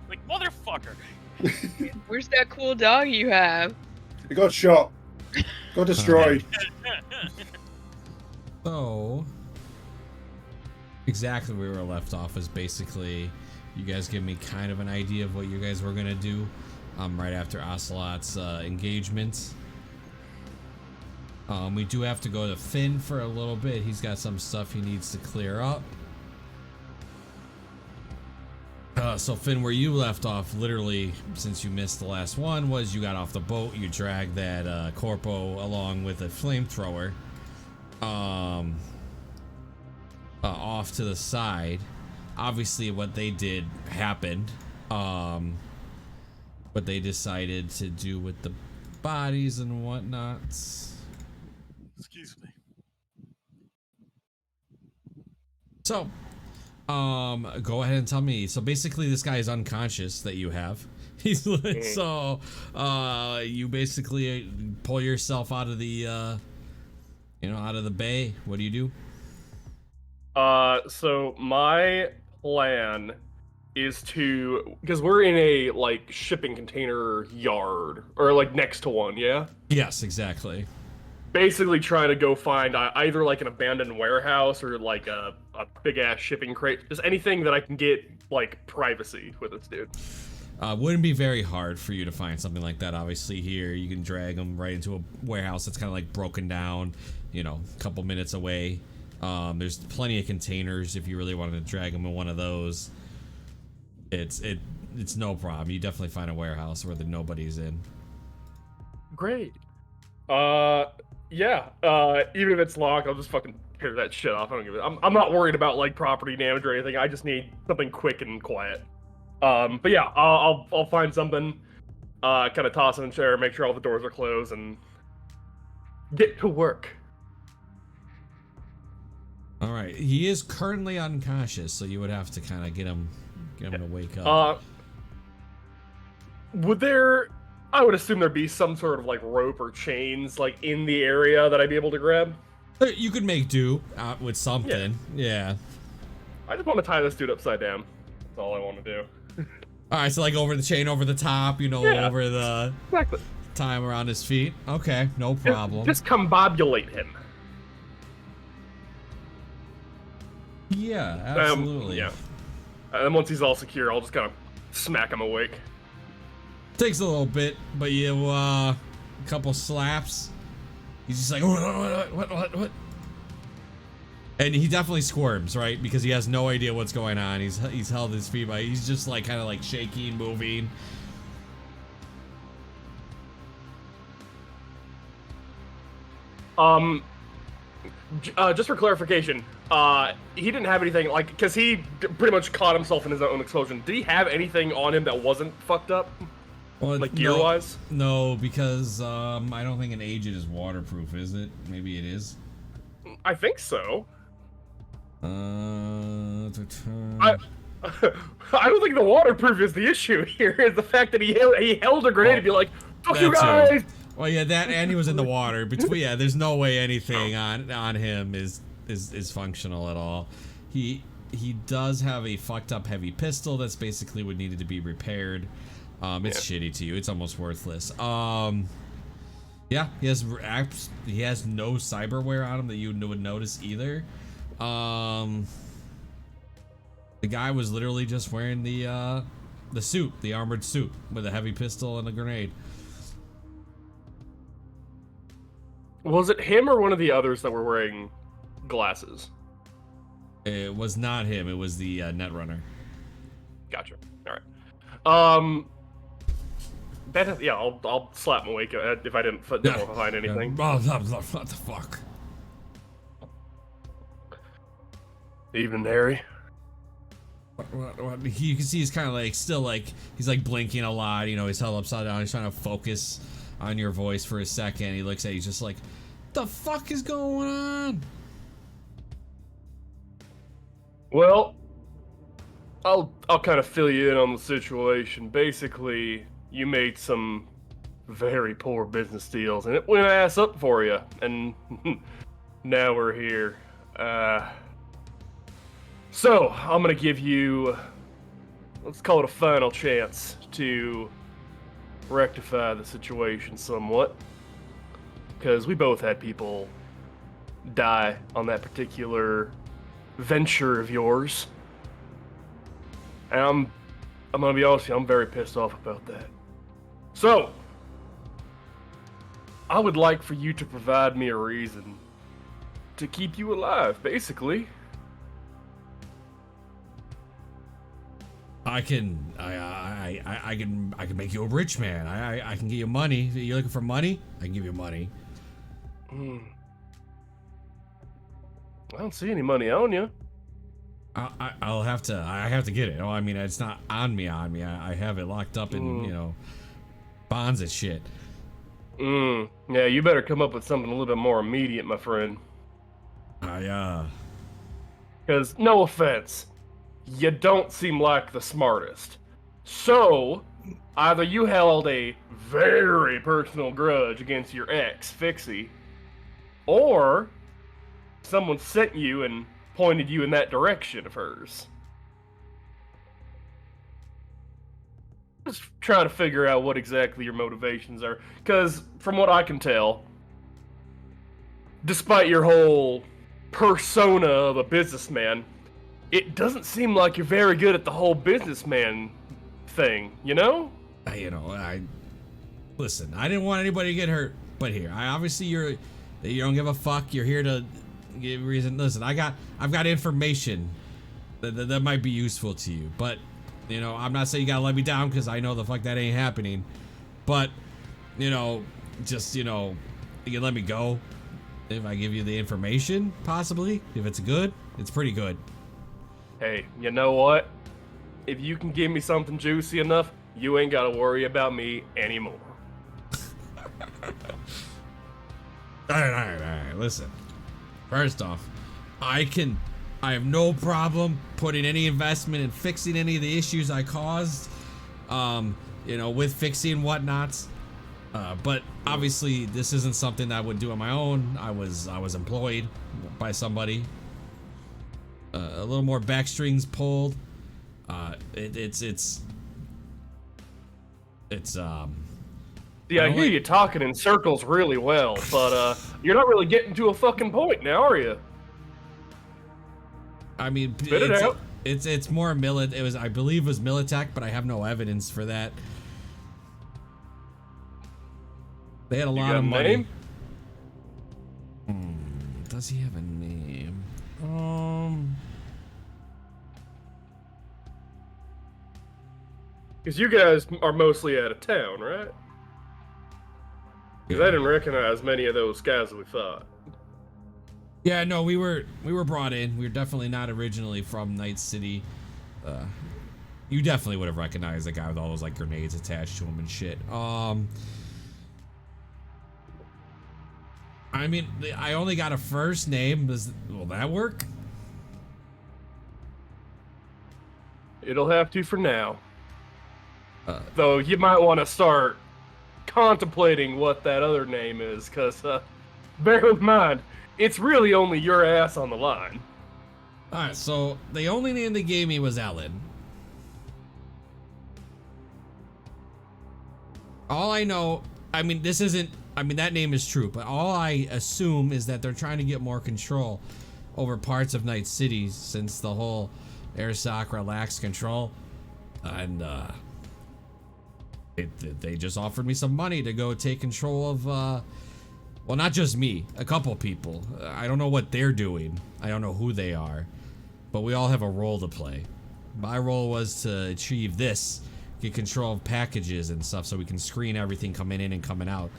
Like, motherfucker! Where's that cool dog you have? It got shot. Got destroyed. So, exactly where we were left off is basically you guys give me kind of an idea of what you guys were going to do right after Ocelot's engagement. We do have to go to Finn for a little bit. He's got some stuff he needs to clear up. So Finn, where you left off, literally, since you missed the last one, was you got off the boat, you dragged that corpo along with a flamethrower off to the side. Obviously, what they did happened. What they decided to do with the bodies and whatnot. Excuse me. So, go ahead and tell me. So basically, this guy is unconscious that you have. He's so, you basically pull yourself out of the, out of the bay. What do you do? So my plan is to, because we're in a like shipping container yard or like next to one, yeah. Yes, exactly. Basically, trying to go find either like an abandoned warehouse or like a big ass shipping crate, just anything that I can get like privacy with this dude. Wouldn't be very hard for you to find something like that. Obviously, here you can drag them right into a warehouse that's kind of like broken down, a couple minutes away. There's plenty of containers if you really wanted to drag them in one of those. It's no problem. You definitely find a warehouse where nobody's in. Great. Yeah. Even if it's locked, I'll just fucking tear that shit off. I don't give it. I'm not worried about like property damage or anything. I just need something quick and quiet. But yeah, I'll find something. Kind of toss it in a chair, make sure all the doors are closed, and get to work. All right. He is currently unconscious, so you would have to kind of get him to wake up. I would assume there'd be some sort of like rope or chains like in the area that I'd be able to grab. You could make do with something. Yeah. I just want to tie this dude upside down. That's all I want to do. All right, so like over the chain, over the top, over the time around his feet. Okay, no problem. Just combobulate him. Yeah, absolutely. Yeah. And then once he's all secure, I'll just kind of smack him awake. Takes a little bit, but you a couple slaps. He's just like, what? And he definitely squirms, right? Because he has no idea what's going on. He's held his feet by. He's just like kind of like shaking, moving. Just for clarification, he didn't have anything like, because he pretty much caught himself in his own explosion. Did he have anything on him that wasn't fucked up? Well, like gear-wise? No, because I don't think an agent is waterproof, is it? Maybe it is. I think so. I don't think the waterproof is the issue here. Is the fact that he held a grenade and be like, "Fuck you guys!" Well, yeah, that and he was in the water. There's no way anything on him is functional at all. He does have a fucked up heavy pistol that's basically what needed to be repaired. It's shitty to you. It's almost worthless. Yeah, Yeah, he has apps. He has no cyberware on him that you would notice either. The guy was literally just wearing the suit, the armored suit with a heavy pistol and a grenade. Was it him or one of the others that were wearing glasses? It was not him. It was the Netrunner. Gotcha. All right. Yeah, I'll slap him awake if I didn't find anything. What the fuck? Evening, Harry. What? You can see he's kind of like still like he's like blinking a lot. You know, he's held upside down. He's trying to focus on your voice for a second. He looks at you, he's just like, "The fuck is going on?" Well, I'll kind of fill you in on the situation. Basically, you made some very poor business deals, and it went ass up for you. And now we're here. So I'm gonna give you, let's call it a final chance to rectify the situation somewhat, because we both had people die on that particular venture of yours, and I'm gonna be honest with you, I'm very pissed off about that. So I would like for you to provide me a reason to keep you alive, basically. I can make you a rich man. I can give you money. You're looking for money? I can give you money. I don't see any money on you. I have to get it. Oh, I mean, it's not on me. I have it locked up in, you know, bonds and shit. Yeah, you better come up with something a little bit more immediate, my friend. Because, no offense, you don't seem like the smartest. So, either you held a very personal grudge against your ex, Fixie, or someone sent you and pointed you in that direction of hers. Just trying to figure out what exactly your motivations are, because from what I can tell, despite your whole persona of a businessman, it doesn't seem like you're very good at the whole businessman thing, you know? Listen, I didn't want anybody to get hurt, but here, you don't give a fuck. You're here to give reason. Listen, I've got information that might be useful to you, but you know, I'm not saying you gotta let me down because I know the fuck that ain't happening. But you know, just you can let me go if I give you the information, possibly. If it's good, it's pretty good. Hey, you know what? If you can give me something juicy enough, you ain't gotta worry about me anymore. All right. Listen. First off, I have no problem putting any investment in fixing any of the issues I caused, with fixing whatnots. But obviously, this isn't something that I would do on my own. I was employed by somebody. A little more backstrings pulled. Yeah, I hear you talking in circles really well, but you're not really getting to a fucking point now, are you? I mean, Spit it out. It's more I believe it was Militech, but I have no evidence for that. They had a lot of money. Does he have a name? Because you guys are mostly out of town, right? Because I didn't recognize many of those guys that we thought. Yeah, no, we were brought in. We were definitely not originally from Night City. You definitely would have recognized the guy with all those like grenades attached to him and shit. I mean, I only got a first name. Will that work? It'll have to for now. Though you might want to start contemplating what that other name is, because bear in mind, it's really only your ass on the line. Alright, so the only name they gave me was Ellen. All I know, I mean, this isn't I mean, that name is true, but all I assume is that they're trying to get more control over parts of Night City since the whole Arasaka lax control. And, they just offered me some money to go take control of, well, not just me, a couple people. I don't know what they're doing. I don't know who they are, but we all have a role to play. My role was to achieve this, get control of packages and stuff so we can screen everything coming in and coming out.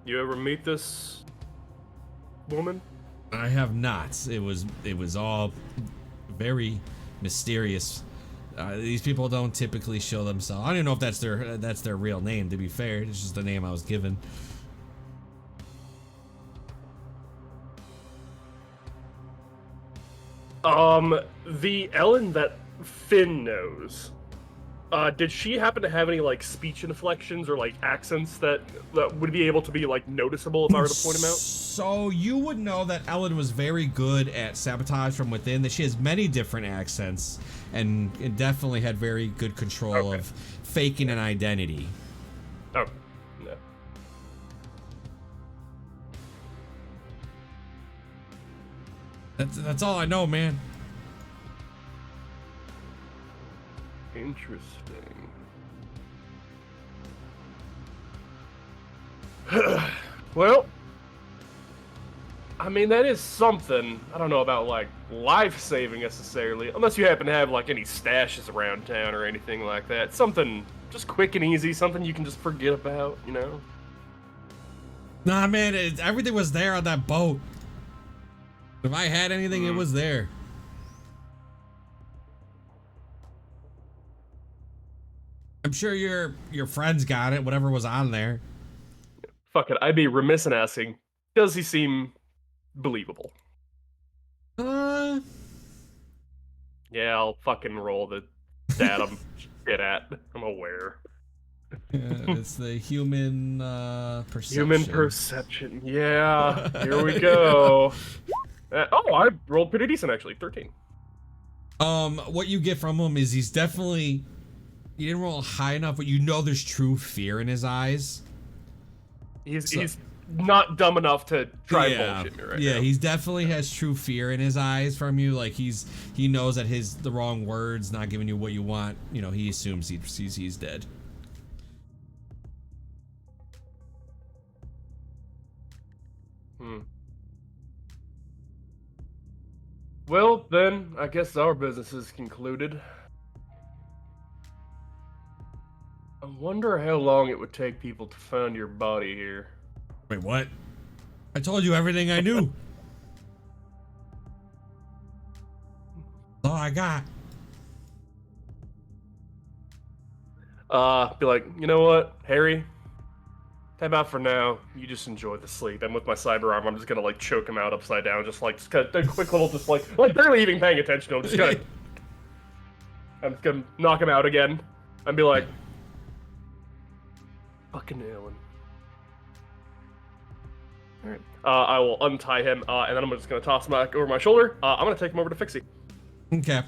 You ever meet this woman? I have not. It was all very mysterious. These people don't typically show themselves. I don't even know if that's their real name, to be fair. It's just the name I was given. The Ellen that Finn knows, did she happen to have any, like, speech inflections or, like, accents that would be able to be, like, noticeable if I were to point them out? So you would know that Ellen was very good at sabotage from within, that she has many different accents, and definitely had very good control of faking an identity. Oh, no. That's all I know, man. Interesting. Well, I mean, that is something. I don't know about, like, life-saving necessarily, unless you happen to have, like, any stashes around town or anything like that. Something just quick and easy, something you can just forget about, you know? Nah, man, everything was there on that boat. If I had anything, it was there. I'm sure your friends got it, whatever was on there. Fuck it, I'd be remiss in asking, does he seem believable? Yeah, I'll fucking roll the stat I'm shit at. I'm aware. It's the human perception. Human perception, yeah. Here we go. Oh, I rolled pretty decent, actually. 13. What you get from him is he's definitely... You didn't roll high enough, but you know there's true fear in his eyes. He's not dumb enough to try and bullshit me right now. Yeah, he definitely has true fear in his eyes from you. Like he knows that the wrong words, not giving you what you want. You know, he assumes he's dead. Well, then, I guess our business is concluded. I wonder how long it would take people to find your body here. Wait, what? I told you everything I knew. That's all I got. Be like, you know what, Harry? Time out for now. You just enjoy the sleep. And with my cyber arm, I'm just gonna, like, choke him out upside down. Just kind of a quick little, just like barely even paying attention to him. I'm just gonna knock him out again. And be like, fucking Ellen. Alright. I will untie him, and then I'm just gonna toss him back over my shoulder. I'm gonna take him over to Fixie. Okay.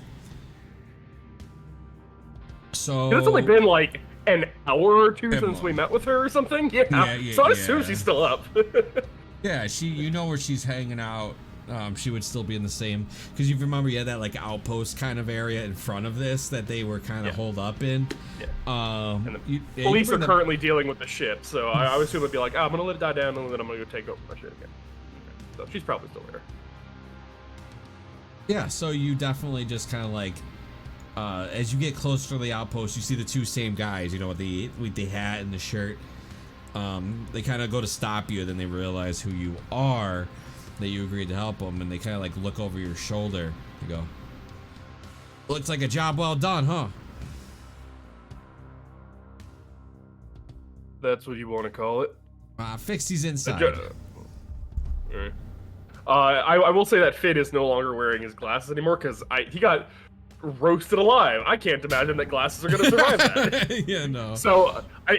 So... It's only been, like, an hour or two since we met with her or something? Yeah. So I assume she's still up. Yeah, you know where she's hanging out. She would still be in the same, because you remember you had that like outpost kind of area in front of this that they were kind of holed up in. Yeah. And the police are currently dealing with the ship, so I would assume it'd be like, I'm gonna let it die down and then I'm gonna go take over my shit again. Okay. So she's probably still there. Yeah, so you definitely just kind of like, as you get closer to the outpost, you see the two same guys, you know, with the hat and the shirt. They kind of go to stop you, then they realize who you are, that you agreed to help them, and they kind of like look over your shoulder. You go, looks like a job well done, huh? That's what you want to call it? Fixie's inside. I will say that Finn is no longer wearing his glasses anymore because he got roasted alive. I can't imagine that glasses are gonna survive that. Yeah, no. So I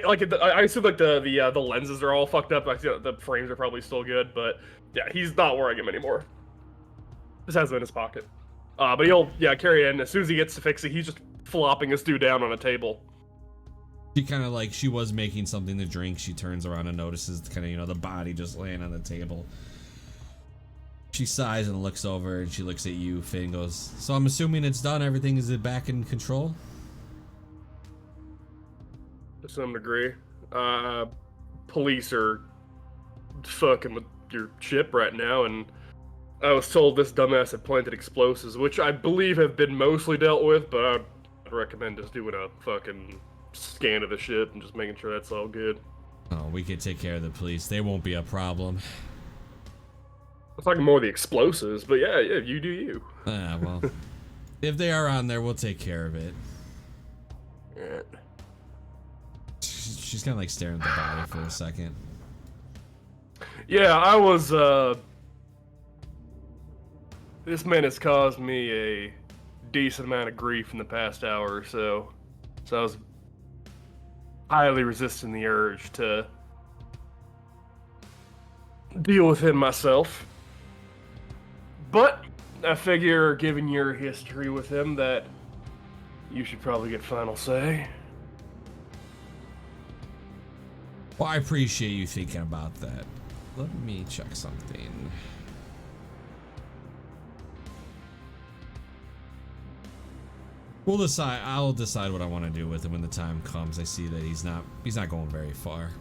assume like the lenses are all fucked up. I see the frames are probably still good, but yeah, he's not wearing them anymore. Just has them in his pocket. But he'll carry it in as soon as he gets to Fixie. He's just flopping this dude down on a table. She kind of like, she was making something to drink. She turns around and notices kind of, you know, the body just laying on the table. She sighs and looks over, and she looks at you, Finn, and goes, so I'm assuming it's done. Everything is back in control? To some degree. Police are fucking with your ship right now, and I was told this dumbass had planted explosives, which I believe have been mostly dealt with, but I'd recommend just doing a fucking scan of the ship and just making sure that's all good. Oh, we could take care of the police. They won't be a problem. I'm talking more of the explosives, but yeah, you do you. Ah, well, if they are on there, we'll take care of it. Yeah. She's kind of like staring at the body for a second. Yeah, I was, this man has caused me a decent amount of grief in the past hour or so. So I was highly resisting the urge to deal with him myself. But I figure, given your history with him, that you should probably get final say. Well, I appreciate you thinking about that. Let me check something. We'll decide. I'll decide what I want to do with him when the time comes. I see that he's not going very far.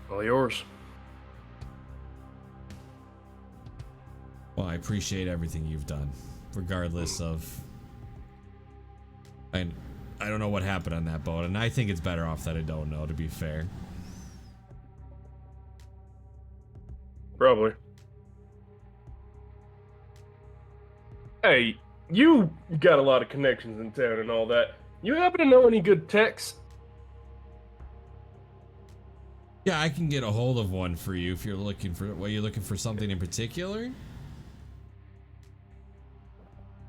All yours. Well, I appreciate everything you've done, regardless of. I don't know what happened on that boat, and I think it's better off that I don't know, to be fair. Probably. Hey, you got a lot of connections in town and all that. You happen to know any good techs? Yeah, I can get a hold of one for you if you're looking for. What, you're looking for something in particular?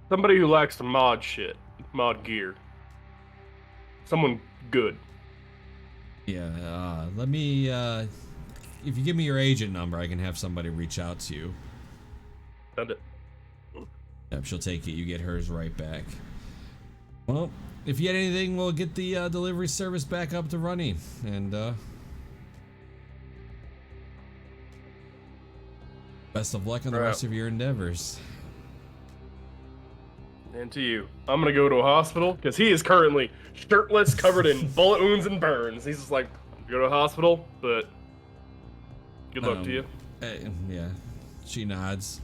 Somebody who likes to mod shit, mod gear. Someone good. Yeah, let me, if you give me your agent number, I can have somebody reach out to you. Send it. Yep, she'll take it. You get hers right back. Well, if you get anything, we'll get the delivery service back up to running. And, best of luck on the rest of your endeavors. And to you. I'm gonna go to a hospital, because he is currently shirtless, covered in bullet wounds and burns. He's just like, go to a hospital, but good luck to you. Yeah, she nods.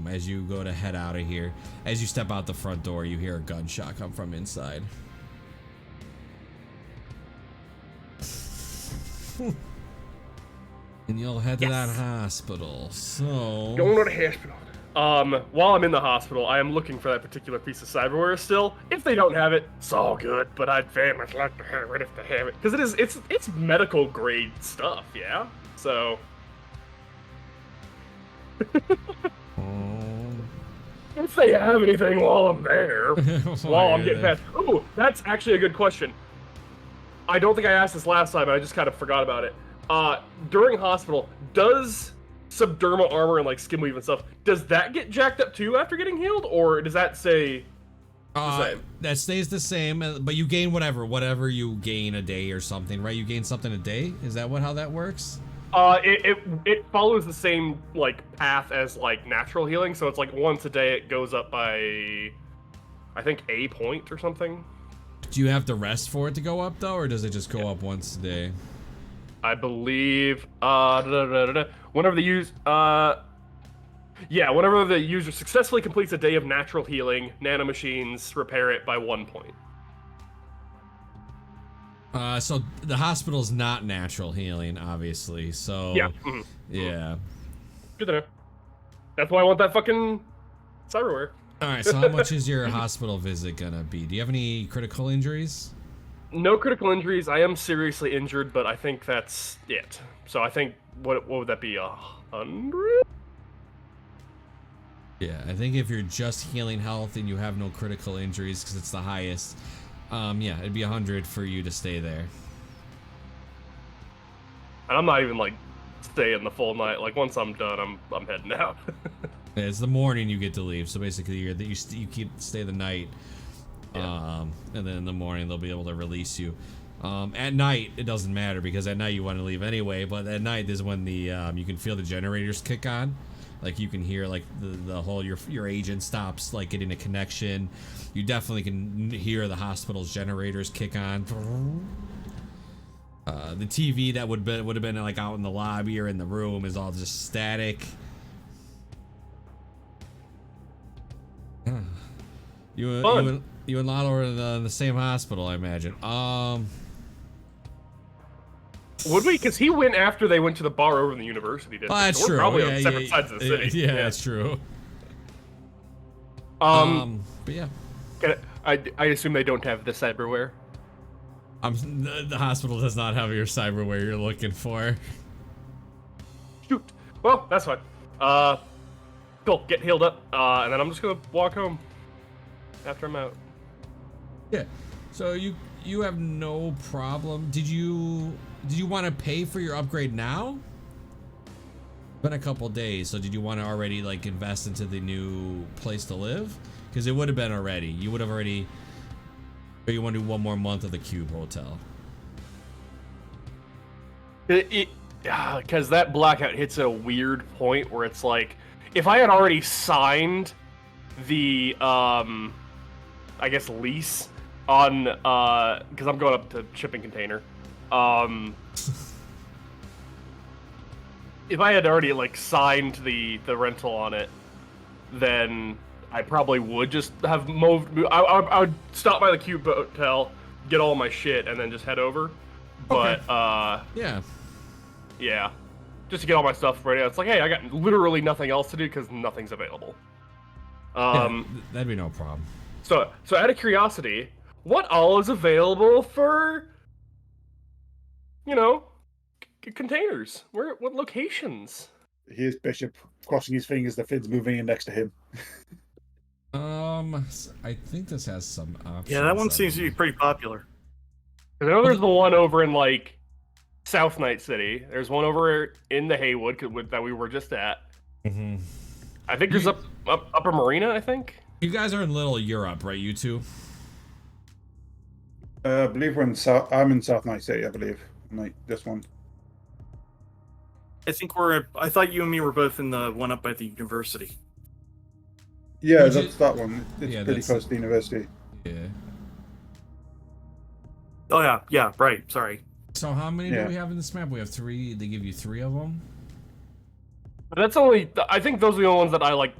As you go to head out of here, as you step out the front door, you hear a gunshot come from inside. And you'll head to that hospital. So Going to the hospital. While I'm in the hospital, I am looking for that particular piece of cyberware still. If they don't have it, it's all good, but I'd very much like to have it if they have it. Because it's medical grade stuff, yeah? So... if they have anything while I'm there, while I'm getting past... Ooh, that's actually a good question. I don't think I asked this last time, but I just kind of forgot about it. During hospital, does subdermal armor and like skin weave and stuff, does that get jacked up too after getting healed, or does that say that stays the same, but you gain whatever you gain a day or something, right? You gain something a day? Is that how that works? It follows the same like path as like natural healing, so it's like once a day it goes up by I think a point or something. Do you have to rest for it to go up though, or does it just go up once a day? I believe whenever the whenever the user successfully completes a day of natural healing, nanomachines repair it by 1 point. So the hospital's not natural healing, obviously. So yeah, yeah. Good to know. That's why I want that fucking cyberware. All right. So how much is your hospital visit gonna be? Do you have any critical injuries? No critical injuries. I am seriously injured, but I think that's it. So I think what would that be? 100? Yeah, I think if you're just healing health and you have no critical injuries, because it's the highest, yeah, it'd be 100 for you to stay there. And I'm not even like staying the full night. Like once I'm done, I'm heading out. Yeah, it's the morning you get to leave, so basically you stay the night. And then in the morning they'll be able to release you. At night it doesn't matter because at night you want to leave anyway. But at night is when the you can feel the generators kick on. Like you can hear like the whole your agent stops like getting a connection. You definitely can hear the hospital's generators kick on. The TV that would have been like out in the lobby or in the room is all just static. You and Lotto are in the same hospital, I imagine. Would we? Because he went after they went to the bar over in the university district. Oh, that's so we're true. probably on separate sides of the city. Yeah, that's true. But yeah. I assume they don't have the cyberware. The hospital does not have your cyberware you're looking for. Shoot. Well, that's fine. Cool. Get healed up, and then I'm just gonna walk home after I'm out. Yeah. So you have no problem. Did you want to pay for your upgrade now? It's been a couple days, so did you want to already like invest into the new place to live? Because it would have been already. You would have already. Or you want to do one more month of the Cube Hotel? Because that blackout hits at a weird point where it's like, if I had already signed the I guess lease on because I'm going up to shipping container. If I had already like signed the rental on it, then I probably would just have moved. I would stop by the Cube Hotel, get all my shit, and then just head over. But yeah, just to get all my stuff ready. It's like, hey, I got literally nothing else to do because nothing's available. that'd be no problem. So out of curiosity, what all is available for, containers? What locations? Here's Bishop crossing his fingers. The Finn's moving in next to him. I think this has some options. Yeah, that one seems to be pretty popular. I know there's the one over in like South Night City. There's one over in the Haywood that we were just at. Mm-hmm. I think there's Upper Marina. I think. You guys are in Little Europe, right? You two. I believe we're in South. I'm in South Night City. I believe. Like this one. I think I thought you and me were both in the one up by the university. Yeah, that's that one. It's Yeah, pretty close to the university. Yeah. Oh yeah, right. Sorry. So how many do we have in this map? We have 3. They give you 3 of them. But that's only. I think those are the only ones that I like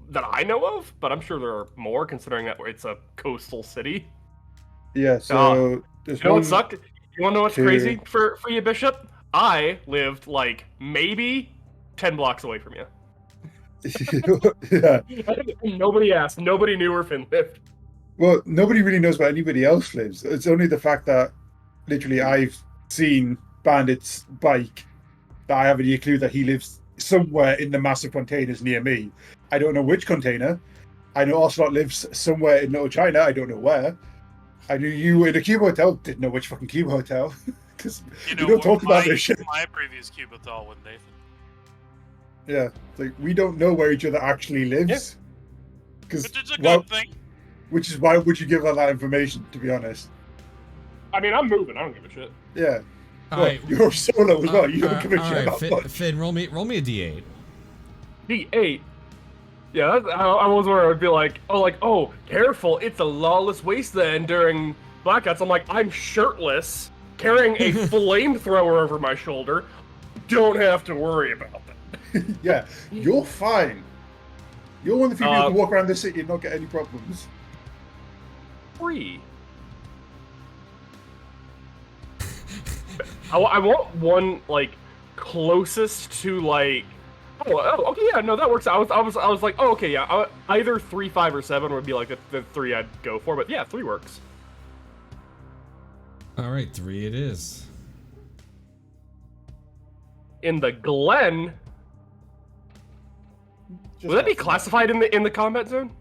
that I know of. But I'm sure there are more, considering that it's a coastal city. Yeah. So there's you know one, what sucked? You want to know what's 2. crazy for you, Bishop? I lived like maybe 10 blocks away from you. Yeah. Nobody asked. Nobody knew where Finn lived. Well, nobody really knows where anybody else lives. It's only the fact that literally I've seen Bandit's bike that I have any clue that he lives somewhere in the massive containers near me. I don't know which container. I know Ocelot lives somewhere in Little China. I don't know where. I knew you in a Cube Hotel. Didn't know which fucking Cube Hotel. Because we don't talk about this shit. My previous Cube Hotel with Nathan. Yeah, like we don't know where each other actually lives. Because Which is a good thing. Which is why would you give her that information? To be honest. I mean, I'm moving. I don't give a shit. Yeah. All Well, right. you're solo as well. You don't give a shit about much. Finn, roll me a D8. D8. Yeah, I was where I'd be like, oh, careful, it's a lawless wasteland during blackouts. I'm like, I'm shirtless, carrying a flamethrower over my shoulder. Don't have to worry about that. Yeah, you're fine. You're one of the few people who can walk around this city and not get any problems. 3. I want one like closest to like. Oh, okay, yeah, no, that works. I was like, oh, okay, yeah, either 3, 5, or 7 would be like the 3 I'd go for, but yeah, 3 works. All right, 3 it is. In the Glen. Would that be classified in the combat zone?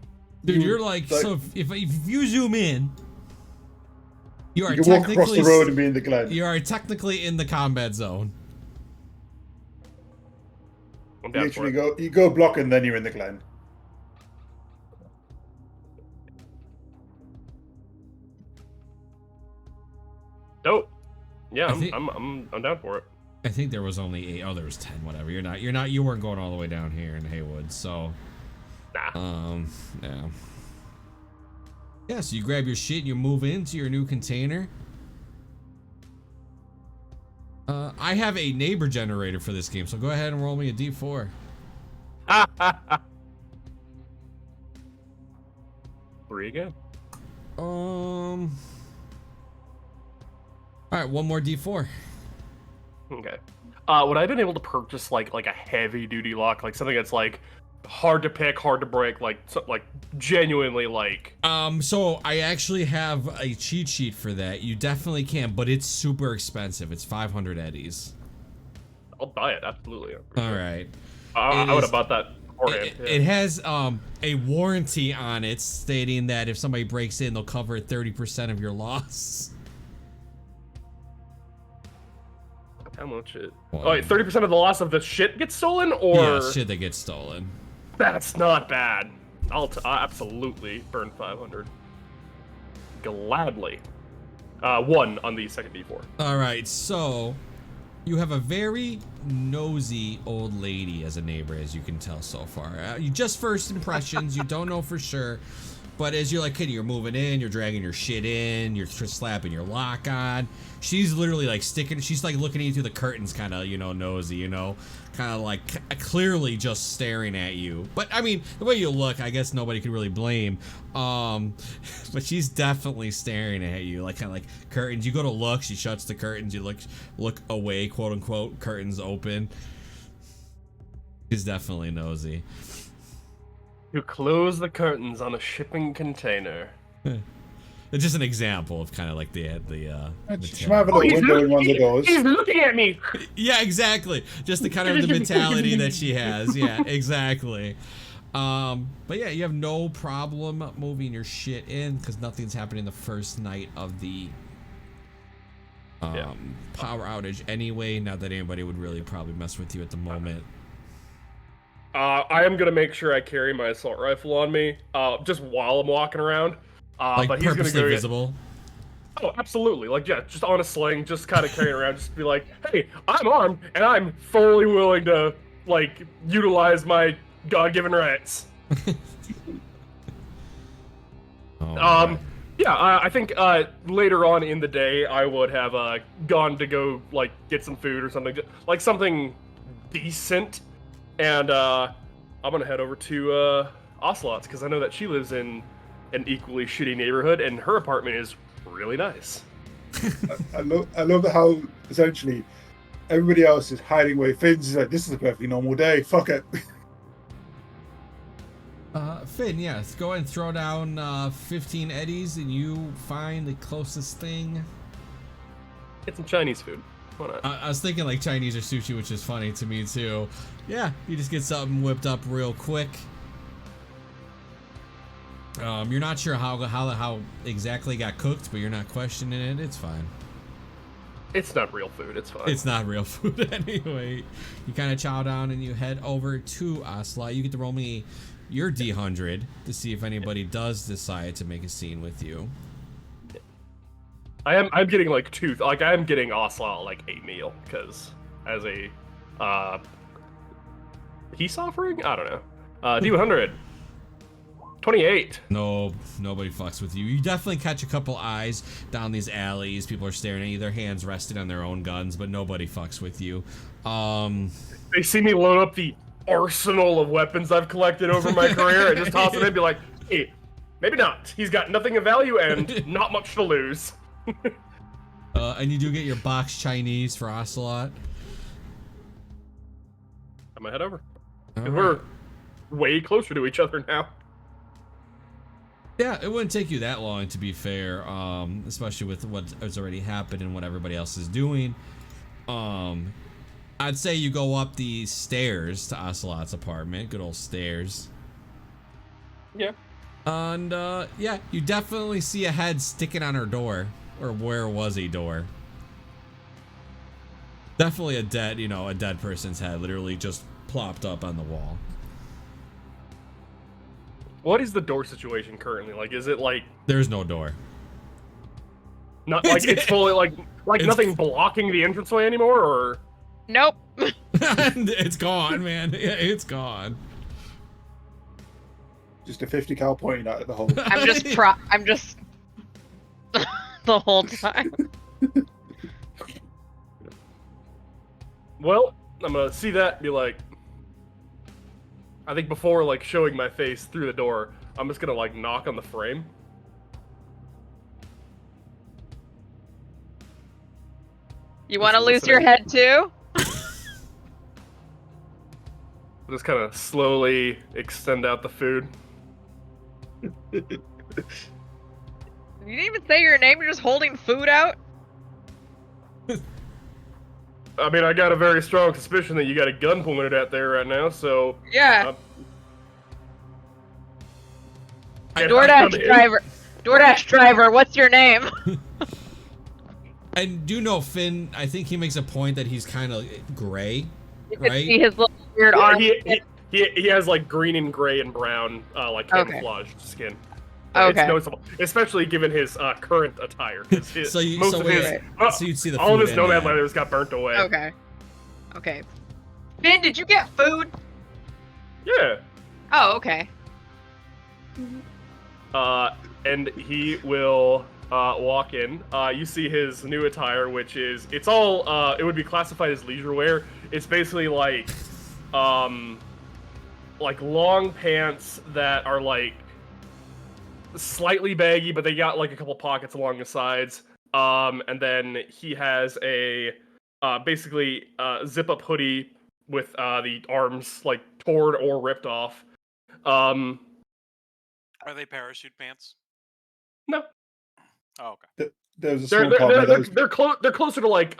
Dude, you're like so. If you zoom in, you can walk across the road and be in the Glen. You are technically in the combat zone. Literally you go block and then you're in the Glen. Dope. Yeah, I think- I'm down for it. I think there was only 8. Oh, there was 10. Whatever. You weren't going all the way down here in Haywood. So, Nah. yeah. Yeah. So you grab your shit and you move into your new container. I have a neighbor generator for this game, so go ahead and roll me a D4. 3 again. All right, one more D4. Okay. Would I have been able to purchase like a heavy duty lock, like something that's like hard to pick, hard to break, like genuinely like? So I actually have a cheat sheet for that. You definitely can, but it's super expensive. It's 500 eddies. I'll buy it, absolutely. All right. I would have bought that beforehand. It has a warranty on it stating that if somebody breaks in, they'll cover 30% of your loss. How much it? Well, Oh, wait, 30% of the loss of the shit gets stolen, or Yeah, shit that gets stolen. that's not bad. I'll absolutely burn 500. Gladly. 1 on the second D4. All right, so you have a very nosy old lady as a neighbor, as you can tell so far. You just first impressions, you don't know for sure, but as you're like, you're moving in, you're dragging your shit in, you're slapping your lock on. She's literally like she's like looking at you through the curtains, kind of, nosy, kind of like clearly just staring at you. But I mean, the way you look, I guess nobody could really blame. But she's definitely staring at you, like kind of like curtains. You go to look, she shuts the curtains. You look away, quote unquote, curtains open. She's definitely nosy. You close the curtains on a shipping container. It's just an example of kind of like the She might have a little window in one of the doors. He's looking at me. Yeah, exactly. Just the kind of the mentality that she has. Yeah, exactly. But yeah, you have no problem moving your shit in because nothing's happening the first night of the power outage anyway. Not that anybody would really probably mess with you at the moment. I am gonna make sure I carry my assault rifle on me, just while I'm walking around. Like but he's gonna purposely go visible. Oh, absolutely. Like, yeah, just on a sling, just kind of carrying around, just be like, hey, I'm armed, and I'm fully willing to, like, utilize my God-given rights. Yeah, I think later on in the day, I would have gone to go, like, get some food or something, like something decent, and I'm gonna head over to Ocelot's, because I know that she lives in an equally shitty neighborhood, and her apartment is really nice. I love how essentially everybody else is hiding away. Finn's is like, this is a perfectly normal day. Fuck it. Finn, yes, go ahead and throw down 15 eddies, and you find the closest thing. Get some Chinese food. Why not? I was thinking like Chinese or sushi, which is funny to me too. Yeah, you just get something whipped up real quick. You're not sure how exactly got cooked, but you're not questioning it. It's fine. It's not real food. It's fine. It's not real food anyway. You kind of chow down and you head over to Ocelot. You get to roll me your D100 to see if anybody does decide to make a scene with you. I'm getting like I'm getting Ocelot like a meal because as a peace offering. I don't know. D100. 28. No, nobody fucks with you. You definitely catch a couple eyes down these alleys. People are staring at you, their hands resting on their own guns, but nobody fucks with you. They see me load up the arsenal of weapons I've collected over my career and just toss it in and be like, hey, maybe not. He's got nothing of value and not much to lose. And you do get your box Chinese for Ocelot. I'm gonna head over. All We're right. way closer to each other now. Yeah, it wouldn't take you that long, to be fair, especially with what has already happened and what everybody else is doing. I'd say you go up the stairs to Ocelot's apartment, good old stairs. Yeah. And, yeah, you definitely see a head sticking on her door, or where was a door. Definitely a dead person's head, literally just plopped up on the wall. What is the door situation currently? Like, is it like... There's no door. Not like it's fully like It's- nothing blocking the entranceway anymore, or Nope. It's gone, man. Yeah, it's gone. Just a 50 cal pointing out at the hole. I'm just the whole time. well, I'm gonna see that and be like, I think before like showing my face through the door, I'm just gonna like knock on the frame. You want to Just lose your listening. head too? Just kind of slowly extend out the food. You didn't even say your name. You're just holding food out. I mean, I got a very strong suspicion that you got a gun pointed at there right now, so Yeah. Can I come DoorDash in? driver. DoorDash driver. What's your name? And do know Finn, I think he makes a point that he's kind of gray, You can right? see his little weird Yeah, arm. he has like green and gray and brown like Okay. camouflage skin. Okay. It's noticeable, especially given his current attire. 'cause his- So you- most so of wait, his, so you'd see the all of food his and nomad that. letters got burnt away. Okay. Okay. Finn, did you get food? Yeah. Oh, okay. And he will walk in. You see his new attire, which is it's all it would be classified as leisure wear. It's basically like long pants that are like slightly baggy, but they got like a couple pockets along the sides. And then he has a basically zip up hoodie with the arms like torn or ripped off. Are they parachute pants? No. Oh, okay. There was a small part of me that was, They're closer to like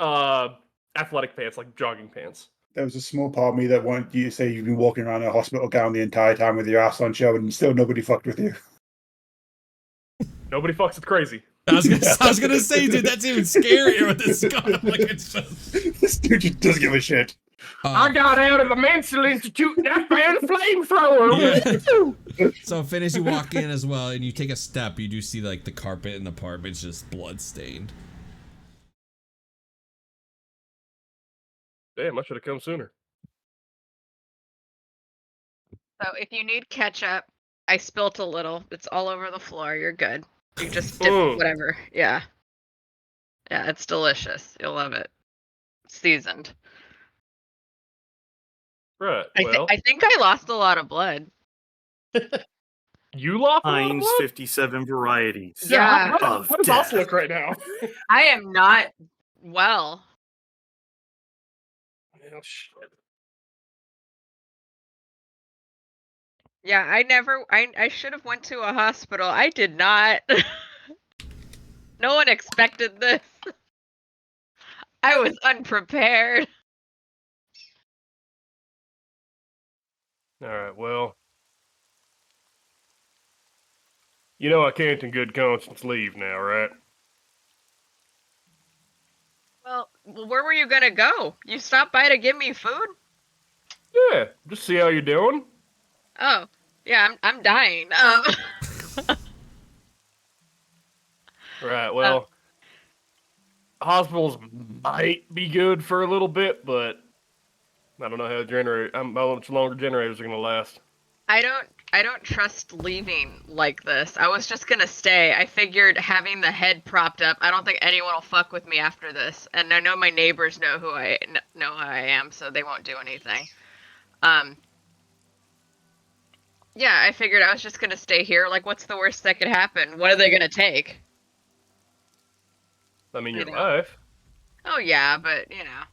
athletic pants, like jogging pants. there was a small part of me that wanted you to say you've been walking around in a hospital gown the entire time with your ass on show and still nobody fucked with you. Nobody fucks with crazy. I was gonna say, dude, that's even scarier with this gun. Like it's just. This dude just doesn't give a shit. I got out of the mental institute and I found a flamethrower. Yeah. So Finn, as you walk in as well, and you take a step, you do see like the carpet in the apartment's just blood stained. Damn, I should have come sooner. So if you need ketchup, I spilt a little. It's all over the floor. You're good. You just dip whatever. Yeah. Yeah, it's delicious. You'll love it. Seasoned. Right. I Well, think I lost a lot of blood. you lost a lot of Heinz blood? 57 varieties. Yeah. How Of does death. Us look right now? I am not well. Oh, shit. Yeah, I should have went to a hospital. I did not. No one expected this. I was unprepared. All right. Well, you know I can't in good conscience leave now, right? Well, where were you gonna go? You stopped by to give me food? Yeah. Just see how you're doing. Oh, yeah, I'm dying. Right. Well, hospitals might be good for a little bit, but I don't know how much longer generators are gonna last. I don't trust leaving like this. I was just gonna stay. I figured having the head propped up, I don't think anyone will fuck with me after this. And I know my neighbors know who I am, so they won't do anything. Yeah, I figured I was just gonna stay here. Like, what's the worst that could happen? What are they gonna take? I mean, your You know. life. Oh yeah, but you know.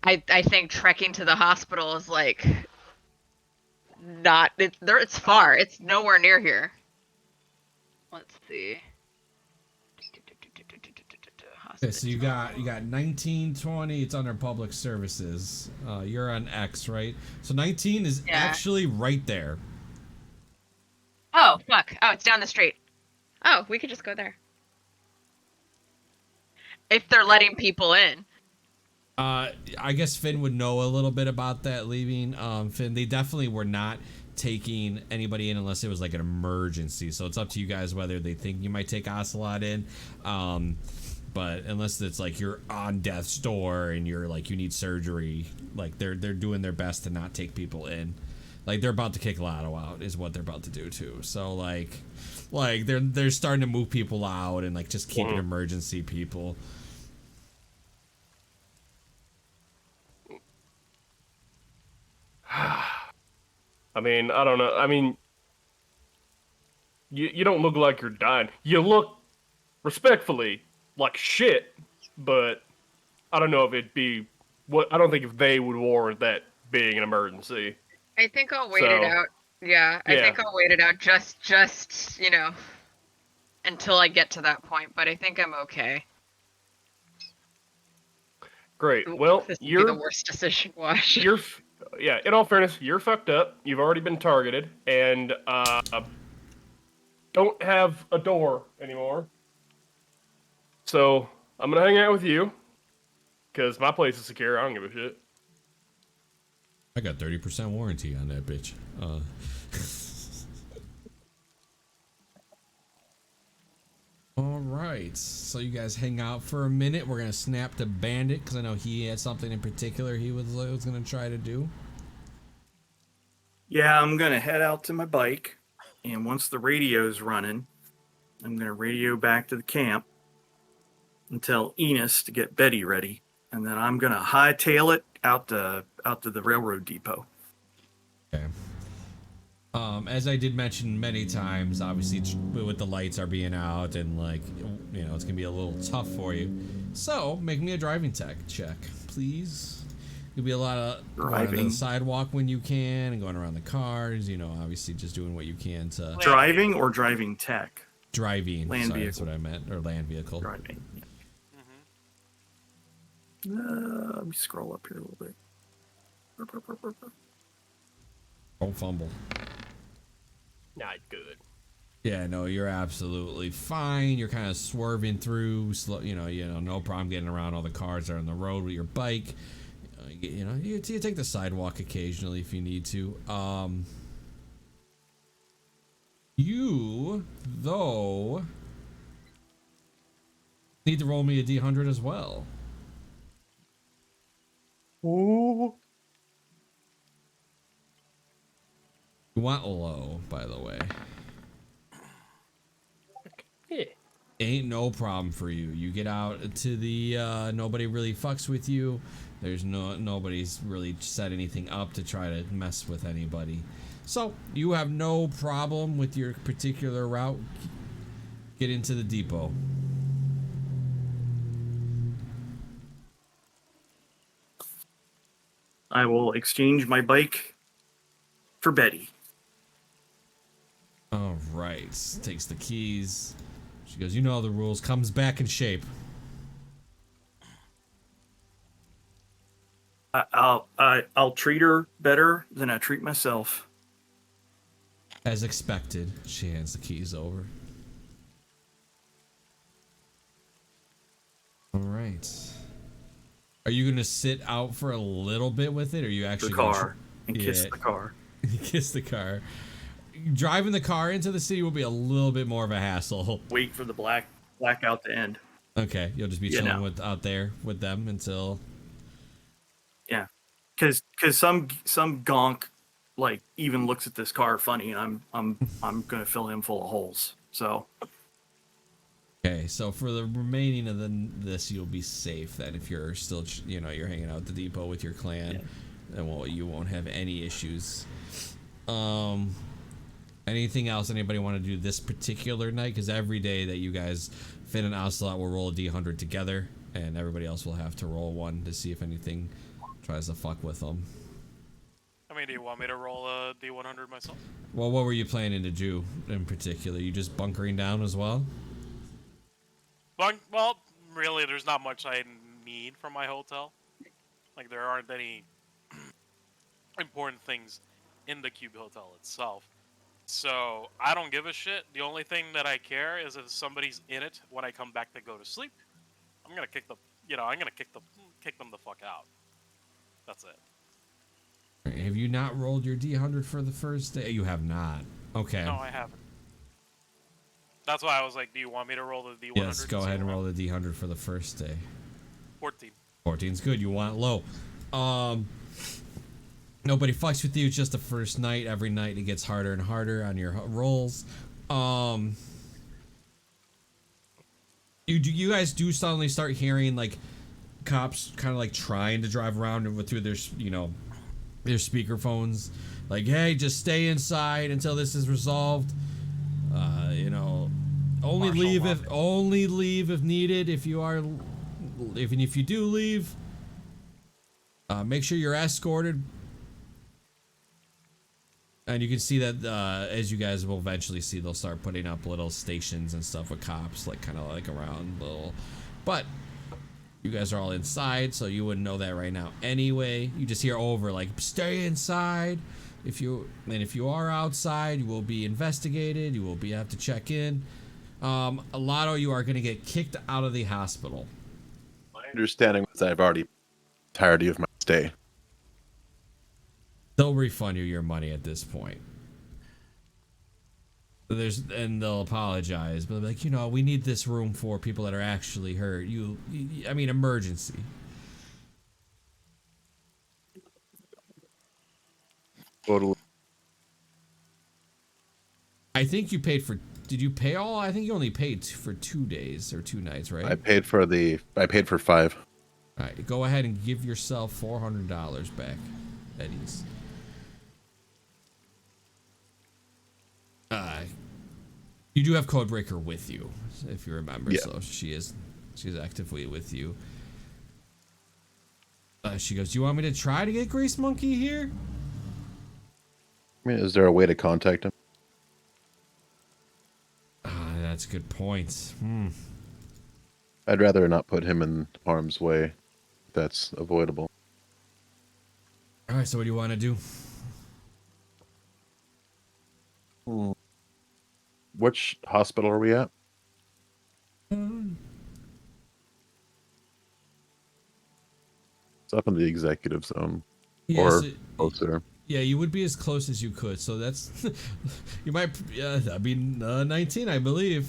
I think trekking to the hospital is like not it's far. It's nowhere near here. Let's see. Okay, so you got 1920. It's under public services. You're on X, right? So 19 is Yeah. actually right there. Oh fuck! Oh, it's down the street. Oh, we could just go there. If they're letting people in. I guess Finn would know a little bit about that leaving. Finn, they definitely were not taking anybody in unless it was like an emergency. So it's up to you guys whether they think you might take Ocelot in. But unless it's like you're on death's door and you're like you need surgery, like they're doing their best to not take people in. Like they're about to kick Lotto out is what they're about to do too. So like they're starting to move people out and like just keeping emergency people. I mean, I don't know. I mean, you don't look like you're dying. You look, respectfully, like shit, but I don't know if it'd be I don't think if they would warrant that being an emergency. I think I'll wait it out. Yeah, I think I'll wait it out just you know, until I get to that point. But I think I'm okay. Great. Well, this you're the worst decision. Wash. Yeah. In all fairness, you're fucked up. You've already been targeted, and don't have a door anymore. So I'm gonna hang out with you, cause my place is secure. I don't give a shit. I got 30% warranty on that bitch. All right, so you guys hang out for a minute. We're gonna snap to Bandit because I know he had something in particular he was gonna try to do. Yeah, I'm gonna head out to my bike, and once the radio's running, I'm gonna radio back to the camp and tell Enos to get Betty ready, and then I'm gonna hightail it out to the railroad depot. Okay. As I did mention many times, obviously with the lights are being out and like, you know, it's gonna be a little tough for you. So make me a driving tech check, please. It'll be a lot of going on the sidewalk when you can and going around the cars, you know, obviously just doing what you can to... Driving or driving tech? Driving. Land Sorry, vehicle. that's what I meant. Or land vehicle. Driving. Let me scroll up here a little bit. Don't fumble. Not good. Yeah, no, you're absolutely fine. You're kind of swerving through, slow, you know, no problem getting around all the cars that are on the road with your bike. You know, you take the sidewalk occasionally if you need to. You, though, need to roll me a D100 as well. Ooh. You want low, by the way. Yeah. Ain't no problem for you. You get out to the nobody really fucks with you. There's nobody's really set anything up to try to mess with anybody. So you have no problem with your particular route. Get into the depot. I will exchange my bike for Betty. All right. Takes the keys. She goes, you know the rules. Comes back in shape. I'll treat her better than I treat myself. As expected, she hands the keys over. All right. Are you gonna sit out for a little bit with it, or are you actually The car and kiss the car? Kiss the car. Driving the car into the city will be a little bit more of a hassle. Wait for the blackout to end. Okay, you'll just be chilling out there with them until. Yeah, because some gonk like even looks at this car funny, and I'm gonna fill him full of holes. So. Okay, so for the remaining of this, you'll be safe. Then, if you're still, you're hanging out at the depot with your clan, then you won't have any issues. Anything else anybody want to do this particular night? Because every day that you guys fit an Ocelot, we'll roll a D100 together, and everybody else will have to roll one to see if anything tries to fuck with them. I mean, do you want me to roll a D100 myself? Well, what were you planning to do in particular? You just bunkering down as well? Well, really, there's not much I need from my hotel. Like, there aren't any important things in the Cube Hotel itself. So, I don't give a shit. The only thing that I care is if somebody's in it when I come back to go to sleep. I'm gonna kick them the fuck out. That's it. Have you not rolled your D100 for the first day? You have not. Okay. No, I haven't. That's why I was like, do you want me to roll the D100? Yes, go ahead and roll the D100 for the first day. 14. 14's good. You want low. Nobody fucks with you. It's just the first night. Every night it gets harder and harder on your rolls. You guys do suddenly start hearing like cops kind of like trying to drive around through their their speakerphones, like, hey, just stay inside until this is resolved. Only leave if needed. If you do leave, make sure you're escorted. And you can see that as you guys will eventually see, they'll start putting up little stations and stuff with cops, like kind of like around little. But you guys are all inside, so you wouldn't know that right now. Anyway, you just hear over like, stay inside. If you are outside, you will be investigated. You will have to check in. A lot of you are going to get kicked out of the hospital. My understanding was I've already entirety of my stay. They'll refund you your money at this point. And they'll apologize, but they'll be like, we need this room for people that are actually hurt. I mean, emergency. Totally. I think you paid for. Did you pay all? I think you only paid for 2 days or 2 nights, right? I paid for 5. All right, go ahead and give yourself $400 back, Eddie's. You do have Codebreaker with you, if you remember. Yeah. So she's actively with you. She goes, "Do you want me to try to get Grace Monkey here?" I mean, is there a way to contact him? That's a good point. I'd rather not put him in harm's way. If that's avoidable. All right. So what do you want to do? Which hospital are we at? It's up in the executive zone. Or closer. Yeah, you would be as close as you could. So that's you might. That'd be 19, I believe.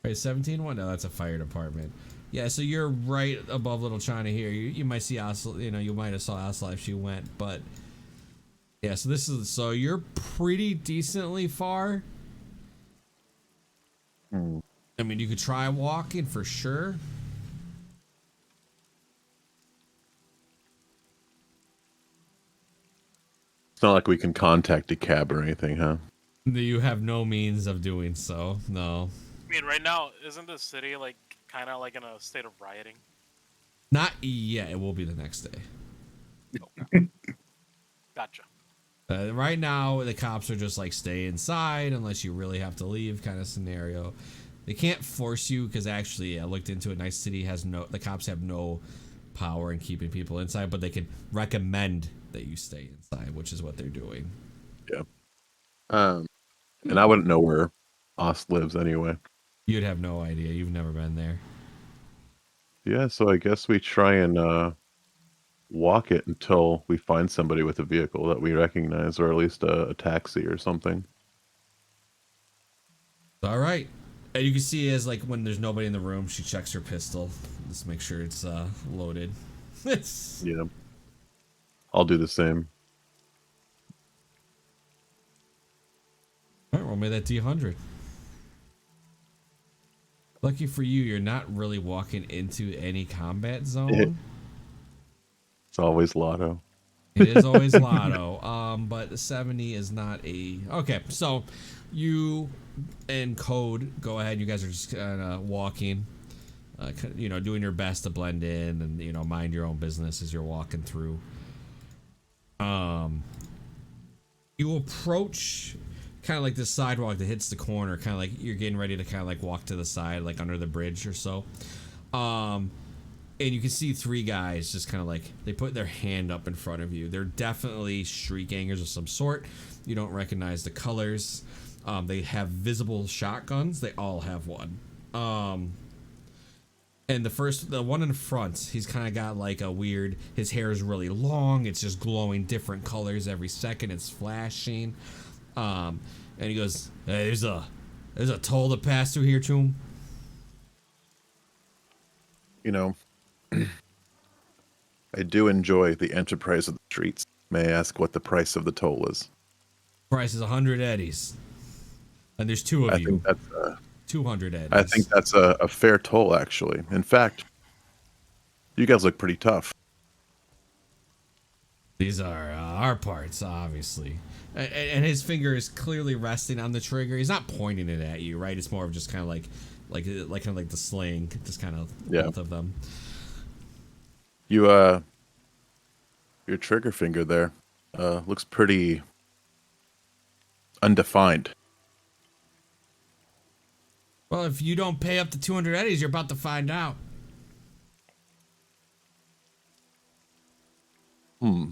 Right, 17. What? No, that's a fire department. Yeah, so you're right above Little China here. You might see Asla. You might have saw Asla if she went, but yeah. So you're pretty decently far. I mean, you could try walking for sure. It's not like we can contact a cab or anything, huh? You have no means of doing so. No. I mean, right now, isn't the city like kind of like in a state of rioting? Not yet. It will be the next day. Gotcha. Right now, the cops are just like stay inside unless you really have to leave kind of scenario. They can't force you because actually, I looked into it. Nice City the cops have no power in keeping people inside, but they can recommend that you stay inside, which is what they're doing. Yeah. And I wouldn't know where Ost lives anyway. You'd have no idea. You've never been there. Yeah, so I guess we try and walk it until we find somebody with a vehicle that we recognize, or at least a taxi or something. All right. And you can see as like when there's nobody in the room, she checks her pistol. Just make sure it's loaded. Yeah. I'll do the same. All right, roll me that D100. Lucky for you, you're not really walking into any combat zone. It's always Lotto. It is always Lotto. But 70 is not a... Okay, so you and Code, go ahead. You guys are just kind of walking, doing your best to blend in and, mind your own business as you're walking through. You approach kind of like this sidewalk that hits the corner, kind of like you're getting ready to kind of like walk to the side, like under the bridge or so. And you can see 3 guys just kind of like they put their hand up in front of you. They're definitely street gangers of some sort. You don't recognize the colors. They have visible shotguns. They all have one. And the one in front, he's kind of got like a weird. His hair is really long. It's just glowing different colors every second. It's flashing. And he goes, "Hey, there's a toll to pass through here, Choom." You know, I do enjoy the enterprise of the streets. May I ask what the price of the toll is? Price is 100 eddies, and there's two of I you. think that's 200 eddies. I think that's a fair toll, actually. In fact, you guys look pretty tough. These are our parts, obviously. And his finger is clearly resting on the trigger. He's not pointing it at you, right? It's more of just kind of like the sling, just kind of both of them. You your trigger finger there looks pretty undefined. Well, if you don't pay up to 200 eddies, you're about to find out. Where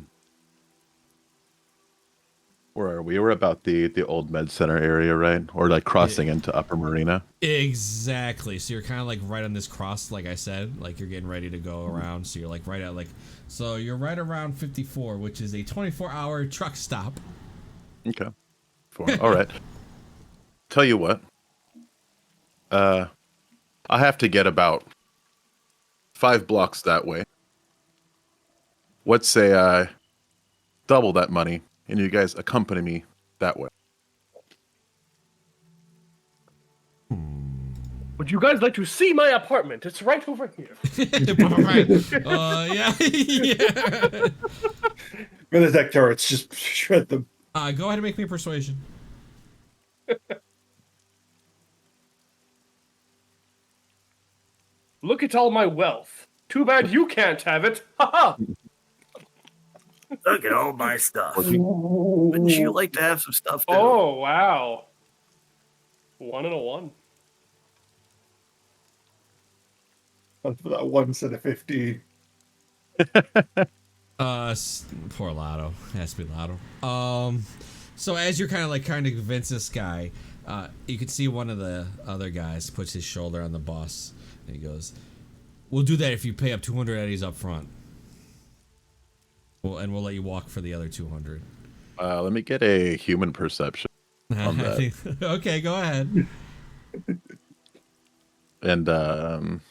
are we? We're about the old med center area, right? Or like crossing into Upper Marina. Exactly. So you're kind of like right on this cross, like I said, like you're getting ready to go around. So you're like right at so you're right around 54, which is a 24-hour truck stop. Okay. All right. Tell you what. I have to get about 5 blocks that way. Let's say I double that money, and you guys accompany me that way. Would you guys like to see my apartment? It's right over here. Yeah. Yeah. Militech turrets, just shred them. Go ahead and make me a persuasion. Look at all my wealth. Too bad you can't have it. Ha Look at all my stuff. Wouldn't you like to have some stuff too? Oh, wow. 1 and a 1. For that one instead of 15. Poor Lotto. Has to be Lotto. So as you're kind of convince this guy, you can see one of the other guys puts his shoulder on the boss, and he goes, "We'll do that if you pay up 200 eddies up front. We'll let you walk for the other 200." Let me get a human perception on that. Okay, go ahead. And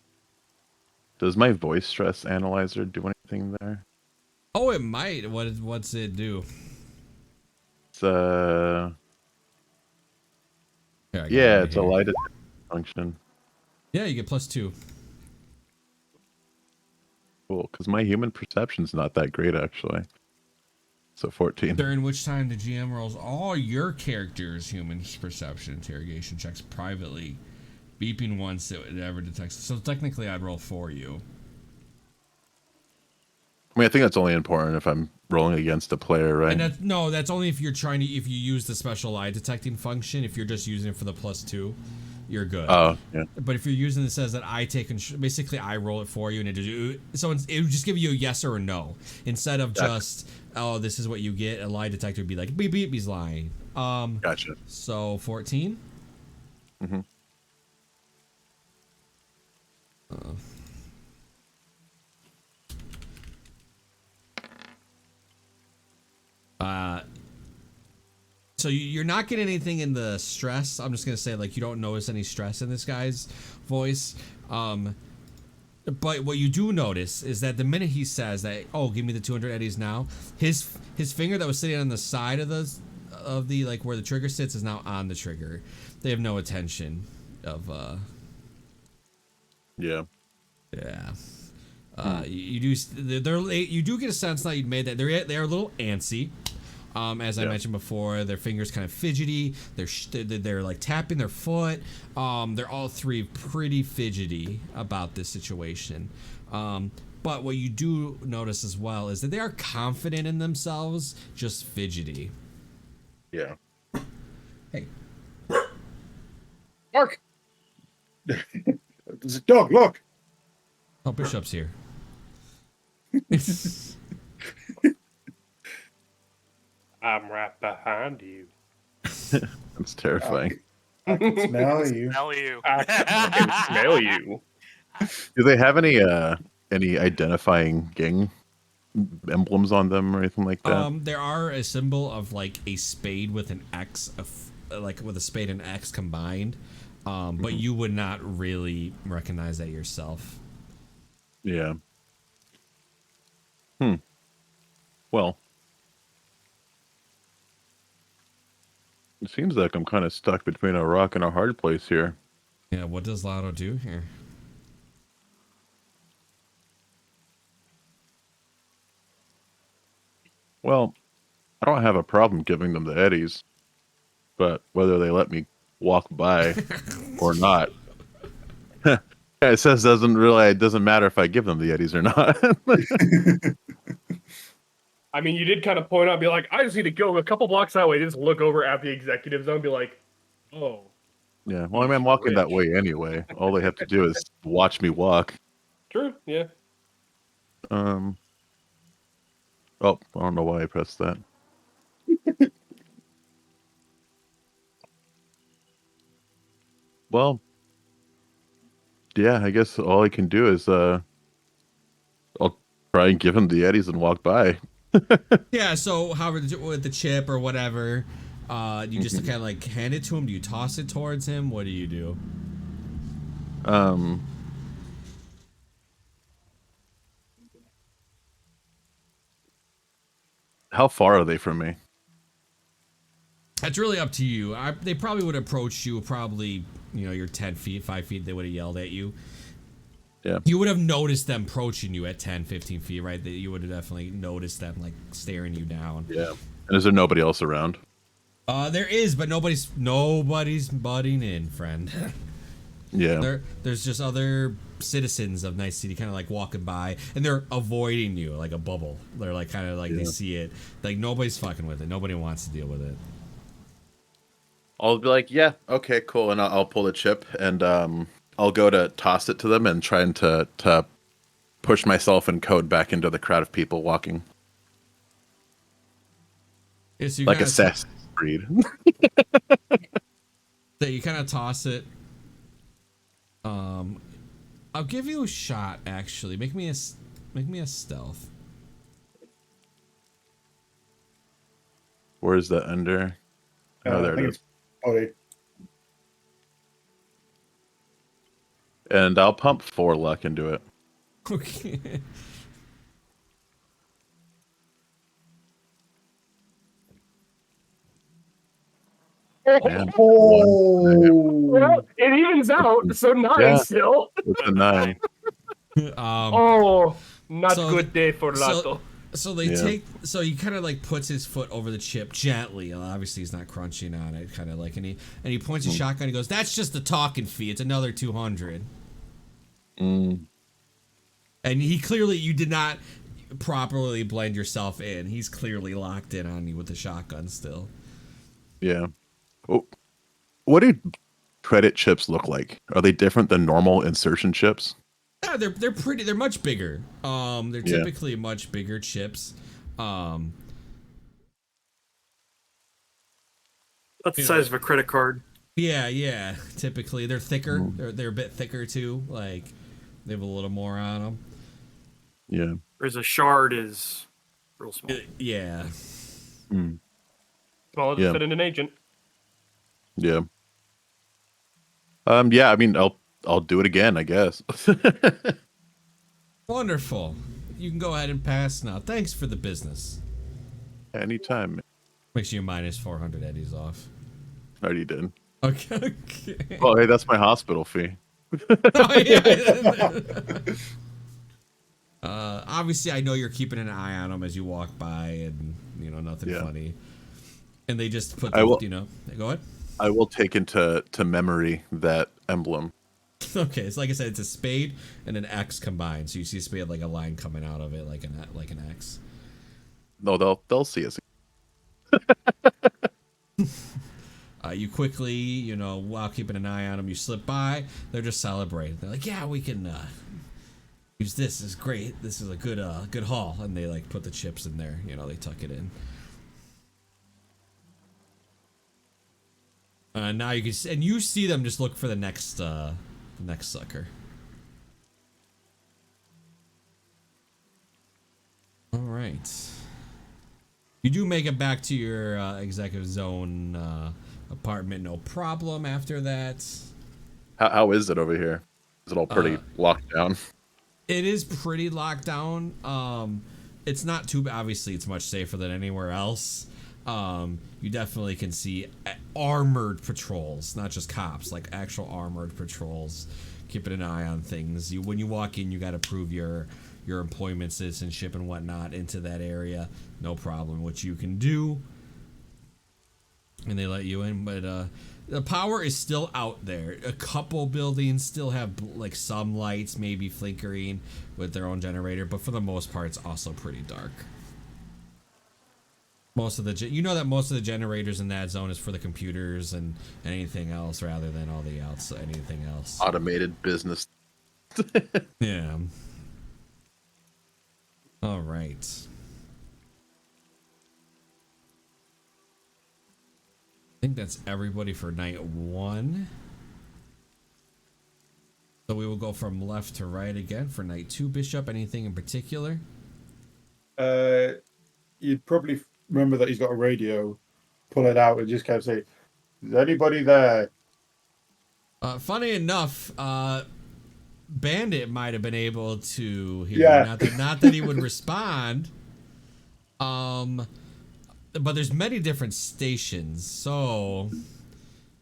does my voice stress analyzer do anything there? Oh, it might. What's it do? It's Here, it's a light function. Yeah, you get +2. Cool, because my human perception's not that great actually. So 14. During which time the GM rolls all your characters' human perception interrogation checks privately, beeping once it ever detects. So technically, I'd roll for you. I mean, I think that's only important if I'm rolling against a player, right? And that's only if you use the special lie detecting function. If you're just using it for the +2, you're good. Oh, yeah. But if you're using it says that I take basically I roll it for you, and it would just give you a yes or a no instead of just this is what you get. A lie detector would be like beep beep, he's lying. Gotcha. So 14. Mm-hmm. So you're not getting anything in the stress. I'm just gonna say you don't notice any stress in this guy's voice. But what you do notice is that the minute he says that, "Oh, give me the 200 eddies now," his finger that was sitting on the side of the where the trigger sits is now on the trigger. They have no attention of Yeah. Yeah. You do get a sense that you'd made that they are a little antsy. As I mentioned before, their fingers kind of fidgety. They're like tapping their foot. They're all three pretty fidgety about this situation. But what you do notice as well is that they are confident in themselves, just fidgety. Yeah. Hey. Mark! There's a dog, look! Oh, Bishop's here. I'm right behind you. That's terrifying. I can smell you. Smell you. I can smell you. Do they have any identifying gang emblems on them or anything like that? There are a symbol of like a spade with an X, like with a spade and X combined, but you would not really recognize that yourself. Yeah. Well, it seems like I'm kind of stuck between a rock and a hard place here. Yeah, what does Lotto do here? Well, I don't have a problem giving them the eddies, but whether they let me walk by or not, it says it doesn't matter if I give them the eddies or not. I mean, you did kind of point out, be like, I just need to go a couple blocks that way. Just look over at the executive zone, and be like, oh. Yeah, well, I mean, I'm walking that way anyway. All they have to do is watch me walk. True, yeah. Oh, I don't know why I pressed that. Well, yeah, I guess all I can do is I'll try and give him the eddies and walk by. Yeah, so however with the chip or whatever, you just kind of like hand it to him. Do you toss it towards him? What do you do? How far are they from me? It's really up to you. They probably would approach you. Probably, you're 10 feet, 5 feet. They would have yelled at you. Yeah. You would have noticed them approaching you at 10, 15 feet, right? That you would have definitely noticed them like staring you down. Yeah. And is there nobody else around? There is, but nobody's butting in, friend. Yeah. There's just other citizens of Night City kind of like walking by, and they're avoiding you like a bubble. They're like kind of like they see it. Like nobody's fucking with it. Nobody wants to deal with it. I'll be like, yeah, okay, cool, and I'll pull the chip and I'll go to toss it to them and trying to push myself and code back into the crowd of people walking. Yeah, so like Assassin's Creed. So you kind of toss it. I'll give you a shot. Actually, make me a stealth. Where's the under? Oh, there it is. Body. And I'll pump 4 luck into it. Okay. And Well, it evens out, so 9 still. It's a 9. Not good day for Lato. So they take. So he kind of like puts his foot over the chip gently. Obviously, he's not crunching on it. Kind of like, and he points his shotgun. He goes, "That's just the talking fee. It's another 200." And he clearly, you did not properly blend yourself in. He's clearly locked in on you with the shotgun still. Yeah. Oh, what do credit chips look like? Are they different than normal insertion chips? Yeah, they're pretty. They're much bigger. They're typically much bigger chips. That's the size of a credit card. Yeah. Typically, they're thicker. They're a bit thicker too. Like they have a little more on them. Yeah. Whereas a shard is real small. Yeah. Smaller than fit in an agent. Yeah. Yeah. I mean, I'll do it again, I guess. Wonderful. You can go ahead and pass now. Thanks for the business. Anytime. Makes you minus 400 eddies off. Already did. Okay. Oh, hey, that's my hospital fee. Obviously, I know you're keeping an eye on them as you walk by, and nothing funny. And they just put, go ahead. I will take into memory that emblem. Okay, it's like I said, it's a spade and an X combined. So you see a spade like a line coming out of it, like an X. No, they'll see us. You quickly, while keeping an eye on them, you slip by. They're just celebrating. They're like, "Yeah, we can use this. This is great. This is a good haul." And they like put the chips in there. They tuck it in. Now you can, and you see them just look for the next sucker. All right. You do make it back to your executive zone apartment, no problem. After that, How is it over here? Is it all pretty locked down? it is pretty locked down. It's not too obviously. It's much safer than anywhere else. You definitely can see armored patrols, not just cops, like actual armored patrols, keeping an eye on things. When you walk in, you got to prove your employment, citizenship, and whatnot into that area. No problem, which you can do, and they let you in. But the power is still out there. A couple buildings still have like some lights, maybe flickering with their own generator, but for the most part, it's also pretty dark. Most of the most of the generators in that zone is for the computers and anything else, rather than all the anything else. Automated business. Yeah. All right. I think that's everybody for night 1. So we will go from left to right again for night 2. Bishop, anything in particular? You'd probably remember that he's got a radio. Pull it out and just kind of say, "Is anybody there?" Funny enough, Bandit might have been able to hear. Yeah. Not that he would respond. But there's many different stations, so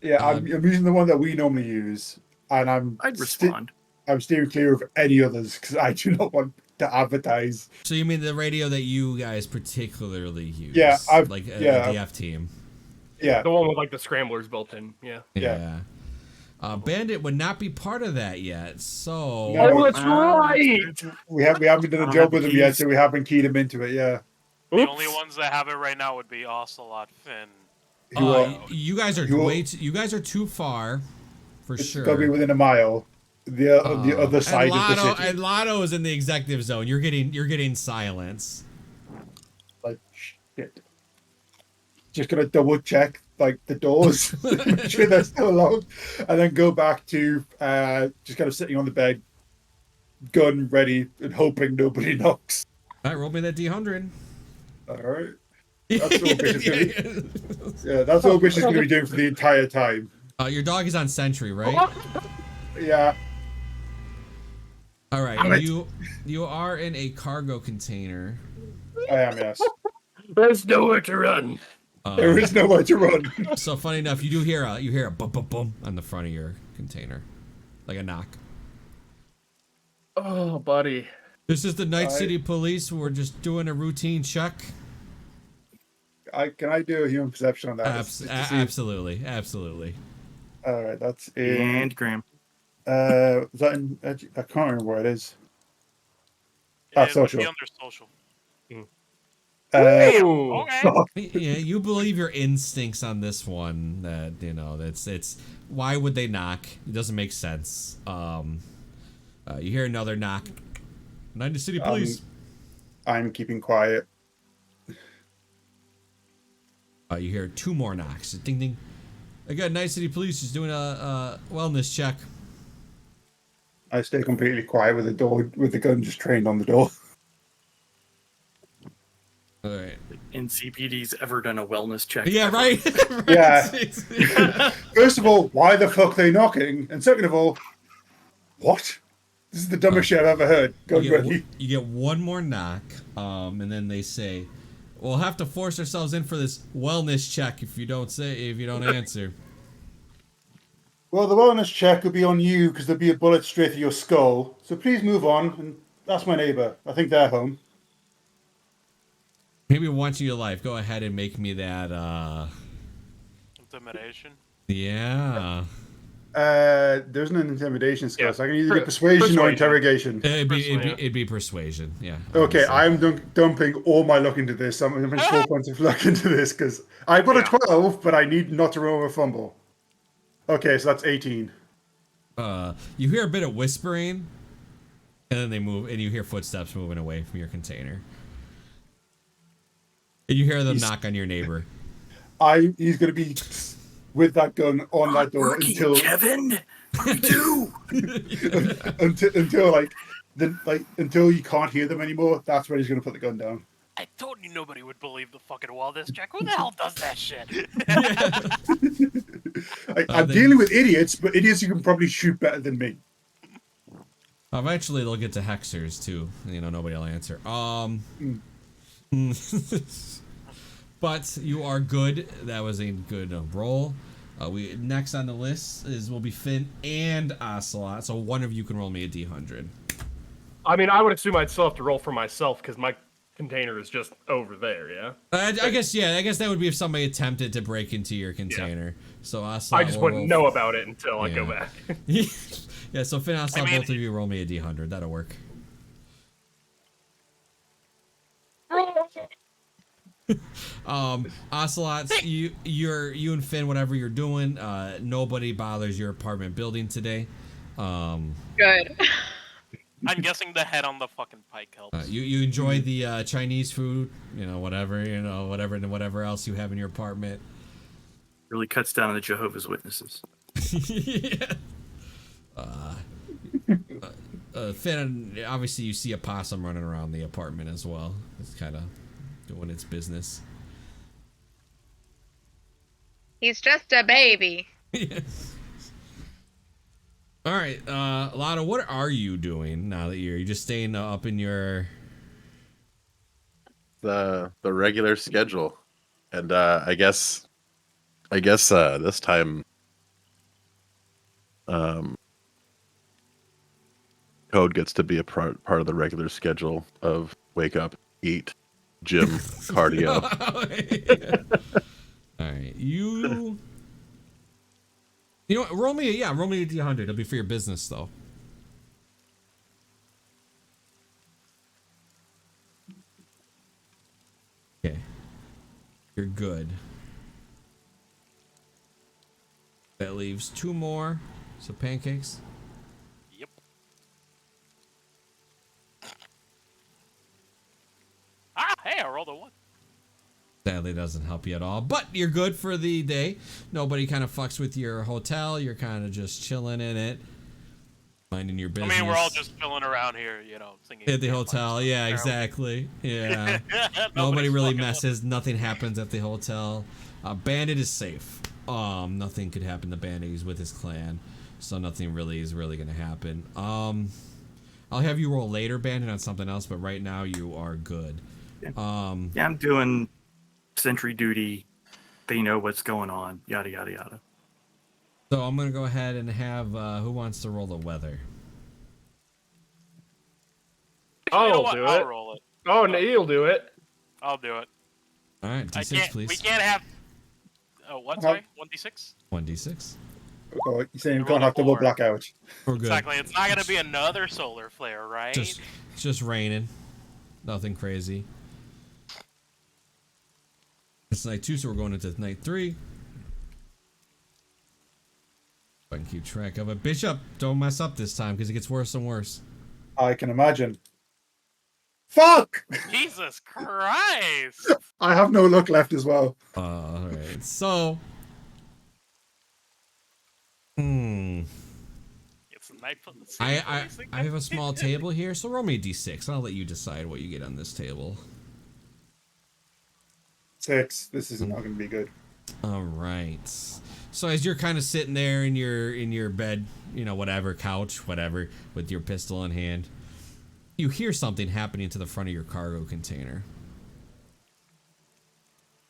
Yeah, I'm using the one that we normally use, and I'd respond. I'm steering clear of any others because I do not want to advertise. So you mean the radio that you guys particularly use? Yeah, the F team. Yeah, The one with like the scramblers built in. Yeah. Yeah. Bandit would not be part of that yet, so No. Oh, that's right. we haven't done a job with him yet, so we haven't keyed him into it. Yeah, The only ones that have it right now would be Ocelot, Finn. you guys are you guys are too far, for it's sure. got to be within a mile. The other side of the city. And Lotto is in the executive zone. You're getting silence. Like shit. Just gonna double check like the doors, make sure they're still locked, and then go back to just kind of sitting on the bed, gun ready, and hoping nobody knocks. All right, roll me that D100. All right. That's all Bish is gonna be, that's all Bish is going to be doing for the entire time. Your dog is on sentry, right? Yeah. All right, Damn it. you are in a cargo container. I am, yes. There's nowhere to run. There is nowhere to run. So funny enough, you hear a bum bum bum on the front of your container, like a knock. Oh, buddy. This is the Night City Police. We're just doing a routine check. Can I do a human perception on that? Absolutely. All right, that's in. And Graham. Is that in? I can't remember where it is. It would social. be under social. Ooh. Okay. Yeah, you believe your instincts on this one. That it's. Why would they knock? It doesn't make sense. You hear another knock. Night City Police. I'm keeping quiet. You hear 2 more knocks. Ding ding. Again, Night City Police is doing a wellness check. I stay completely quiet with the gun just trained on the door. All right. NCPD's ever done a wellness check? Yeah, ever? right. Yeah. First of all, why the fuck are they knocking? And second of all, what? This is the dumbest shit I've ever heard. Gun ready. You get 1 more knock, and then they say, "We'll have to force ourselves in for this wellness check if you don't answer." Well, the wellness check will be on you because there'll be a bullet straight through your skull. So please move on and ask my neighbor. I think they're home. Maybe once in your life, go ahead and make me that. Intimidation. Yeah. There's an intimidation skill, Yeah. so I can either do persuasion or interrogation. It'd be persuasion. Yeah. Okay, honestly. I'm dumping all my luck into this. I'm going to put 4 points of luck into this because I put a 12, but I need not to roll a fumble. Okay, so that's 18. You hear a bit of whispering, and then they move, and you hear footsteps moving away from your container. And you hear them knock on your neighbor. He's going to be with that gun on that door Working, Kevin. What do you do? until like then like until you can't hear them anymore, that's when he's going to put the gun down. I told you nobody would believe the fucking wilderness check. Who the hell does that shit? I'm dealing with idiots, but idiots you can probably shoot better than me. Eventually they'll get to hexers too. You know, nobody will answer. But you are good. That was a good roll. We next on the list will be Finn and Ocelot. So one of you can roll me a D100. I mean, I would assume I'd still have to roll for myself because my container is just over there. Yeah. I guess that would be if somebody attempted to break into your container. Yeah. So Ocelot, I just wouldn't know about it until I go back. Yeah. So Finn, Ocelot, both of you roll me a D100. That'll work. Ocelots, you and Finn, whatever you're doing, nobody bothers your apartment building today. Good. I'm guessing the head on the fucking pike helps. You enjoy the Chinese food, whatever else you have in your apartment. Really cuts down on the Jehovah's Witnesses. Yeah. Finn, obviously you see a possum running around the apartment as well. It's kind of doing its business. He's just a baby. Yes. All right, Lotto, what are you doing now that you're just staying up in your the regular schedule, and I guess this time Code gets to be a part of the regular schedule of wake up, eat, gym, cardio. All right, you know what? Roll me a D100. It'll be for your business though. Okay, you're good. That leaves 2 more. So pancakes. Yep. Hey, I rolled a 1. Sadly doesn't help you at all, but you're good for the day. Nobody kind of fucks with your hotel. You're kind of just chilling in it, minding your business. I mean, we're all just chilling around here, singing. At the hotel, yeah, exactly. Yeah. Nobody really messes. Nothing happens at the hotel. Bandit is safe. Nothing could happen to Bandit. He's with his clan, so nothing really is gonna happen. I'll have you roll later, Bandit, on something else, but right now you are good. Yeah, I'm doing sentry duty. They know what's going on. Yada yada yada. So I'm gonna go ahead and have who wants to roll the weather? I'll do it. I'll roll it. Oh, no, you'll do it. I'll do it. All right, D6, please. We can't have. Oh, what? Sorry, 1d6. 1d6. Oh, you're saying we can't have double blackout. We're good. Exactly. It's not gonna be another solar flare, right? Just raining. Nothing crazy. It's night 2, so we're going into night 3. I can keep track of it. Bishop, don't mess up this time because it gets worse and worse. I can imagine. Fuck! Jesus Christ! I have no luck left as well. Alright, so... It's a night for the I have a small table here, so roll me a d6, and I'll let you decide what you get on this table. 6. This is not going to be good. Alright. So as you're kind of sitting there in your bed, whatever, couch, whatever, with your pistol in hand, you hear something happening to the front of your cargo container.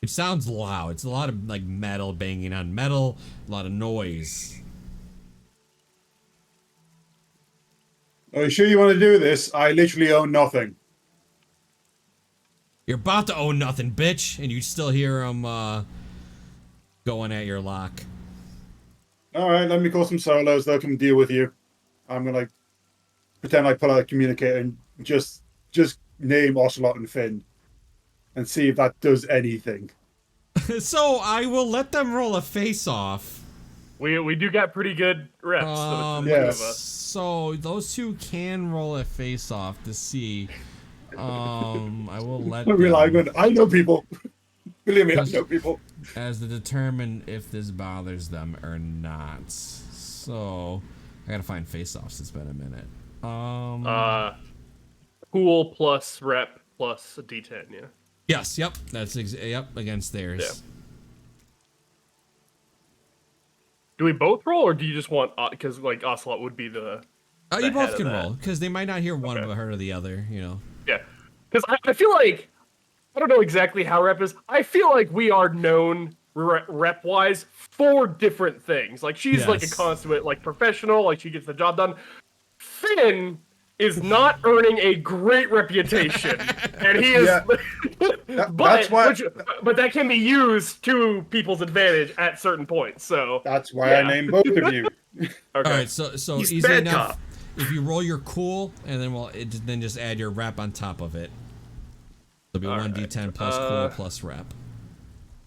It sounds loud. It's a lot of like metal banging on metal, a lot of noise. Are you sure you want to do this? I literally own nothing. You're about to own nothing, bitch, and you still hear them going at your lock. All right, let me call some solos. They'll come deal with you. I'm gonna pretend I pull out a communicator and just name Ocelot and Finn, and see if that does anything. So I will let them roll a face-off. We do got pretty good reps. Yes. So those two can roll a face-off to see. I will let them. I know people. Believe me, I know people. As to determine if this bothers them or not. So I gotta find face-offs. It's been a minute. Pool plus rep plus a D10. Yeah. Yes. Yep. That's yep against theirs. Yeah. Do we both roll, or do you just want because like Ocelot would be the You head both of can that? roll because they might not hear one Okay. but heard of the other. You know. Yeah, because I feel like I don't know exactly how rep is. I feel like we are known rep wise for different things. Like she's like a Yes. consummate like professional. Like she gets the job done. Finn is not earning a great reputation, and he is. Yeah. That's why. But that can be used to people's advantage at certain points. So That's why I named both of you. Okay. All right. So He's easy bad enough. cop. If you roll your cool, and then then just add your rep on top of it. It'll be All 1d10 plus cool plus rep.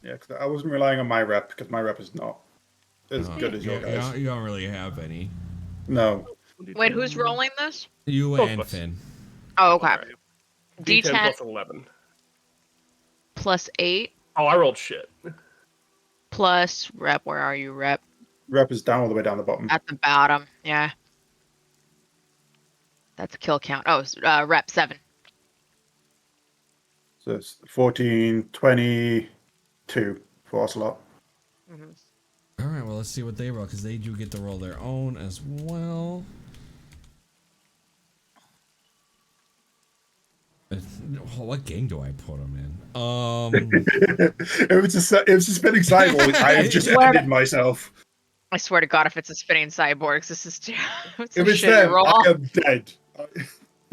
Yeah, because I wasn't relying on my rep because my rep is not as good as your You guys. you don't really have any. No. Wait, who's rolling this? You Both and of us. Finn. Oh, okay. Alright. D10 D10 plus 11. plus 8 Oh, I rolled shit. plus rep. Where are you, rep? Rep is down all the way down the bottom. At the bottom. Yeah. That's a kill count. Oh, rep 7. So it's 14, 22 for Ocelot. Mm-hmm. All right, well, let's see what they roll, because they do get to roll their own as well. What game do I put them in? It was a spinning cyborg. I have just ended myself. I swear to God, if it's a spinning cyborgs, this is too. It's If a it's shitty them, roll. I am dead.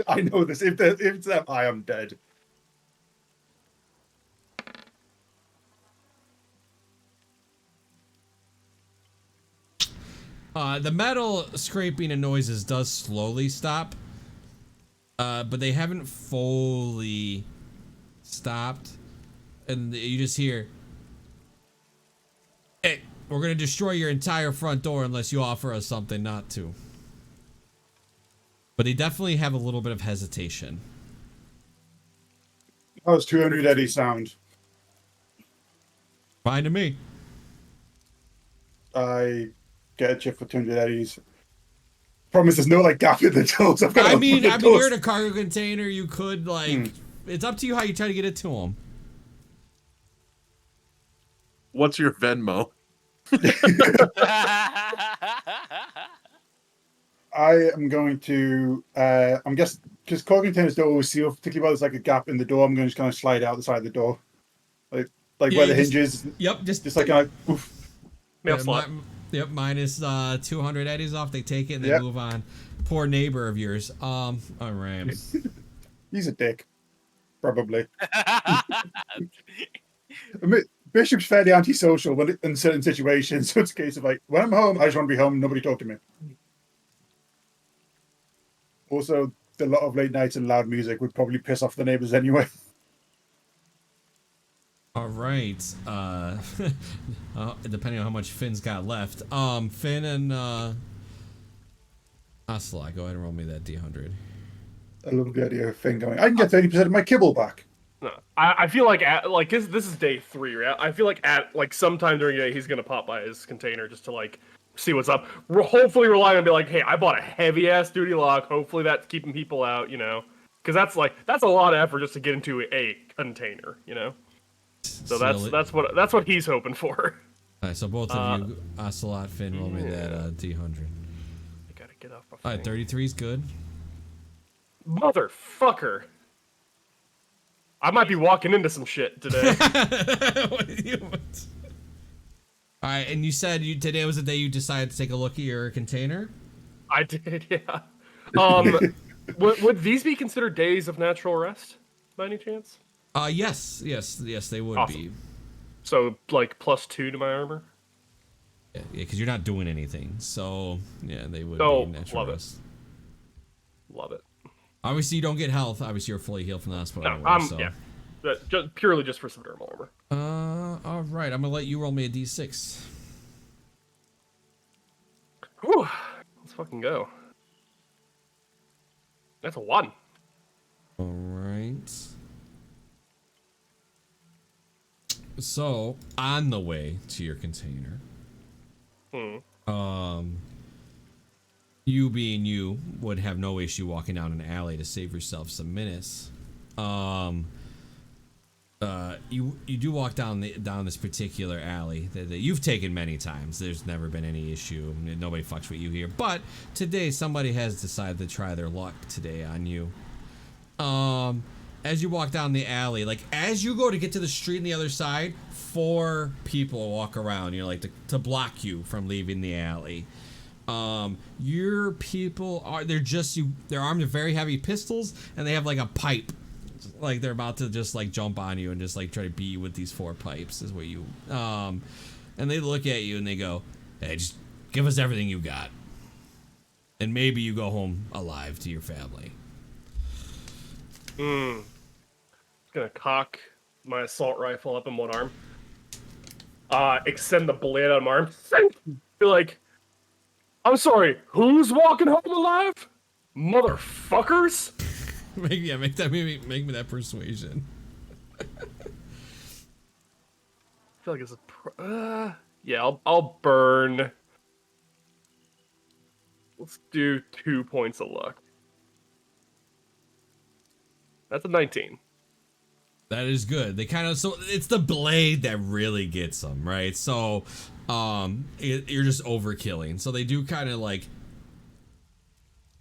I know this. If it's them, I am dead. The metal scraping and noises does slowly stop, but they haven't fully stopped, and you just hear, "Hey, we're gonna destroy your entire front door unless you offer us something not to." But they definitely have a little bit of hesitation. That was 200 Eddie sound. Fine to me. I get a chip for 200 Eddies. Promise there's no like gap in the toes. I've got I to mean, open the you're doors. in a cargo container. You could like, it's up to you how you try to get it to them. What's your Venmo? I am going to, I'm guessing, because cargo containers don't always seal, particularly when there's like a gap in the door, I'm going to just kind of slide out the side of the door. Like Yeah, where the you just- hinges, Yep, just like kind of, oof. Mail Yeah, slot. Yep, minus 200 eddies off. They take it and they Yep. move on. Poor neighbor of yours. All right. He's a dick. Probably. I mean, Bishop's fairly antisocial in certain situations, so it's a case of like, when I'm home, I just want to be home, nobody talk to me. Also, a lot of late nights and loud music would probably piss off the neighbors anyway. All right. Depending on how much Finn's got left. Finn and Ocelot, go ahead and roll me that D100. I love the idea of Finn going, I can get 30% of my kibble back. No, I feel like this is day 3, right? I feel like sometime during the day he's gonna pop by his container just to like see what's up. We're hopefully relying on be like, hey, I bought a heavy ass duty lock. Hopefully that's keeping people out, you know, because that's a lot of effort just to get into a container, you know. So that's what he's hoping for. All right, so both of you, Ocelot, Finn, roll me that D100. I gotta get off my. All right, 33 is good. Motherfucker. I might be walking into some shit today. All right, and you said today was the day you decided to take a look at your container? I did, yeah. Would these be considered days of natural rest by any chance? Yes, they would Awesome. be. So like +2 to my armor. Yeah, because you're not doing anything. So yeah, they would Oh, be natural love it. rest. Love it. Obviously, you don't get health. Obviously, you're fully healed from the hospital. No, anyway, so. yeah. Purely just for some dermal armor. All right. I'm gonna let you roll me a d6. Whew. Let's fucking go. That's a 1. All right. So on the way to your container, You being you would have no issue walking down an alley to save yourself some minutes. You do walk down this particular alley that you've taken many times. There's never been any issue. Nobody fucks with you here. But today somebody has decided to try their luck today on you. As you walk down the alley, like as you go to get to the street on the other side, 4 people walk around, you know, like to block you from leaving the alley. Your people they're armed with very heavy pistols, and they have like a pipe. Like they're about to just like jump on you and just like try to beat you with these 4 pipes is what you and they look at you and they go, hey, just give us everything you got, and maybe you go home alive to your family. Gonna cock my assault rifle up in one arm, extend the blade on my arm, be like, I'm sorry, who's walking home alive, motherfuckers? Make me that persuasion. I feel like it's yeah, I'll burn. Let's do 2 points of luck. That's a 19. That is good. They kind of, so it's the blade that really gets them, right? So you're just overkilling. So they do kind of like,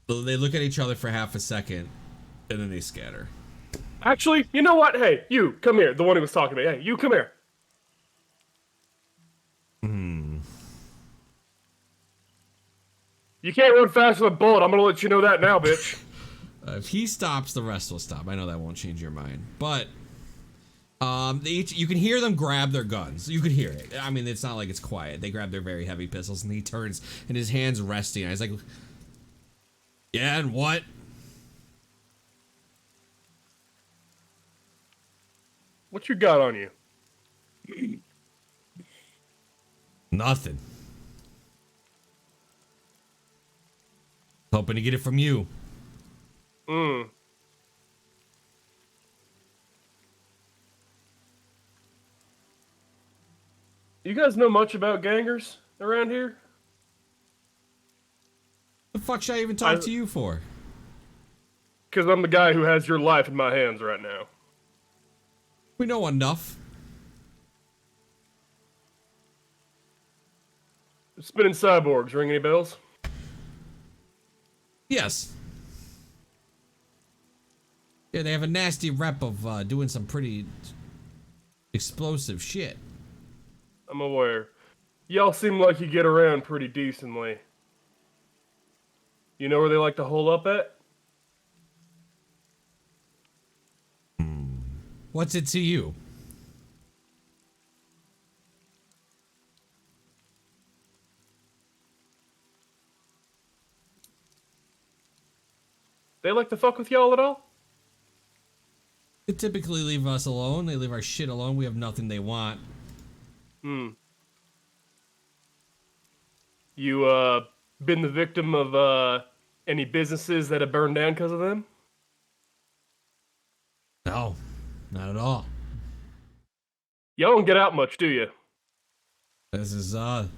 they look at each other for half a second and then they scatter. Actually, you know what? Hey, you, come here. The one who was talking to me. Hey, you, come here. You can't run faster than a bullet. I'm gonna let you know that now, bitch. If he stops, the rest will stop. I know that won't change your mind. But you can hear them grab their guns. You can hear it. I mean, it's not like it's quiet. They grab their very heavy pistols, and he turns, and his hand's resting. And he's like, yeah, and what? What you got on you? Nothing. Hoping to get it from you. You guys know much about gangers around here? The fuck should I even talk to you for? Because I'm the guy who has your life in my hands right now. We know enough. Spinning cyborgs, ring any bells? Yes. Yeah, they have a nasty rep of doing some pretty explosive shit. I'm aware. Y'all seem like you get around pretty decently. You know where they like to hole up at? What's it to you? They like to fuck with y'all at all? They typically leave us alone. They leave our shit alone. We have nothing they want. You, been the victim of, any businesses that have burned down because of them? No, not at all. Y'all don't get out much, do you? This is, what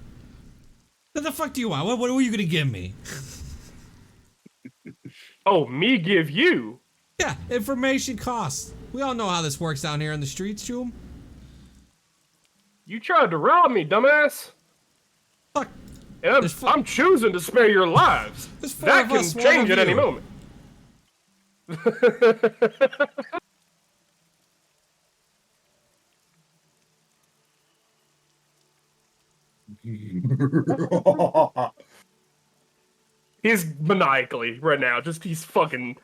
the fuck do you want? What are you gonna give me? Oh, me give you? Yeah, information costs. We all know how this works down here in the streets, Jum. You tried to rob me, dumbass. Fuck. And I'm choosing to spare your lives. That can change at any moment. He's maniacally right now. Just he's fucking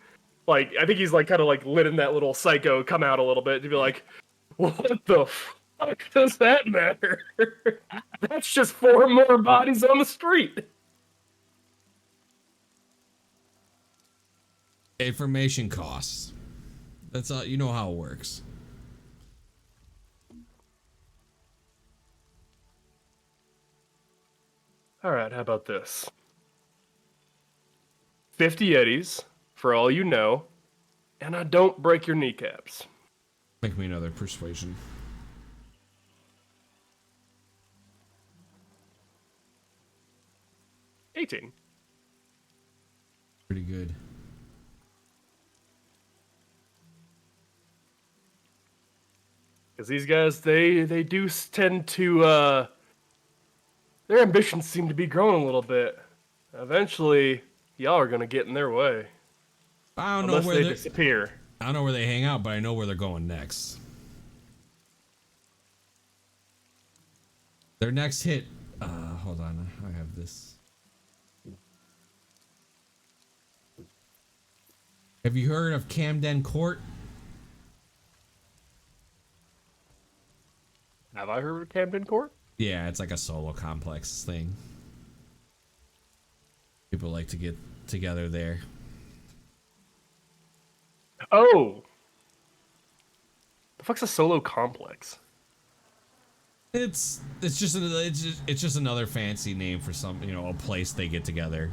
like, I think he's like kind of like letting that little psycho come out a little bit to be like, what the fuck does that matter? That's just 4 more bodies on the street. Information costs. That's all. You know how it works. All right, how about this? 50 Yetis, for all you know, and I don't break your kneecaps. Make me another persuasion. 18. Pretty good. Because these guys, they do tend to their ambitions seem to be growing a little bit. Eventually, y'all are gonna get in their way. I don't know Unless where they they disappear. I don't know where they hang out, but I know where they're going next. Their next hit. Hold on, I have this. Have you heard of Camden Court? Have I heard of Camden Court? Yeah, it's like a solo complex thing. People like to get together there. Oh! The fuck's a solo complex? It's just another fancy name for some, a place they get together,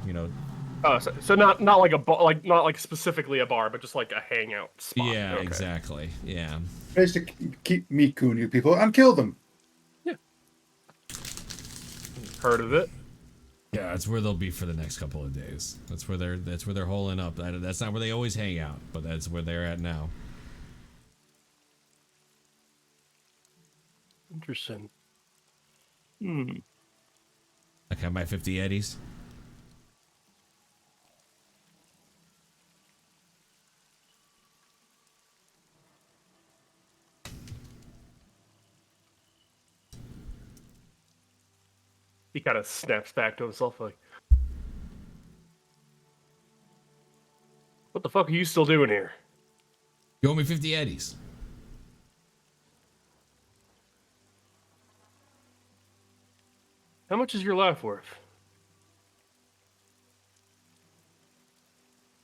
Oh, so not like a bar, like not like specifically a bar, but just like a hangout spot. Yeah, Okay. exactly. Yeah. Place to meet cool new people and kill them. Heard of it? Yeah, that's where they'll be for the next couple of days. That's where they're holing up. That's not where they always hang out, but that's where they're at now. Interesting. I have my 50 eddies. He kind of snaps back to himself like, "What the fuck are you still doing here?" You owe me 50 eddies. How much is your life worth?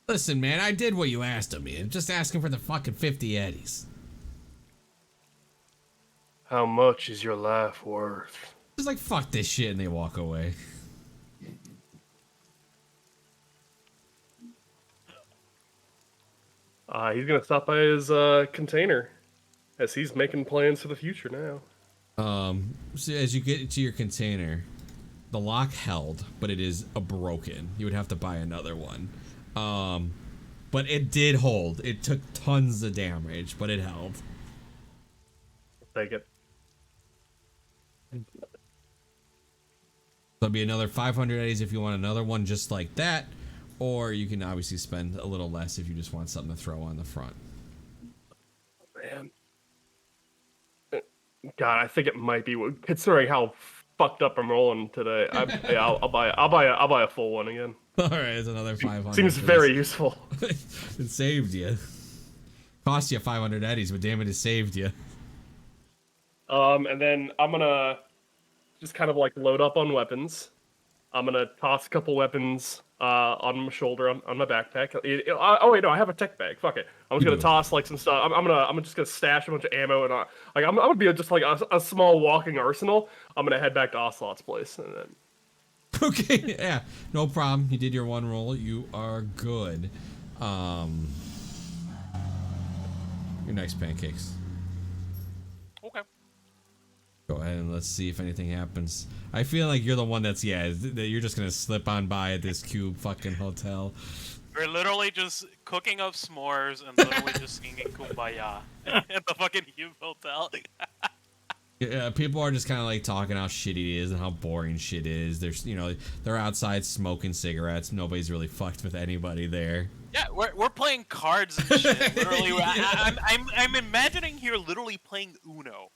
Listen, man, I did what you asked of me. I'm just asking for the fucking 50 eddies. How much is your life worth? Just like, fuck this shit, and they walk away. He's gonna stop by his container, as he's making plans for the future now. So as you get to your container, the lock held, but it is broken. You would have to buy another one. But it did hold. It took tons of damage, but it held. Take it. There'll be another 500 eddies if you want another one just like that, or you can obviously spend a little less if you just want something to throw on the front. Man. God, I think it might be, considering how fucked up I'm rolling today. I'll buy a full one again. All right, it's another 500. Seems very useful. It saved you. Cost you 500 eddies, but damn it, it saved you. And then I'm gonna just kind of like load up on weapons. I'm gonna toss a couple weapons on my shoulder, on my backpack. Oh wait, no, I have a tech bag. Fuck it. I'm just gonna toss like some stuff. I'm just gonna stash a bunch of ammo and I'm gonna be just like a small walking arsenal. I'm gonna head back to Ocelot's place and then. Okay, yeah, no problem. You did your one roll. You are good. Your nice pancakes. Okay. Go ahead and let's see if anything happens. I feel like you're the one that you're just gonna slip on by at this cube fucking hotel. We're literally just cooking up s'mores and literally just singing Kumbaya at the fucking Cube Hotel. Yeah, people are just kind of like talking how shitty it is and how boring shit is. There's, they're outside smoking cigarettes. Nobody's really fucked with anybody there. Yeah, we're playing cards and shit. Literally, I'm imagining here literally playing Uno,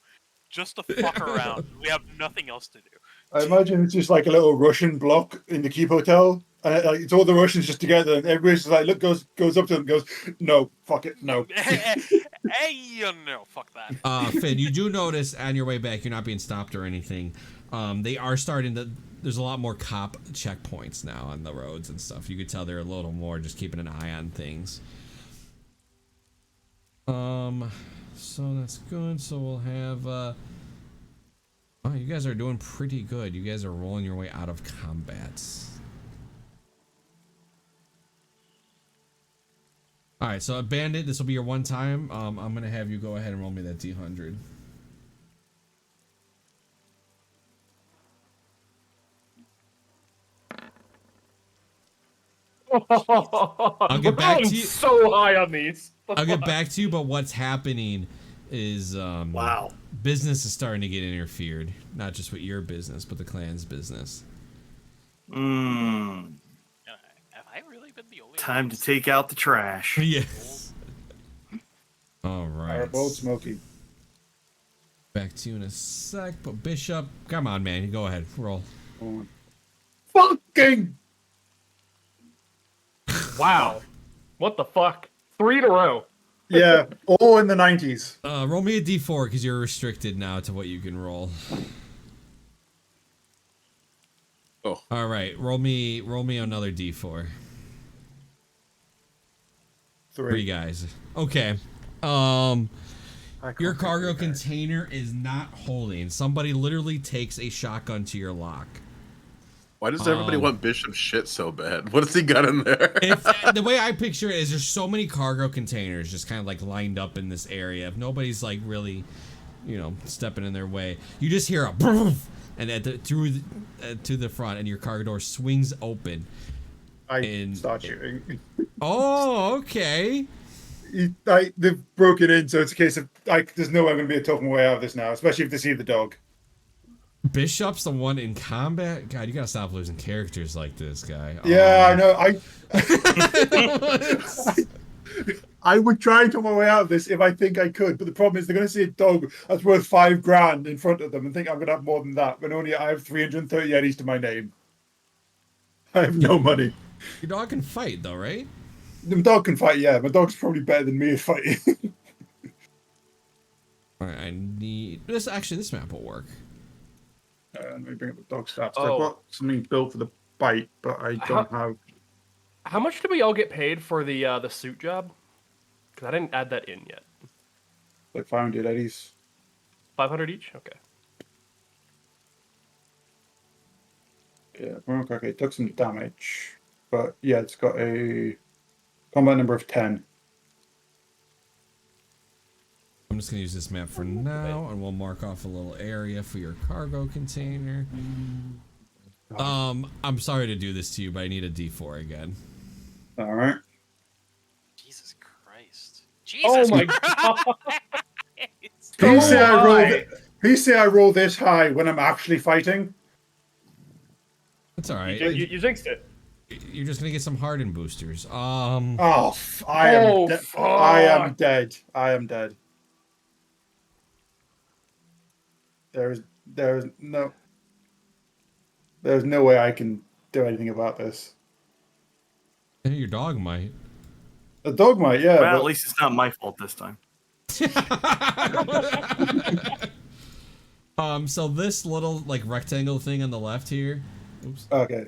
just to fuck around. We have nothing else to do. I imagine it's just like a little Russian block in the Keep Hotel. And it's all the Russians just together, and everybody's just like, goes up to them, and goes, "No, fuck it, no." Hey, no, fuck that. Finn, you do notice on your way back, you're not being stopped or anything. They are starting to. There's a lot more cop checkpoints now on the roads and stuff. You could tell they're a little more just keeping an eye on things. So that's good. So we'll have. Oh, you guys are doing pretty good. You guys are rolling your way out of combat. All right, so a bandit. This will be your one time. I'm gonna have you go ahead and roll me that D100. I'll get back to you. So high on these. I'll get back to you, but what's happening is Wow. business is starting to get interfered. Not just with your business, but the clan's business. Mmm. Have I really been the only Time one to who's take out the trash. Yes. All right. Fireball, Smoky. Back to you in a sec, but Bishop, come on, man. Go ahead. Roll. Fucking. Wow. What the fuck? 3 in a row. Yeah, all in the 90s. Roll me a d4 because you're restricted now to what you can roll. Oh. All right, roll me another d4. 3 guys. Okay. Your cargo container is not holding. Somebody literally takes a shotgun to your lock. Why does everybody want Bishop's shit so bad? What has he got in there? The way I picture it is there's so many cargo containers just kind of like lined up in this area. If nobody's like really, stepping in their way, you just hear a boom, and to the front, and your cargo door swings open. I start shooting. Oh, okay. They've broken in, so it's a case of there's no way I'm going to be talking my way out of this now, especially if they see the dog. Bishop's the one in combat. God, you gotta stop losing characters like this guy. Yeah, I know. I would try and talk my way out of this if I think I could, but the problem is they're going to see a dog that's worth $5,000 in front of them and think I'm going to have more than that. When only I have 330 eddies to my name. I have no money. Your dog can fight, though, right? The dog can fight. Yeah, my dog's probably better than me at fighting. All right, I need this. Actually, this map will work. Let me bring up the dog stats. Oh. I've got something built for the bite, but I don't have. How much did we all get paid for the suit job? Because I didn't add that in yet. Like 500 eddies. 500 each? Okay. Yeah, okay, it took some damage, but yeah, it's got a combat number of 10. I'm just gonna use this map for now, and we'll mark off a little area for your cargo container. I'm sorry to do this to you, but I need a D4 again. All right. Jesus Christ. Jesus my Christ. Please say I roll this high when I'm actually fighting. That's all right. You jinxed it. You're just gonna get some hardened boosters. I am dead. I am dead. There's no way I can do anything about this. Hey, your dog might. The dog might, yeah. Well, at least it's not my fault this time. So this little like rectangle thing on the left here. Oops. Okay.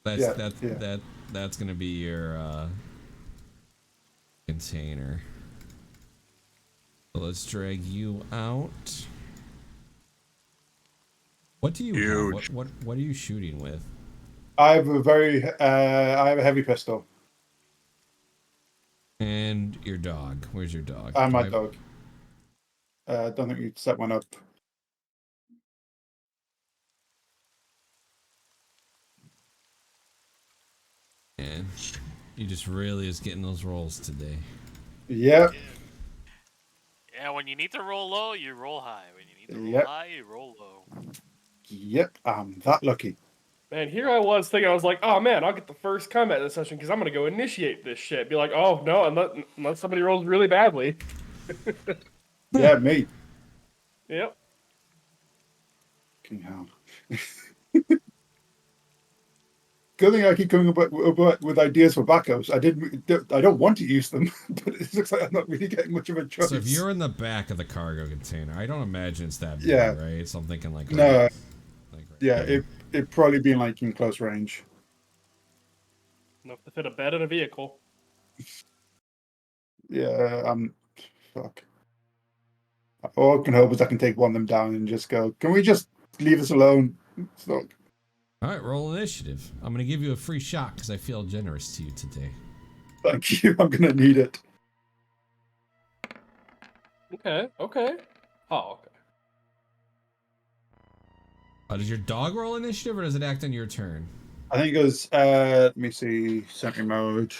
That's gonna be your container. So let's drag you out. What do you have? What are you shooting with? I have a heavy pistol. And your dog. Where's your dog? And my dog. I don't think you'd set one up. And you just really is getting those rolls today. Yep. Yeah, when you need to roll low, you roll high. When you need to roll high, you roll low. Yep, I'm that lucky. Man, here I was thinking, I was like, oh man, I'll get the first combat in this session because I'm going to go initiate this shit. Be like, oh no, unless somebody rolls really badly. Yeah, me. Yep. Fucking hell. Good thing I keep coming up with ideas for backups. I don't want to use them, but it looks like I'm not really getting much of a choice. So if you're in the back of the cargo container, I don't imagine it's that big, Yeah. right? So I'm thinking like No. yeah, it'd probably be like in close range. Enough to fit a bed in a vehicle. Yeah, fuck. All I can hope is I can take one of them down and just go, can we just leave this alone? So, all right, roll initiative. I'm gonna give you a free shot because I feel generous to you today. thank you, I'm gonna need it. Okay. Oh, okay. Does your dog roll initiative or does it act on your turn? I think it goes. Let me see. Sentry mode.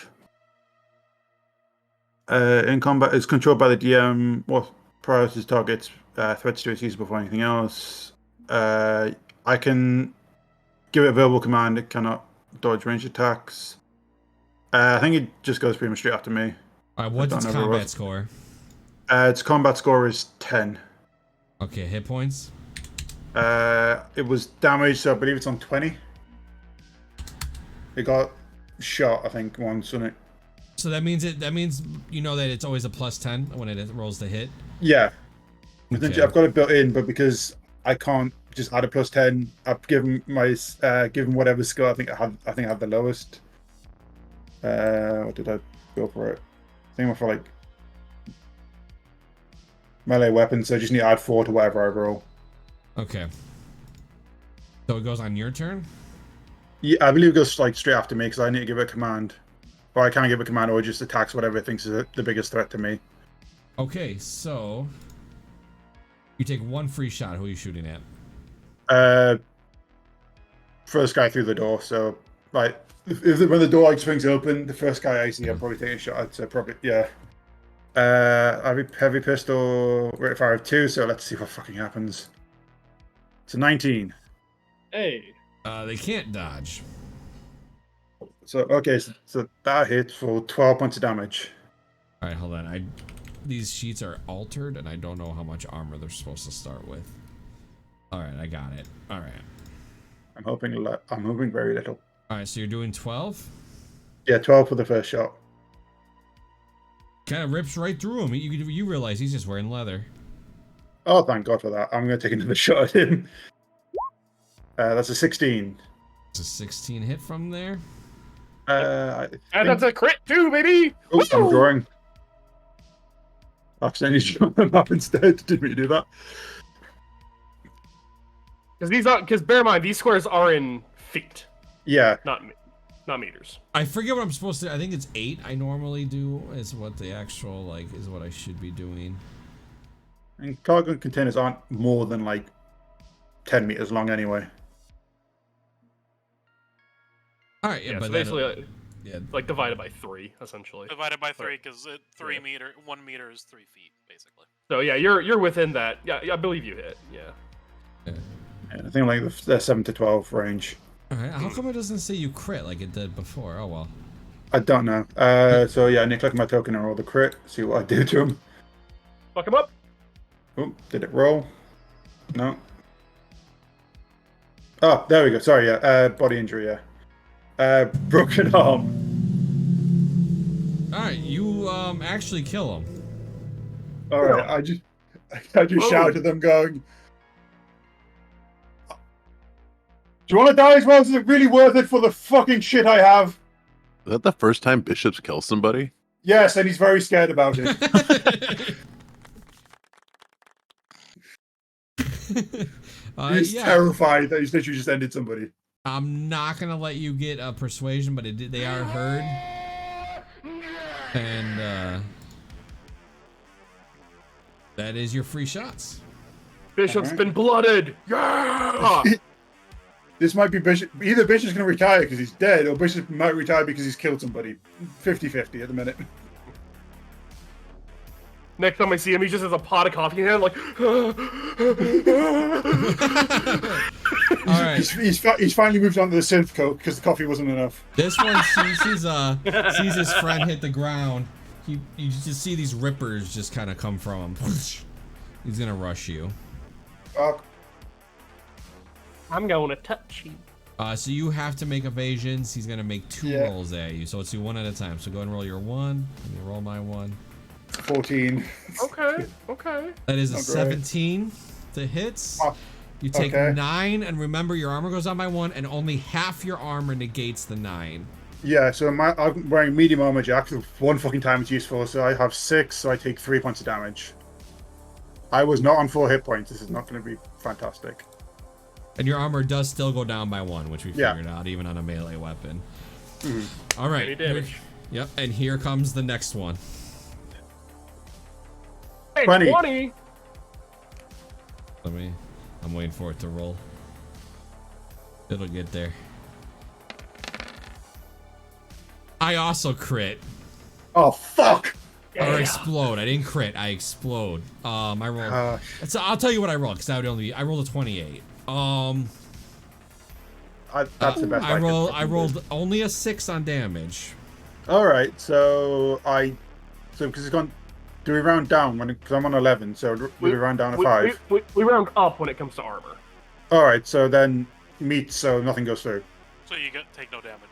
In combat, it's controlled by the DM. What priorities targets threats to its use before anything else. I can give it a verbal command. It cannot dodge range attacks. I think it just goes pretty much straight after me. All right, what's its combat score? Its combat score is 10. Okay, hit points. It was damaged, so I believe it's on 20. It got shot, I think, once, wasn't it? So that means you know that it's always a +10 when it rolls the hit. Yeah. Okay. I've got it built in, but because I can't just add a +10, I've given my given whatever skill I think I have the lowest. What did I go for it? I think I went for like melee weapon, so I just need to add 4 to whatever I roll. Okay. So it goes on your turn? Yeah, I believe it goes like straight after me because I need to give it a command. Or I can't give a command, or it just attacks whatever it thinks is the biggest threat to me. Okay, so you take 1 free shot. Who are you shooting at? First guy through the door. So, like, when the door like swings open, the first guy I see, I'm probably taking a shot at. So probably, yeah. I have a heavy pistol, rate of fire of 2. So let's see what fucking happens. It's a 19. Hey. They can't dodge. So okay, so that hit for 12 points of damage. All right, hold on. These sheets are altered, and I don't know how much armor they're supposed to start with. All right, I got it. All right. I'm hoping very little. All right, so you're doing 12. Yeah, 12 for the first shot. Kind of rips right through him. You realize he's just wearing leather. Oh, thank God for that. I'm going to take another shot at him. That's a 16. It's a 16 hit from there. And that's a crit too, baby! Oh, I'm drawing. I've accidentally drawn them up instead. Didn't mean to do that. Because bear in mind, these squares are in feet. Yeah. Not meters. I forget what I'm supposed to. I think it's 8. I normally do is what the actual is what I should be doing. And cargo containers aren't more than like 10 meters long anyway. All right, yeah, Yeah, but so basically, yeah, like divided by 3, essentially. Divided by 3, because 1 meter is 3 feet, basically. So yeah, you're within that. Yeah, I believe you hit. Yeah. Yeah, I think like the 7 to 12 range. All right, how come it doesn't say you crit like it did before? Oh well. I don't know. So yeah, I need to click my token and roll the crit. See what I do to him. Fuck him up. Oh, did it roll? No. Oh, there we go. Sorry, yeah. Body injury, yeah. Broken arm. All right, you actually kill him. All right, I just shouted at them, going, "Do you want to die as well? Is it really worth it for the fucking shit I have?" Is that the first time bishops kill somebody? Yes, and he's very scared about it. He's terrified that he's literally just ended somebody. I'm not gonna let you get a persuasion, but they are heard. And that is your free shots. Bishop's been blooded. Yeah. This might be Bishop. Either Bishop's going to retire because he's dead, or Bishop might retire because he's killed somebody. 50-50 at the minute. Next time I see him, he just has a pot of coffee in hand, like. All right. He's finally moved on to the synth coat because the coffee wasn't enough. This one sees his friend hit the ground. You just see these rippers just kind of come from him. He's gonna rush you. Fuck. I'm going to touch you. So you have to make evasions. He's gonna make 2 rolls at you. So let's do 1 at a time. So go ahead and roll your 1. Let me roll my 1. 14. Okay. That is a Not great. 17 to hits. You take 9, and remember your armor goes down by 1, and only half your armor negates the 9. Yeah, so I'm wearing medium armor jack. So one fucking time it's useful. So I have 6, so I take 3 points of damage. I was not on 4 hit points. This is not going to be fantastic. And your armor does still go down by 1, which we figured out, even on a melee weapon. All right. Any damage. Yep, and here comes the next one. Hey, 20. I'm waiting for it to roll. It'll get there. I also crit. Oh fuck! Or explode. I didn't crit. I explode. I rolled. So I'll tell you what I rolled because I rolled a 28. That's the best. I can rolled do. only a 6 on damage. All right, so because it's gone. Do we round down because I'm on 11? So do we round down to 5? We round up when it comes to armor. All right, so then meet, so nothing goes through. So you take no damage.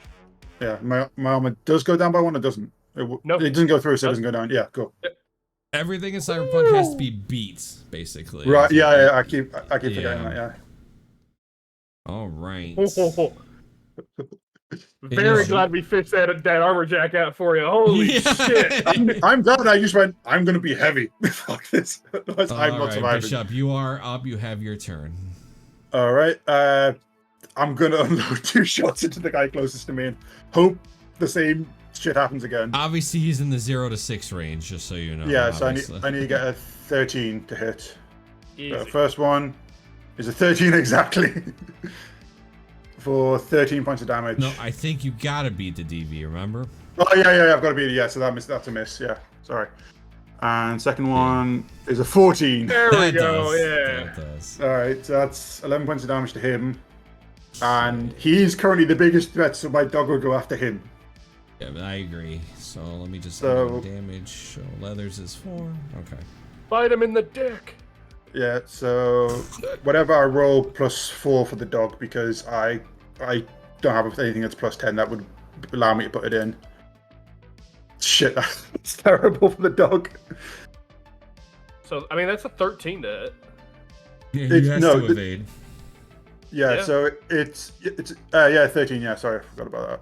Yeah, my armor does go down by 1. It doesn't. No, it doesn't go through, so it doesn't go down. Yeah, cool. Everything in Cyberpunk has to be beat, basically. Right? Yeah. I keep forgetting that. Yeah. All right. Very glad we fixed that armor jack out for you. Holy shit! I'm glad I just went. I'm gonna be heavy. Fuck this. Otherwise, I'm not surviving. Bishop, you are up. You have your turn. All right. I'm gonna unload 2 shots into the guy closest to me and hope the same shit happens again. Obviously, he's in the 0 to 6 range, just so you know. Yeah, so I need to get a 13 to hit. Easy. The first one is a 13 exactly. For 13 points of damage. No, I think you gotta beat the DV, remember? Oh, yeah, I've got to beat it, yeah, so that's a miss, yeah, sorry. And second one is a 14. There we go, yeah. That does. Alright, so that's 11 points of damage to him. And he's currently the biggest threat, so my dog will go after him. Yeah, I agree. So let me just damage. So leathers is 4. Okay. Bite him in the dick. Yeah, so whatever I roll plus 4 for the dog, because I don't have anything that's plus 10 that would allow me to put it in. Shit, that's terrible for the dog. So I mean that's a 13 to hit. Yeah, he has to evade. Yeah, so it's 13. Yeah, sorry, I forgot about that.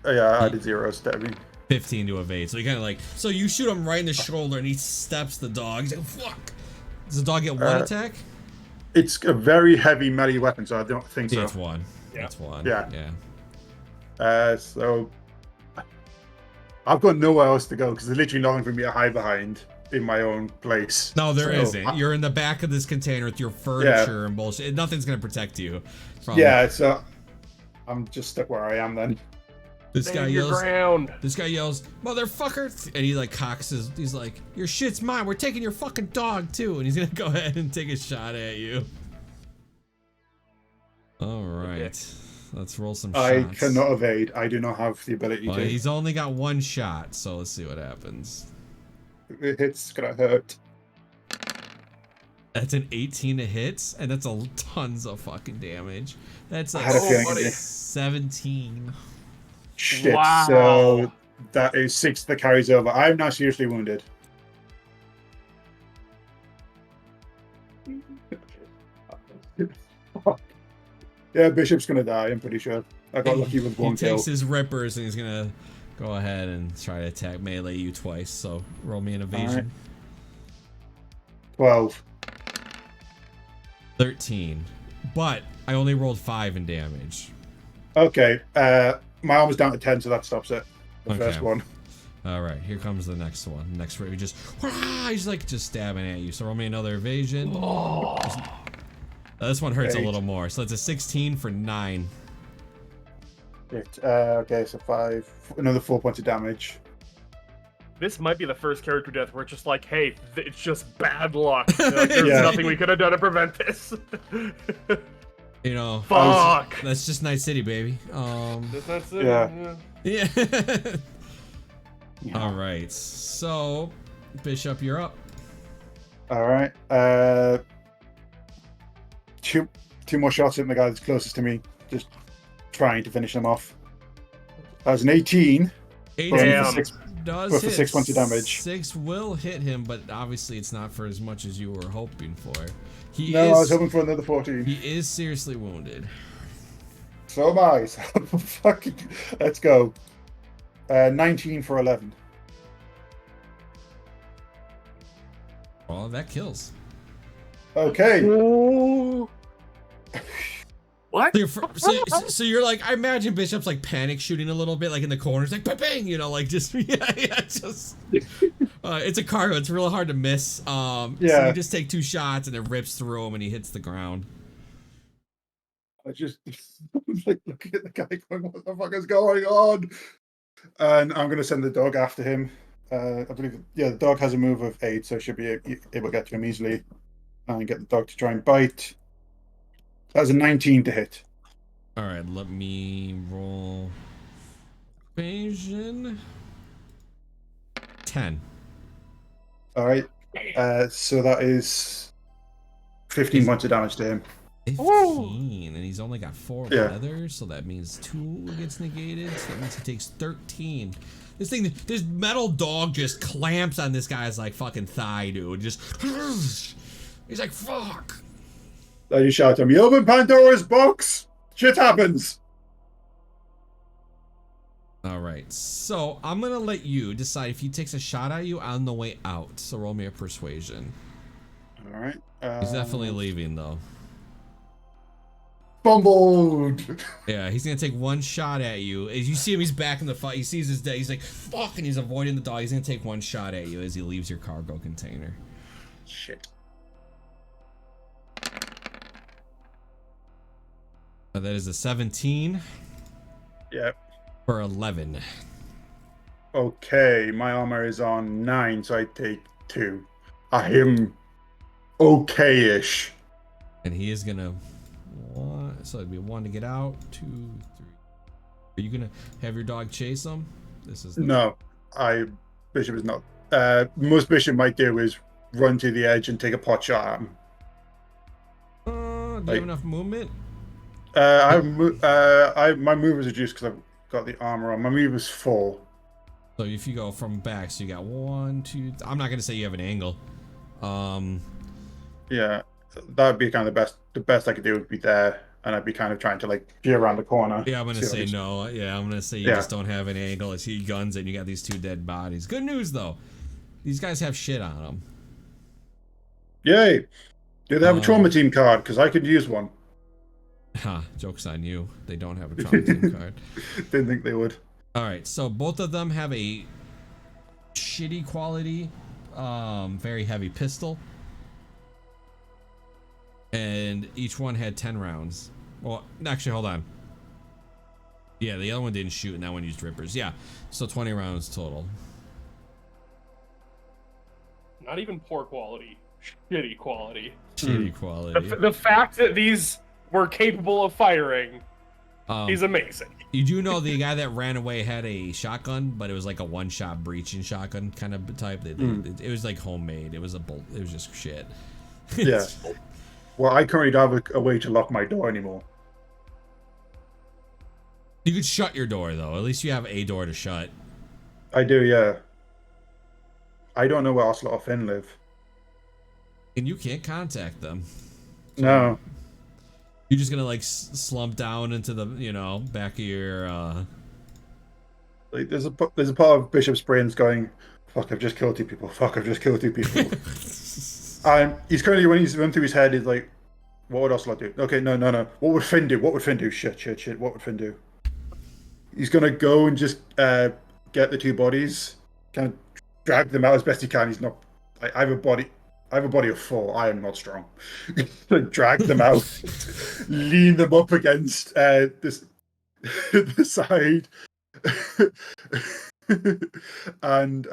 Yeah, I did 0s to every. 15 to evade. So you kind of like, so you shoot him right in the shoulder, and he steps the dog. He's like, fuck. Does the dog get 1 attack? It's a very heavy melee weapon, so I don't think so. It's 1. Yeah. It's 1. Yeah. So I've got nowhere else to go because there's literally nothing for me to hide behind in my own place. No, there isn't. You're in the back of this container with your furniture and bullshit. Nothing's gonna protect you. Yeah, so I'm just stuck where I am then. This guy yells, motherfucker! And he like cocks his, he's like, your shit's mine, we're taking your fucking dog too. And he's gonna go ahead and take a shot at you. Alright. Let's roll some shots. I cannot evade. I do not have the ability to. He's only got 1 shot, so let's see what happens. It's gonna hurt. That's an 18 to hit, and that's a tons of fucking damage. That's a 17. Shit, wow. So that is 6 that carries over. I'm now seriously wounded. Yeah, Bishop's gonna die, I'm pretty sure. I got lucky with 1 kill. He takes his rippers and he's gonna go ahead and try to attack melee you twice, so roll me an evasion. Right. 12. 13. But I only rolled 5 in damage. Okay, my armor's down to 10, so that stops it. The first one. Alright, here comes the next one. Next where he's like just stabbing at you. So roll me another evasion. This one hurts 8. a little more. So it's a 16 for 9. Okay, so 5. Another 4 points of damage. This might be the first character death where it's just like, hey, it's just bad luck. Like, there's nothing we could have done to prevent this. You know, fuck. That's just Night City, baby. That's it. Yeah. All right. So, Bishop, you're up. All right. Two more shots at the guy that's closest to me. Just trying to finish him off. That was an 18. 18 does hit. 6 points of damage. 6 will hit him, but obviously it's not for as much as you were hoping for. I was hoping for another 14. He is seriously wounded. So am I. So fucking, let's go. 19 for 11. Well, that kills. Okay. Ooh. What? So you're like, I imagine Bishop's like panic shooting a little bit, like in the corners, like bang, you know, like just just. It's a cargo. It's really hard to miss. So you just take 2 shots and it rips through him and he hits the ground. I just like looking at the guy going, what the fuck is going on? And I'm going to send the dog after him. I believe, the dog has a move of 8, so I should be able to get to him easily and get the dog to try and bite. That's a 19 to hit. All right, let me roll. Evasion. 10. All right. So that is 15 points of damage to him. 15, and he's only got 4 Yeah. leather, so that means 2 gets negated. So that means he takes 13. This metal dog just clamps on this guy's like fucking thigh, dude. Just he's like, fuck. Then you shout to him, "You open Pandora's box! Shit happens!" All right, so I'm gonna let you decide if he takes a shot at you on the way out. So roll me a persuasion. All right. He's definitely leaving though. Fumbled! Yeah, he's gonna take 1 shot at you. As you see him, he's back in the fight. He sees his dead. He's like, fuck, and he's avoiding the dog. He's gonna take 1 shot at you as he leaves your cargo container. Shit. That is a 17 Yeah. for 11. Okay, my armor is on 9, so I take 2. I am okay-ish. And he is gonna so it'd be 1 to get out, 2, 3. Are you gonna have your dog chase him? This is No, Bishop is not. Most Bishop might do is run to the edge and take a pot shot at him. Do you have enough movement? My move is reduced because I've got the armor on. My move is 4. So if you go from back, so you got 1, 2. I'm not gonna say you have an angle. Yeah, that would be kind of the best I could do would be there, and I'd be kind of trying to like veer around the corner. Yeah, I'm gonna say no. Yeah, I'm gonna say you just don't have an angle. It's he guns it and you got these 2 dead bodies. Good news though, these guys have shit on them. Yay! Do they have a trauma team card? Because I could use one. Ha! Joke's on you. They don't have a trauma team card. Didn't think they would. All right, so both of them have a shitty quality, very heavy pistol, and each one had 10 rounds. Well, actually, hold on. Yeah, the other one didn't shoot, and that one used rippers. Yeah, so 20 rounds total. Not even poor quality, shitty quality. Shitty quality. The fact that these were capable of firing is amazing. You do know the guy that ran away had a shotgun, but it was like a 1-shot breaching shotgun kind of type. It was like homemade. It was a bolt. It was just shit. Yeah. Well, I currently don't have a way to lock my door anymore. You could shut your door though. At least you have a door to shut. I do, yeah. I don't know where Ocelot or Finn live. And you can't contact them. No. You're just gonna like slump down into the back of your. Like there's a part of Bishop's brains going, "Fuck! I've just killed 2 people. Fuck! I've just killed 2 people." He's currently, when he's run through his head, he's like, "What would Ocelot do? Okay, no. What would Finn do? What would Finn do? Shit. What would Finn do?" He's gonna go and just get the 2 bodies, kind of drag them out as best he can. He's not. I have a body of 4. I am not strong. Drag them out, lean them up against the side, and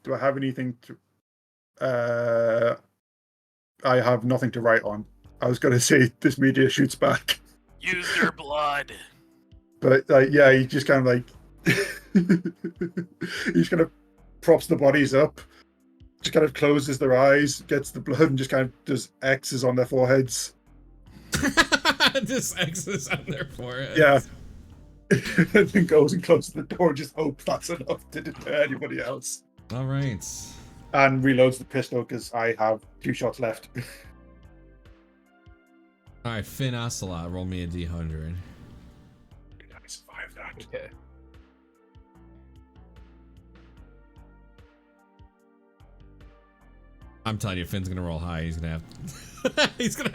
do I have anything to? I have nothing to write on. I was going to say this media shoots back. Use their blood. But yeah, he just kind of like he just kind of props the bodies up. Just kind of closes their eyes, gets the blood, and just kind of does X's on their foreheads. Just X's on their foreheads. Yeah. And then goes and closes the door and just hopes that's enough to deter anybody else. All right. And reloads the pistol because I have 2 shots left. All right, Finn Ocelot, roll me a D100. I survived that. Okay. I'm telling you, Finn's gonna roll high. He's gonna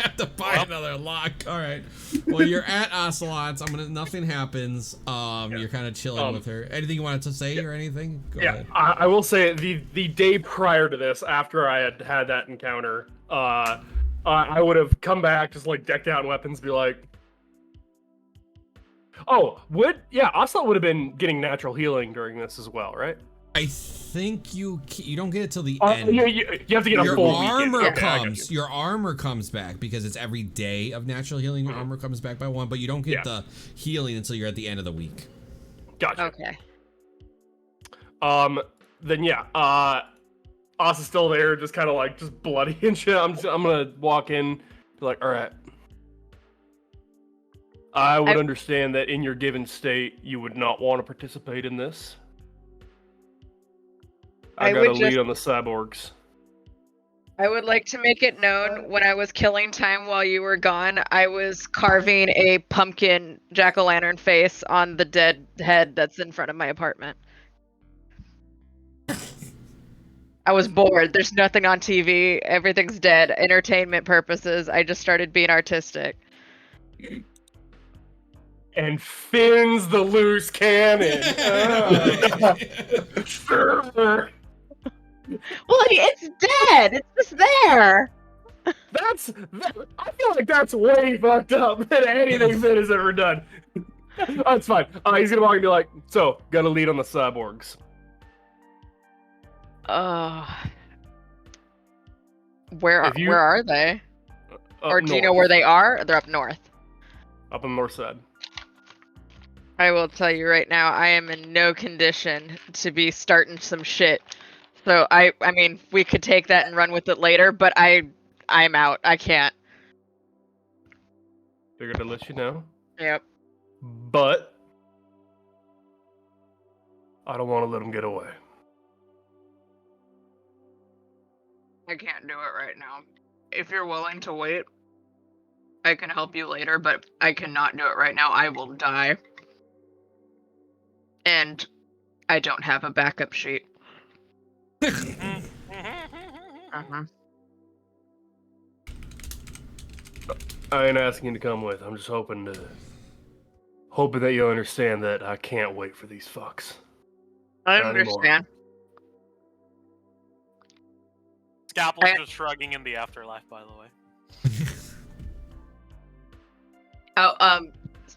have to buy another lock. All right. Well, you're at Ocelot's. Nothing happens. You're kind of chilling with her. Anything you wanted to say or anything? Go ahead. I will say the day prior to this, after I had that encounter, I would have come back just like decked out in weapons, be like, Ocelot would have been getting natural healing during this as well, right? I think you don't get it till the You end. have to get a Your full armor weekend. Okay, I got you. your armor comes back because it's every day of natural healing. Your armor comes back by 1, but you don't get the healing until you're at the end of the week. Gotcha. Okay. Then Oz is still there, just kind of like just bloody and shit. I'm gonna walk in, be like, all right. I would understand that in your given state, you would not want to participate in this. I got a lead on the cyborgs. I would like to make it known when I was killing time while you were gone, I was carving a pumpkin jack-o'-lantern face on the dead head that's in front of my apartment. I was bored. There's nothing on TV. Everything's dead. Entertainment purposes. I just started being artistic. And Finn's the loose cannon. Sure. Well, it's dead. It's just there. I feel like that's way fucked up than anything Finn has ever done. That's fine. He's gonna walk and be like, so, got a lead on the cyborgs. Where are they? Or do you know where they are? They're up north. Up on the north side. I will tell you right now, I am in no condition to be starting some shit. So I mean, we could take that and run with it later, but I'm out. I can't. They're gonna let you know. Yep. But I don't want to let them get away. I can't do it right now. If you're willing to wait, I can help you later, but I cannot do it right now. I will die. And I don't have a backup sheet. Uh-huh. I ain't asking you to come with. I'm just hoping that you'll understand that I can't wait for these fucks. I Not understand. Scalpel's just shrugging in the afterlife, by the way.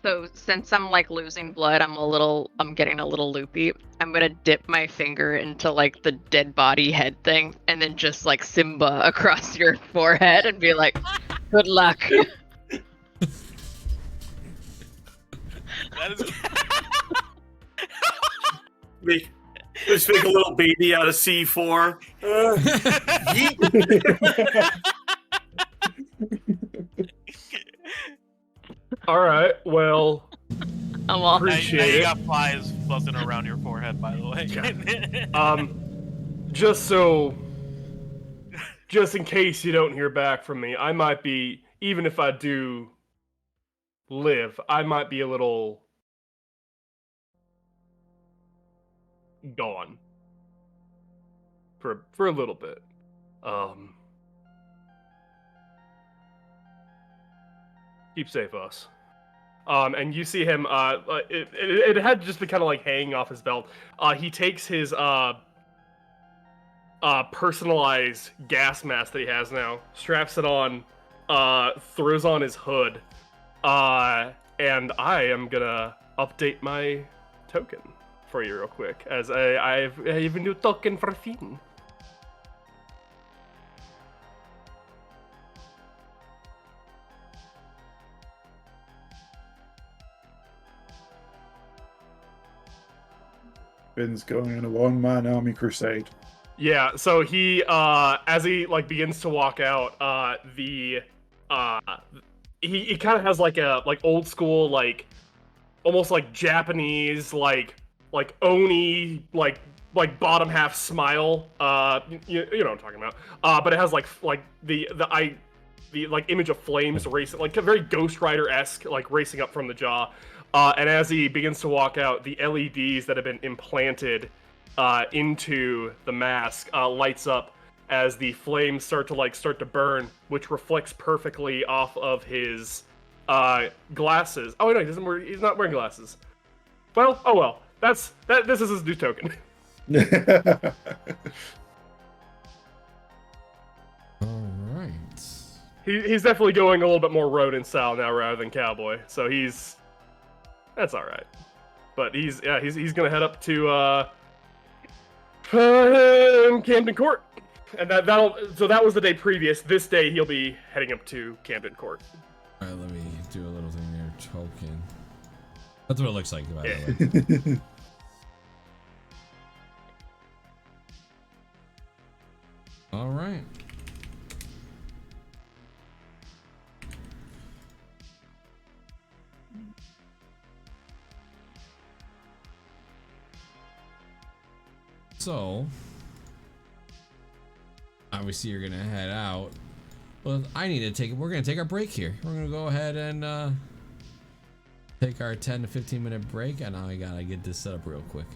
So since I'm like losing blood, I'm getting a little loopy. I'm gonna dip my finger into like the dead body head thing and then just like Simba across your forehead and be like, good luck. That is. Just make a little baby out of C4. All right. Well, I'm all appreciate now you it. got flies buzzing around your forehead, by the way. Just in case you don't hear back from me, I might be, even if I do live, I might be a little gone for a little bit. Keep safe, us. And you see him. It had just been kind of like hanging off his belt. He takes his personalized gas mask that he has now, straps it on, throws on his hood, and I am gonna update my token for you real quick, as I have a new token for Finn. Finn's going on a one-man army crusade. Yeah, so he, as he like begins to walk out, he kind of has like a old school almost like Japanese like oni like bottom half smile. You know what I'm talking about. But it has like the image of flames racing, like very Ghost Rider-esque, like racing up from the jaw. And as he begins to walk out, the LEDs that have been implanted into the mask lights up as the flames start to burn, which reflects perfectly off of his glasses. Oh no, he's not wearing glasses. Well, oh well. This is his new token. All right. He's definitely going a little bit more Ronin style now rather than cowboy. So he's That's all right. But he's gonna head up to Camden Court, and that was the day previous. This day he'll be heading up to Camden Court. All right, let me do a little thing there. Token. That's what it looks like, by Yeah. the way. All right. So, obviously you're gonna head out. Well, we're gonna take our break here. We're gonna go ahead and take our 10 to 15 minute break, and I gotta get this set up real quick.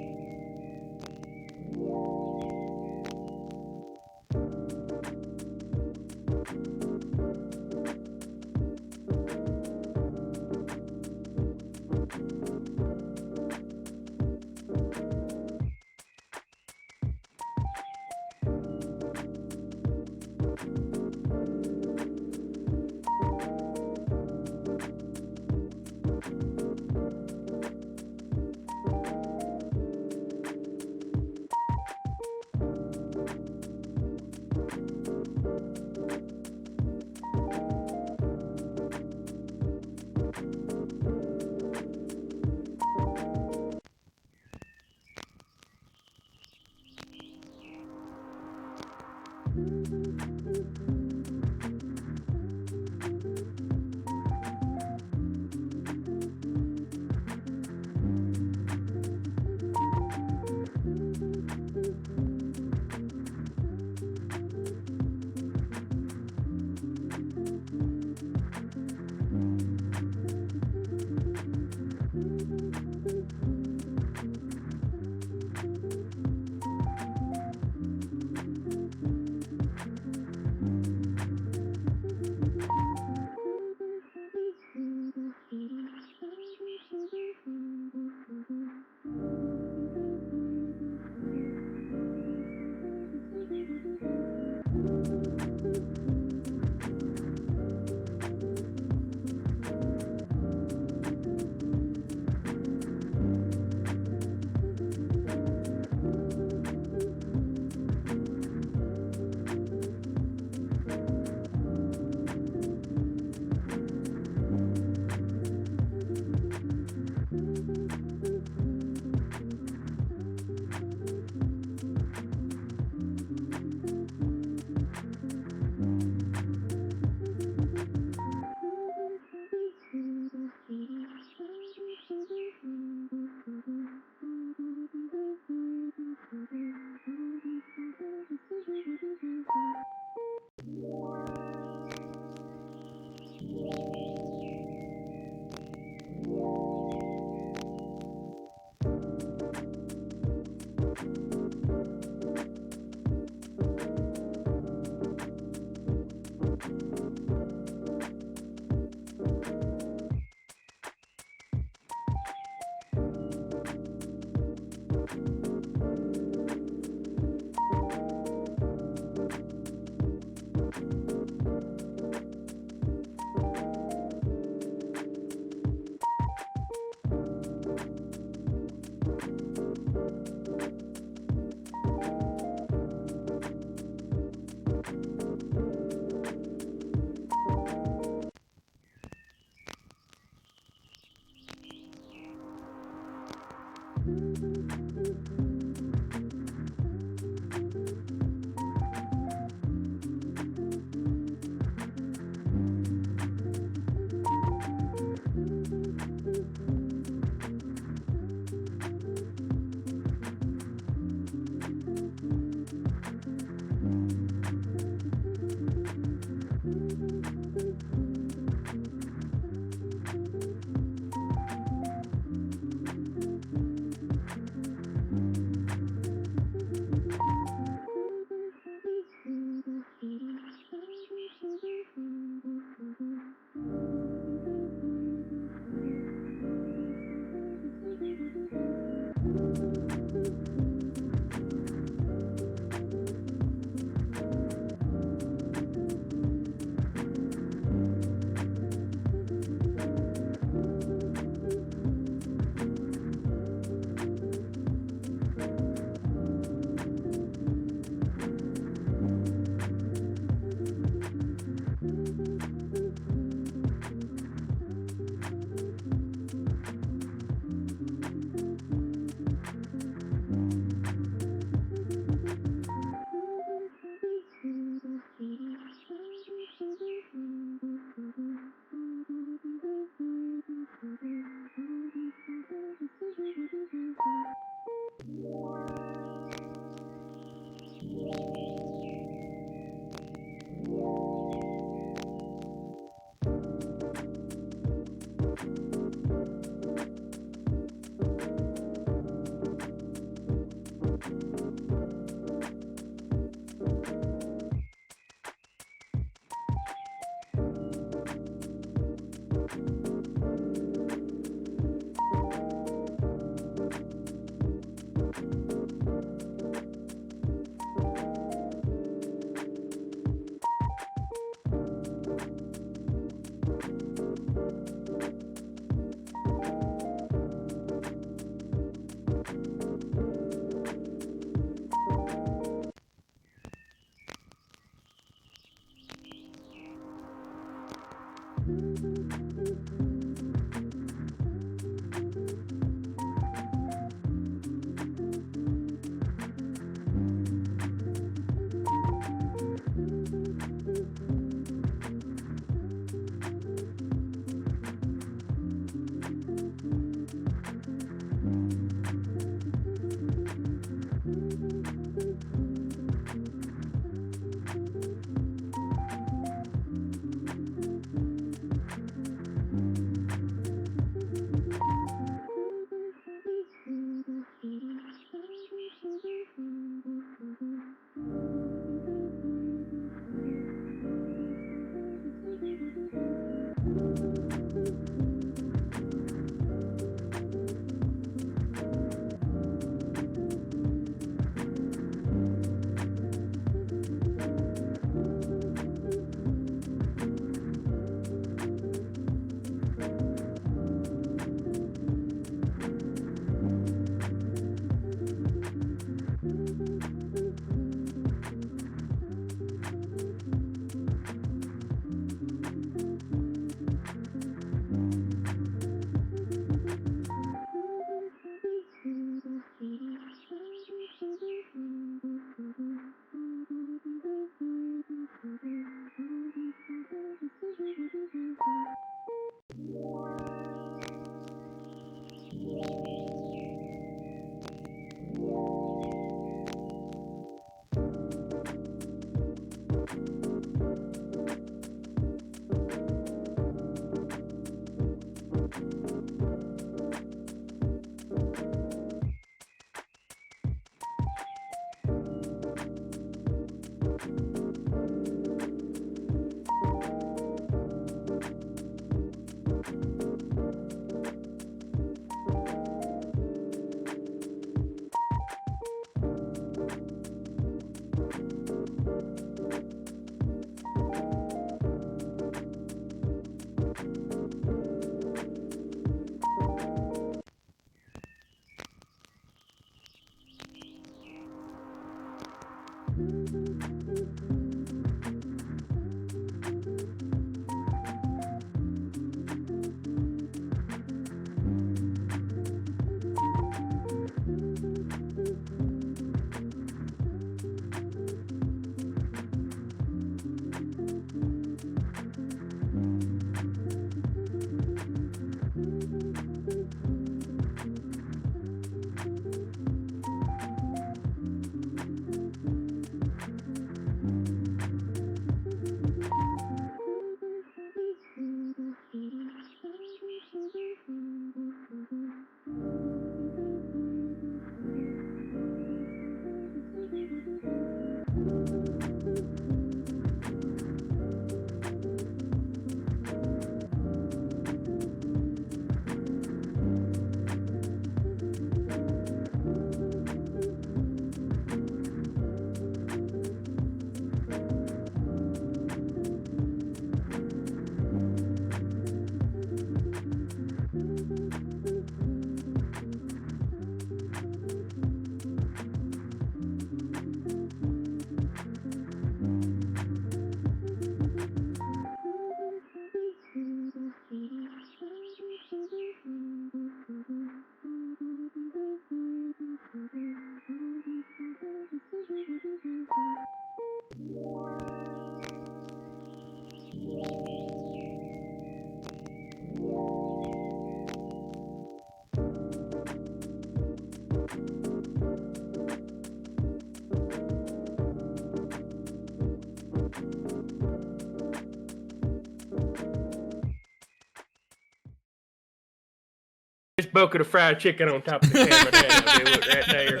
Just bucket of fried chicken on top of the camera. There, look right there.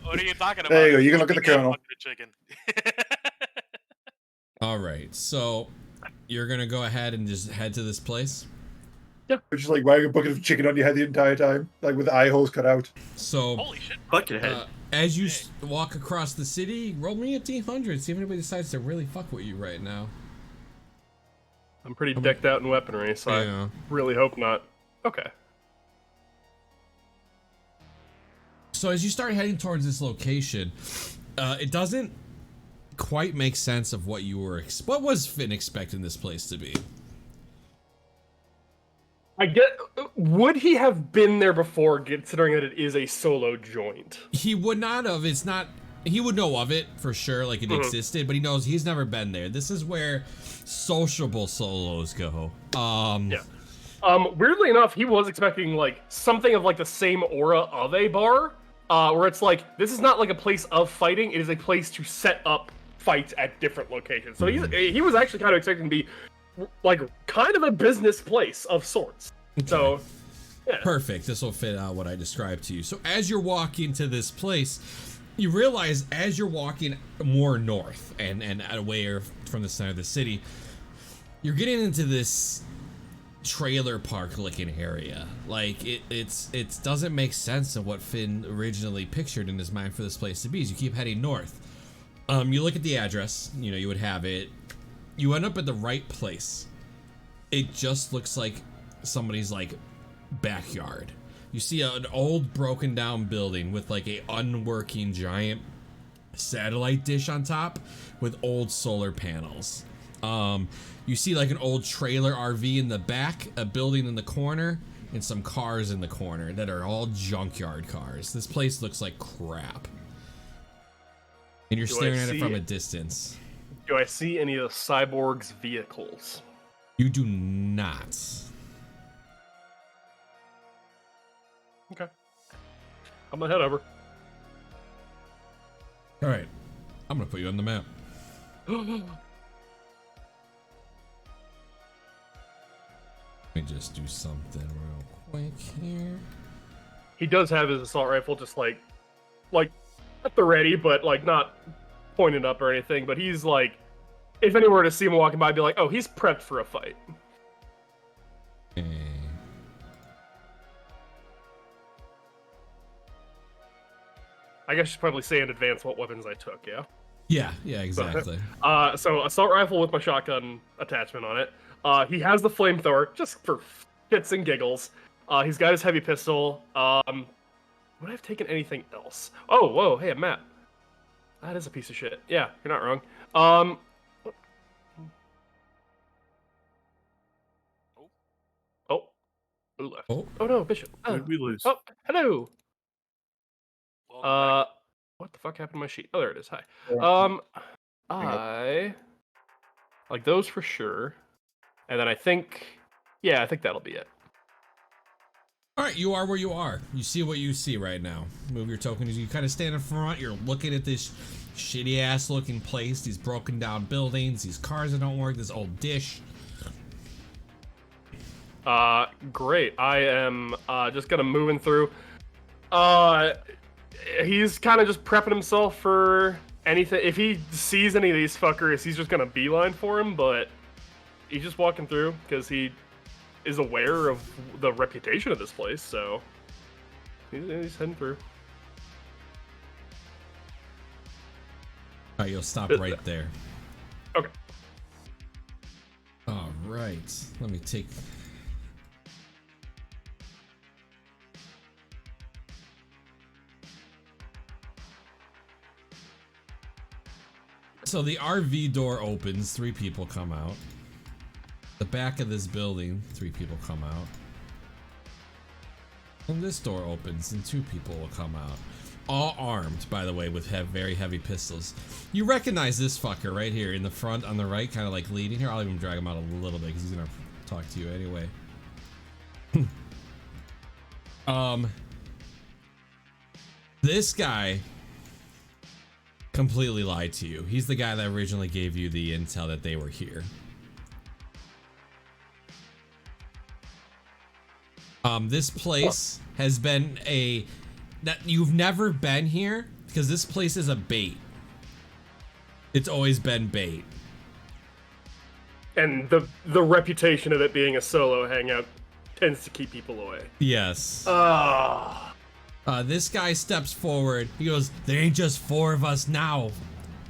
What are you talking about? There you go. You can look at the colonel. Chicken. All right, so you're gonna go ahead and just head to this place. You're just like wearing a bucket of chicken on your head the entire time, like with the eye holes cut out. So, Holy shit. Bucket head. as you walk across the city, roll me a D100. See if anybody decides to really fuck with you right now. I'm pretty decked out in weaponry, so Yeah. I really hope not. Okay. So as you start heading towards this location, it doesn't quite make sense of what you were what was Finn expecting this place to be. I get. Would he have been there before, considering that it is a solo joint? He would not have. It's not. He would know of it for sure, like it existed, but he knows he's never been there. This is where sociable solos go. Yeah. Weirdly enough, he was expecting like something of like the same aura of a bar, where it's like this is not like a place of fighting; it is a place to set up fights at different locations. So he was actually kind of expecting to be like kind of a business place of sorts. Okay. So, yeah. Perfect. This will fit out what I described to you. So as you're walking to this place, you realize as you're walking more north and away from the center of the city, you're getting into this trailer park looking area. Like it doesn't make sense of what Finn originally pictured in his mind for this place to be. As you keep heading north, you look at the address, you know, you would have it. You end up at the right place. It just looks like somebody's like backyard. You see an old broken down building with like a unworking giant satellite dish on top with old solar panels. You see like an old trailer RV in the back, a building in the corner, and some cars in the corner that are all junkyard cars. This place looks like crap. And you're staring at it from a distance. Do I see any of the cyborg's vehicles? You do not. Okay. I'm gonna head over. All right. I'm gonna put you on the map. Let me just do something real quick here. He does have his assault rifle just like at the ready, but like not pointed up or anything. But he's like, if anyone were to see him walking by, I'd be like, oh, he's prepped for a fight. Okay. I guess I should probably say in advance what weapons I took, yeah? Yeah, exactly. So assault rifle with my shotgun attachment on it. He has the flamethrower, just for shits and giggles. He's got his heavy pistol. Would I have taken anything else? Oh, whoa, hey, a map. That is a piece of shit. Yeah, you're not wrong. Who left? Oh no, Bishop. Who did we lose? Oh, hello. Welcome back. What the fuck happened to my sheet? Oh, there it is. Hi. I like those for sure, and then I think that'll be it. All right, you are where you are. You see what you see right now. Move your token as you kind of stand in front. You're looking at this shitty ass looking place, these broken down buildings, these cars that don't work, this old dish. Great. I am just gonna moving through. He's kind of just prepping himself for anything. If he sees any of these fuckers, he's just gonna beeline for him. But he's just walking through because he is aware of the reputation of this place. So he's heading through. All right, you'll stop right there. Okay. All right. Let me take. So the RV door opens, 3 people come out. The back of this building, 3 people come out. And this door opens and 2 people will come out. All armed, by the way, with very heavy pistols. You recognize this fucker right here in the front on the right, kind of like leading here. I'll even drag him out a little bit because he's gonna talk to you anyway. This guy completely lied to you. He's the guy that originally gave you the intel that they were here. This place has been that you've never been here because this place is a bait. It's always been bait. And the reputation of it being a solo hangout tends to keep people away. Yes. This guy steps forward. He goes, "There ain't just 4 of us now.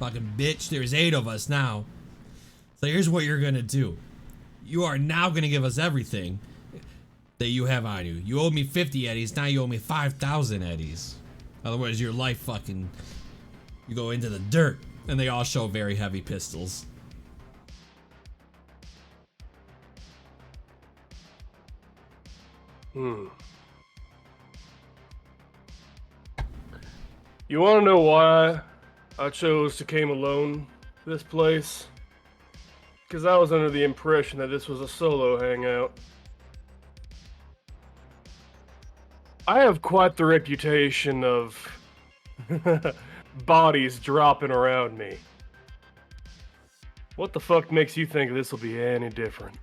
Fucking bitch, there's 8 of us now. So here's what you're gonna do. You are now gonna give us everything that you have on you. You owe me 50 eddies, now you owe me 5,000 eddies. Otherwise your life fucking, you go into the dirt." And they all show very heavy pistols. Hmm. You want to know why I chose to came alone to this place? Because I was under the impression that this was a solo hangout. I have quite the reputation of bodies dropping around me. What the fuck makes you think this will be any different?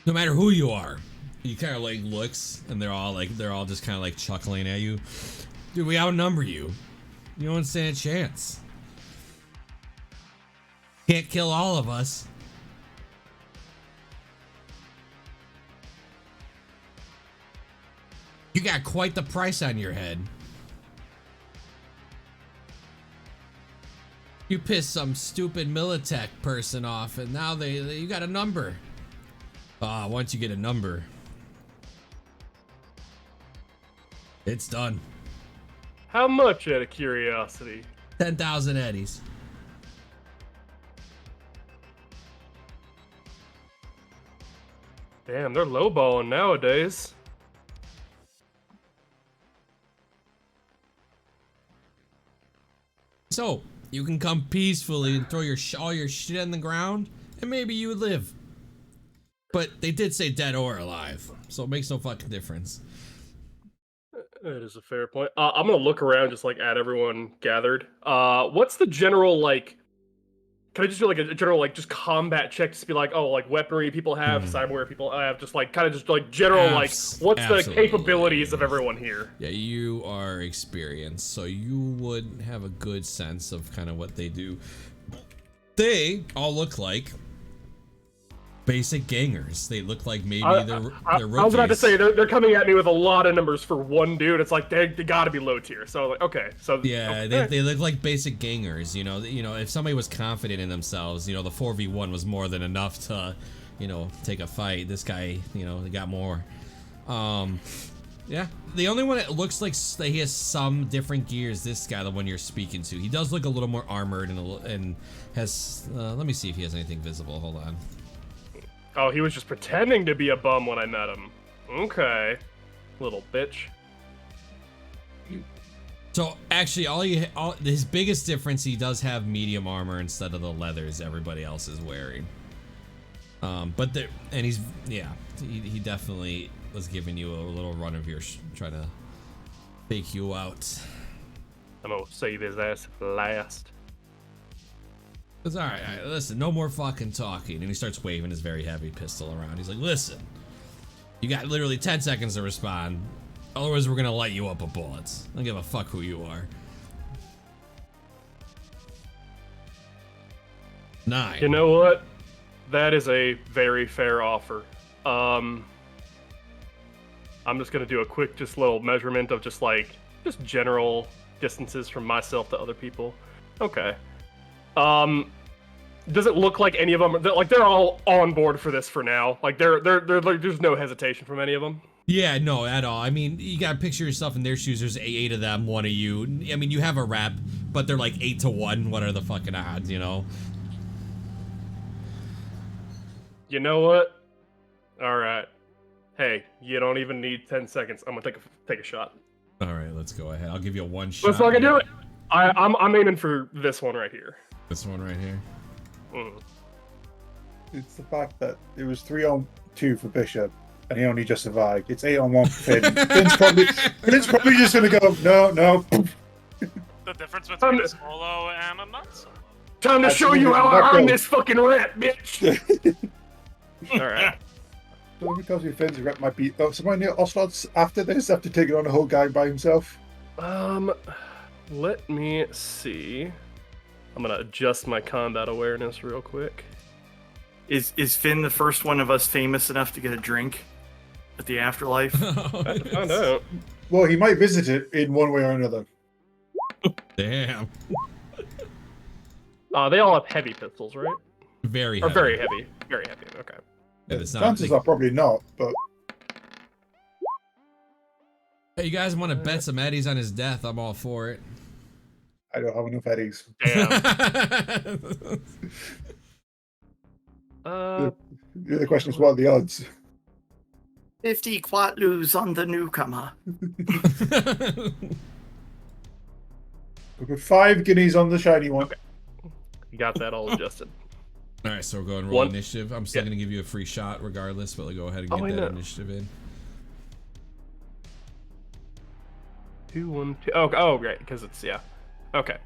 No matter who you are, he kind of like looks, and they're all just kind of like chuckling at you. Dude, we outnumber you. You don't stand a chance. Can't kill all of us. You got quite the price on your head. You pissed some stupid Militech person off, and now you got a number. Once you get a number, it's done. How much, out of curiosity? 10,000 eddies. Damn, they're lowballing nowadays. So, you can come peacefully and throw all your shit on the ground, and maybe you would live. But they did say dead or alive, so it makes no fucking difference. That is a fair point. I'm gonna look around just like at everyone gathered. What's the general like? Can I just do like a general like just combat check to be like, oh, like weaponry people have, cyberware people have, just like kind of just like general like what's the capabilities of everyone here? Yeah, you are experienced, so you would have a good sense of kind of what they do. They all look like basic gangers. They look like maybe they're rookies. I was about to say they're coming at me with a lot of numbers for one dude. It's like they gotta be low tier. So like okay, so yeah, they look like basic gangers. You know, if somebody was confident in themselves, the 4v1 was more than enough to, take a fight. This guy, they got more. Yeah, the only one that looks like he has some different gear is this guy, the one you're speaking to. He does look a little more armored and has. Let me see if he has anything visible. Hold on. Oh, he was just pretending to be a bum when I met him. Okay. Little bitch. So, actually, his biggest difference, he does have medium armor instead of the leathers everybody else is wearing. He definitely was giving you a little run of your trying to fake you out. I'm gonna save his ass for last. It's all right, listen, no more fucking talking. And he starts waving his very heavy pistol around. He's like, listen, you got literally 10 seconds to respond. Otherwise, we're gonna light you up with bullets. I don't give a fuck who you are. 9. You know what? That is a very fair offer. I'm just gonna do a quick, just little measurement of just general distances from myself to other people. Okay. Does it look like any of them? They're all on board for this for now. Like there's no hesitation from any of them. Yeah, no, at all. I mean, you gotta picture yourself in their shoes. There's 8 of them, 1 of you. I mean, you have a rep, but they're like 8 to 1. What are the fucking odds, You know what? All right. Hey, you don't even need 10 seconds. I'm gonna take a shot. All right, let's go ahead. I'll give you a 1 shot. Let's fucking do it. I'm aiming for this one right here. This one right here. It's the fact that it was 3-on-2 for Bishop, and he only just survived. It's 8-on-1 for Finn. Finn's probably just gonna go, no. The difference between a solo and a not solo. Time to show you how I earn this fucking rep, bitch. All right. Somebody tells me Finn's rep might be. Oh, somebody near Ocelots after this, after taking on a whole gang by himself. Let me see. I'm gonna adjust my combat awareness real quick. Is Finn the first one of us famous enough to get a drink at the afterlife? I have to find out. Well, he might visit it in one way or another. Damn. They all have heavy pistols, right? Very Or heavy. very heavy. Very heavy. Okay. Yeah, it's not, Chances are probably not, but hey, you guys want to bet some eddies on his death? I'm all for it. I don't have enough eddies. Damn. The question is, what are the odds? 50 quatlus on the newcomer. We put 5 guineas on the shiny one. Okay. You got that all adjusted. All right, so we're going roll One. initiative. I'm still gonna give you a free shot regardless, but go ahead and get I that know. initiative in. 2, 1, 2. Oh, great, because it's Okay.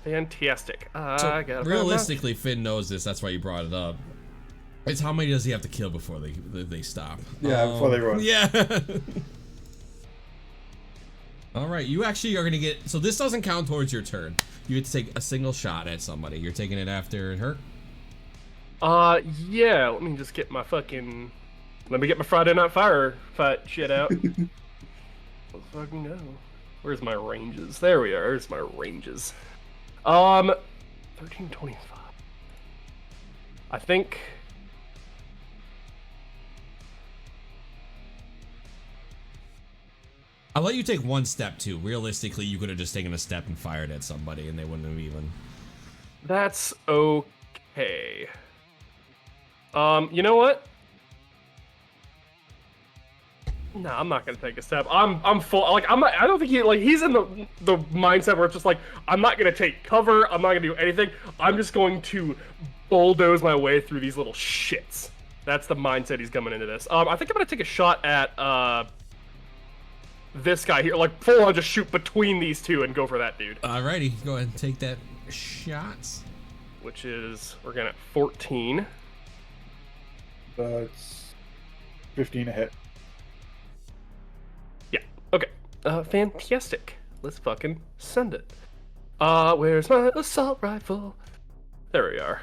Fantastic. So I got realistically, Finn knows this. That's why you brought it up. It's how many does he have to kill before they stop? Yeah, before they run. Yeah. All right, you actually are gonna get. So this doesn't count towards your turn. You get to take a single shot at somebody. You're taking it after her. Yeah. Let me just get my fucking. Let me get my Friday Night Fire fight shit out. Let's fucking go. Where's my ranges? There we are. There's my ranges. 1325. I think. I'll let you take one step too. Realistically, you could have just taken a step and fired at somebody, and they wouldn't have even. That's okay. You know what? No, I'm not gonna take a step. I'm full. Like I'm not. I don't think he's in the mindset where it's just like I'm not gonna take cover. I'm not gonna do anything. I'm just going to bulldoze my way through these little shits. That's the mindset he's coming into this. I think I'm gonna take a shot at this guy here. Like full on, just shoot between these two and go for that dude. Alrighty, go ahead and take that shot. Which is we're gonna 14. That's 15 a hit. Yeah. Okay. Fantastic. Let's fucking send it. Where's my assault rifle? There we are.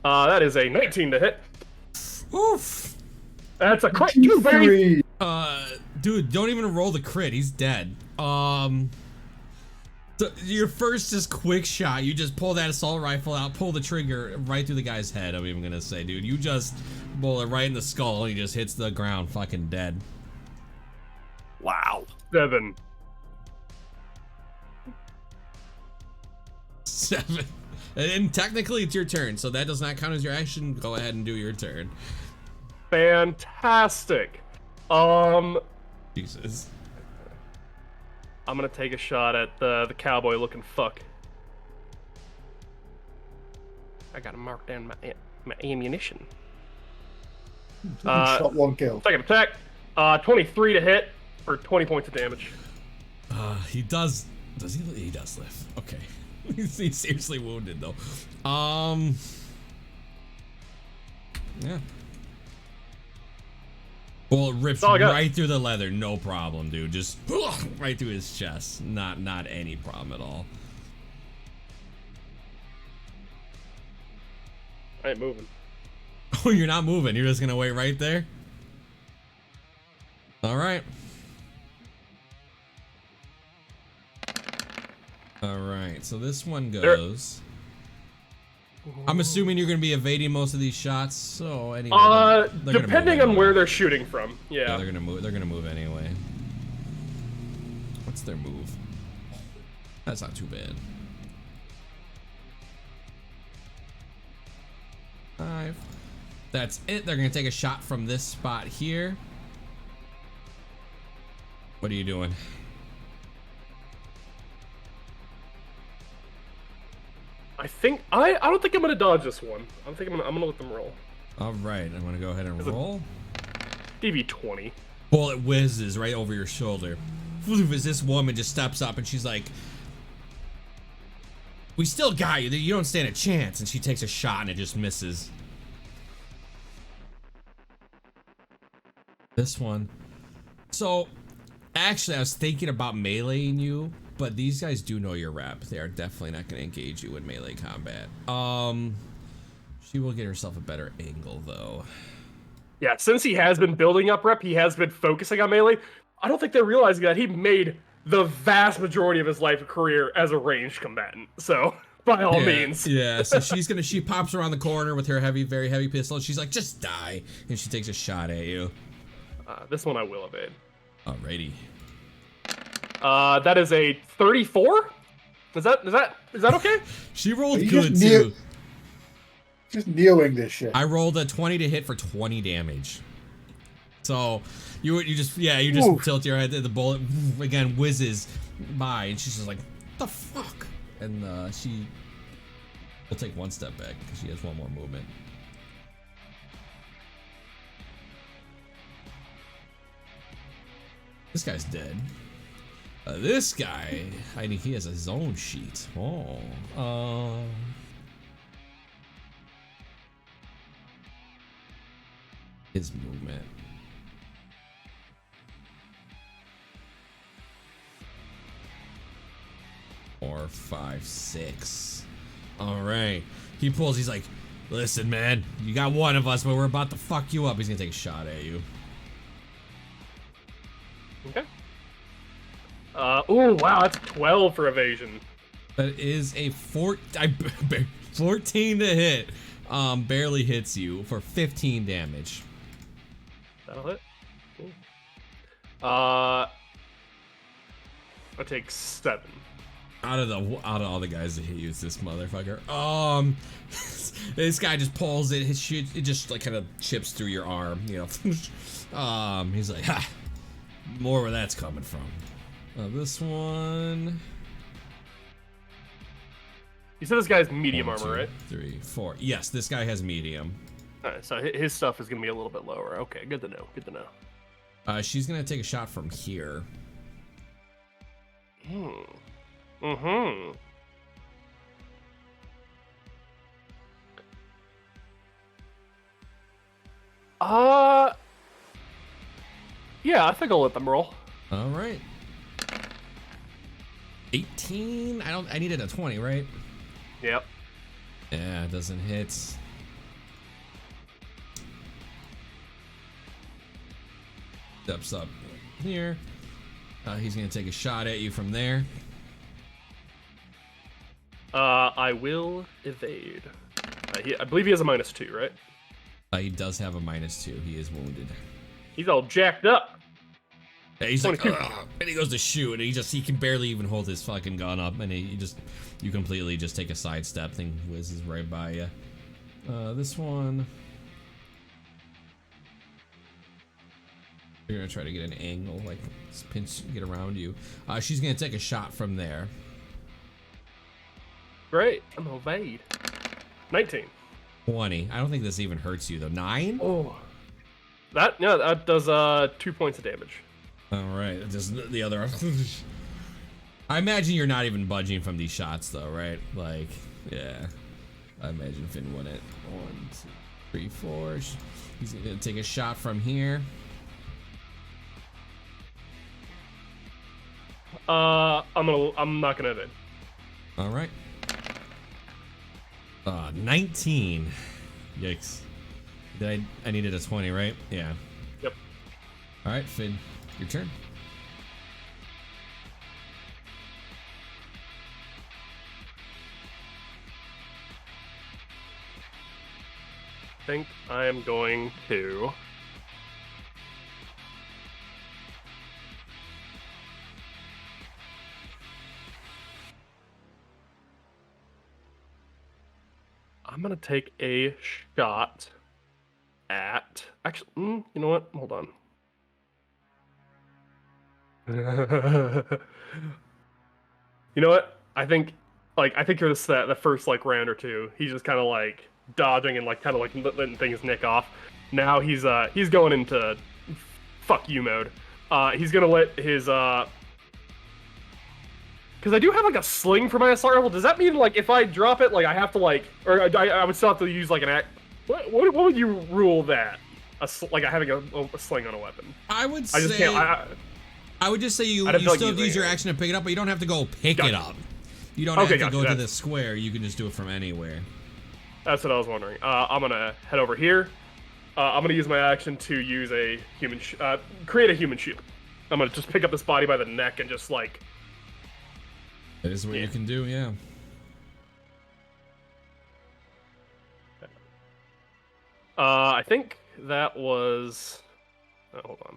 That is a 19 to hit. Oof. That's a crit too, baby. Dude, don't even roll the crit. He's dead. Your first just quick shot. You just pull that assault rifle out, pull the trigger right through the guy's head. I'm even gonna say, dude, you just pull it right in the skull. And he just hits the ground, fucking dead. Wow. 7. 7. And technically, it's your turn, so that does not count as your action. Go ahead and do your turn. Fantastic. Jesus. I'm gonna take a shot at the cowboy looking fuck. I gotta mark down my ammunition. Shot 1 kill. Second attack. 23 to hit for 20 points of damage. He does. Does he? He does live. Okay. He's seriously wounded though. Yeah. Well, it rips right through the leather, no problem, dude. Just right through his chest. Not any problem at all. I ain't moving. Oh, you're not moving. You're just gonna wait right there. All right. All right. So this one goes. I'm assuming you're gonna be evading most of these shots. So anyway, depending on where they're shooting from, yeah. They're gonna move. They're gonna move anyway. What's their move? That's not too bad. 5. That's it. They're gonna take a shot from this spot here. What are you doing? I don't think I'm gonna dodge this one. I'm gonna let them roll. All right, I'm gonna go ahead and roll. DV20. Bullet whizzes right over your shoulder. As this woman just steps up and she's like, "We still got you. You don't stand a chance." And she takes a shot and it just misses. This one. So, actually, I was thinking about meleeing you, but these guys do know your rep. They are definitely not going to engage you in melee combat. She will get herself a better angle, though. Yeah, since he has been building up rep, he has been focusing on melee. I don't think they're realizing that he made the vast majority of his life career as a ranged combatant. So, by all means. Yeah, so she pops around the corner with her very heavy pistol. And she's like, "Just die." And she takes a shot at you. This one I will evade. Alrighty. That is a 34? Is that okay? She rolled good too. Just neoing this shit. I rolled a 20 to hit for 20 damage. So you just Oof. tilt your head. The bullet again whizzes by, and she's just like, "What the fuck?" And she will take one step back because she has one more movement. This guy's dead. This guy, he has his own sheet. Oh, his movement. Four, 5, 6. All right. He pulls. He's like, "Listen, man, you got one of us, but we're about to fuck you up." He's gonna take a shot at you. Okay. Oh wow, that's 12 for evasion. That is a 14 to hit. Barely hits you for 15 damage. That'll hit. Cool. I take 7. Out of all the guys that hit you, it's this motherfucker. This guy just pulls it. His shit, it just like kind of chips through your arm. You know. He's like, "Ha, more where that's coming from." This one. You said this guy's medium 1, armor, 2, right? 3, 4. Yes, this guy has medium. Alright, so his stuff is gonna be a little bit lower. Okay, good to know. Good to know. She's gonna take a shot from here. Mm-hmm. Yeah, I think I'll let them roll. All right. 18. I needed a 20, right? Yep. Yeah, it doesn't hit. Steps up here. He's gonna take a shot at you from there. I will evade. I believe he has a -2, right? He does have a -2. He is wounded. He's all jacked up. Yeah, he's like, 22. "Ugh," and he goes to shoot, and he can barely even hold his fucking gun up, and you completely just take a sidestep. Thing whizzes right by you. This one. You're gonna try to get an angle, like pinch, get around you. She's gonna take a shot from there. Great. I'm gonna evade. 19. 20. I don't think this even hurts you though. 9. Oh. That does 2 points of damage. All right. Just the other. I imagine you're not even budging from these shots though, right? Like, yeah. I imagine Finn won it. 1, 2, 3, 4. He's gonna take a shot from here. I'm not gonna evade. All right. 19. Yikes. I needed a 20, right? Yeah. Yep. All right, Finn, your turn. I think I am going to. I'm gonna take a shot at. Actually, you know what? Hold on. You know what? I think for the first like round or two, he's just kind of like dodging and like kind of like letting things nick off. Now he's going into fuck you mode. He's gonna let his because I do have like a sling for my assault rifle. Does that mean like if I drop it, like I have to like, or I would still have to use like an act? What would you rule that? Like having a sling on a weapon? I would I just say. can't. I would just say you I'd feel like still have to use your using it. action to pick it up, but you don't have to go pick Gotcha. it up. You don't Okay, have to gotcha, go to that's- the square. You can just do it from anywhere. That's what I was wondering. I'm gonna head over here. I'm gonna use my action to use a human, create a human shield. I'm gonna just pick up this body by the neck and just like. That is what Yeah. you can do, yeah. I think that was. Hold on.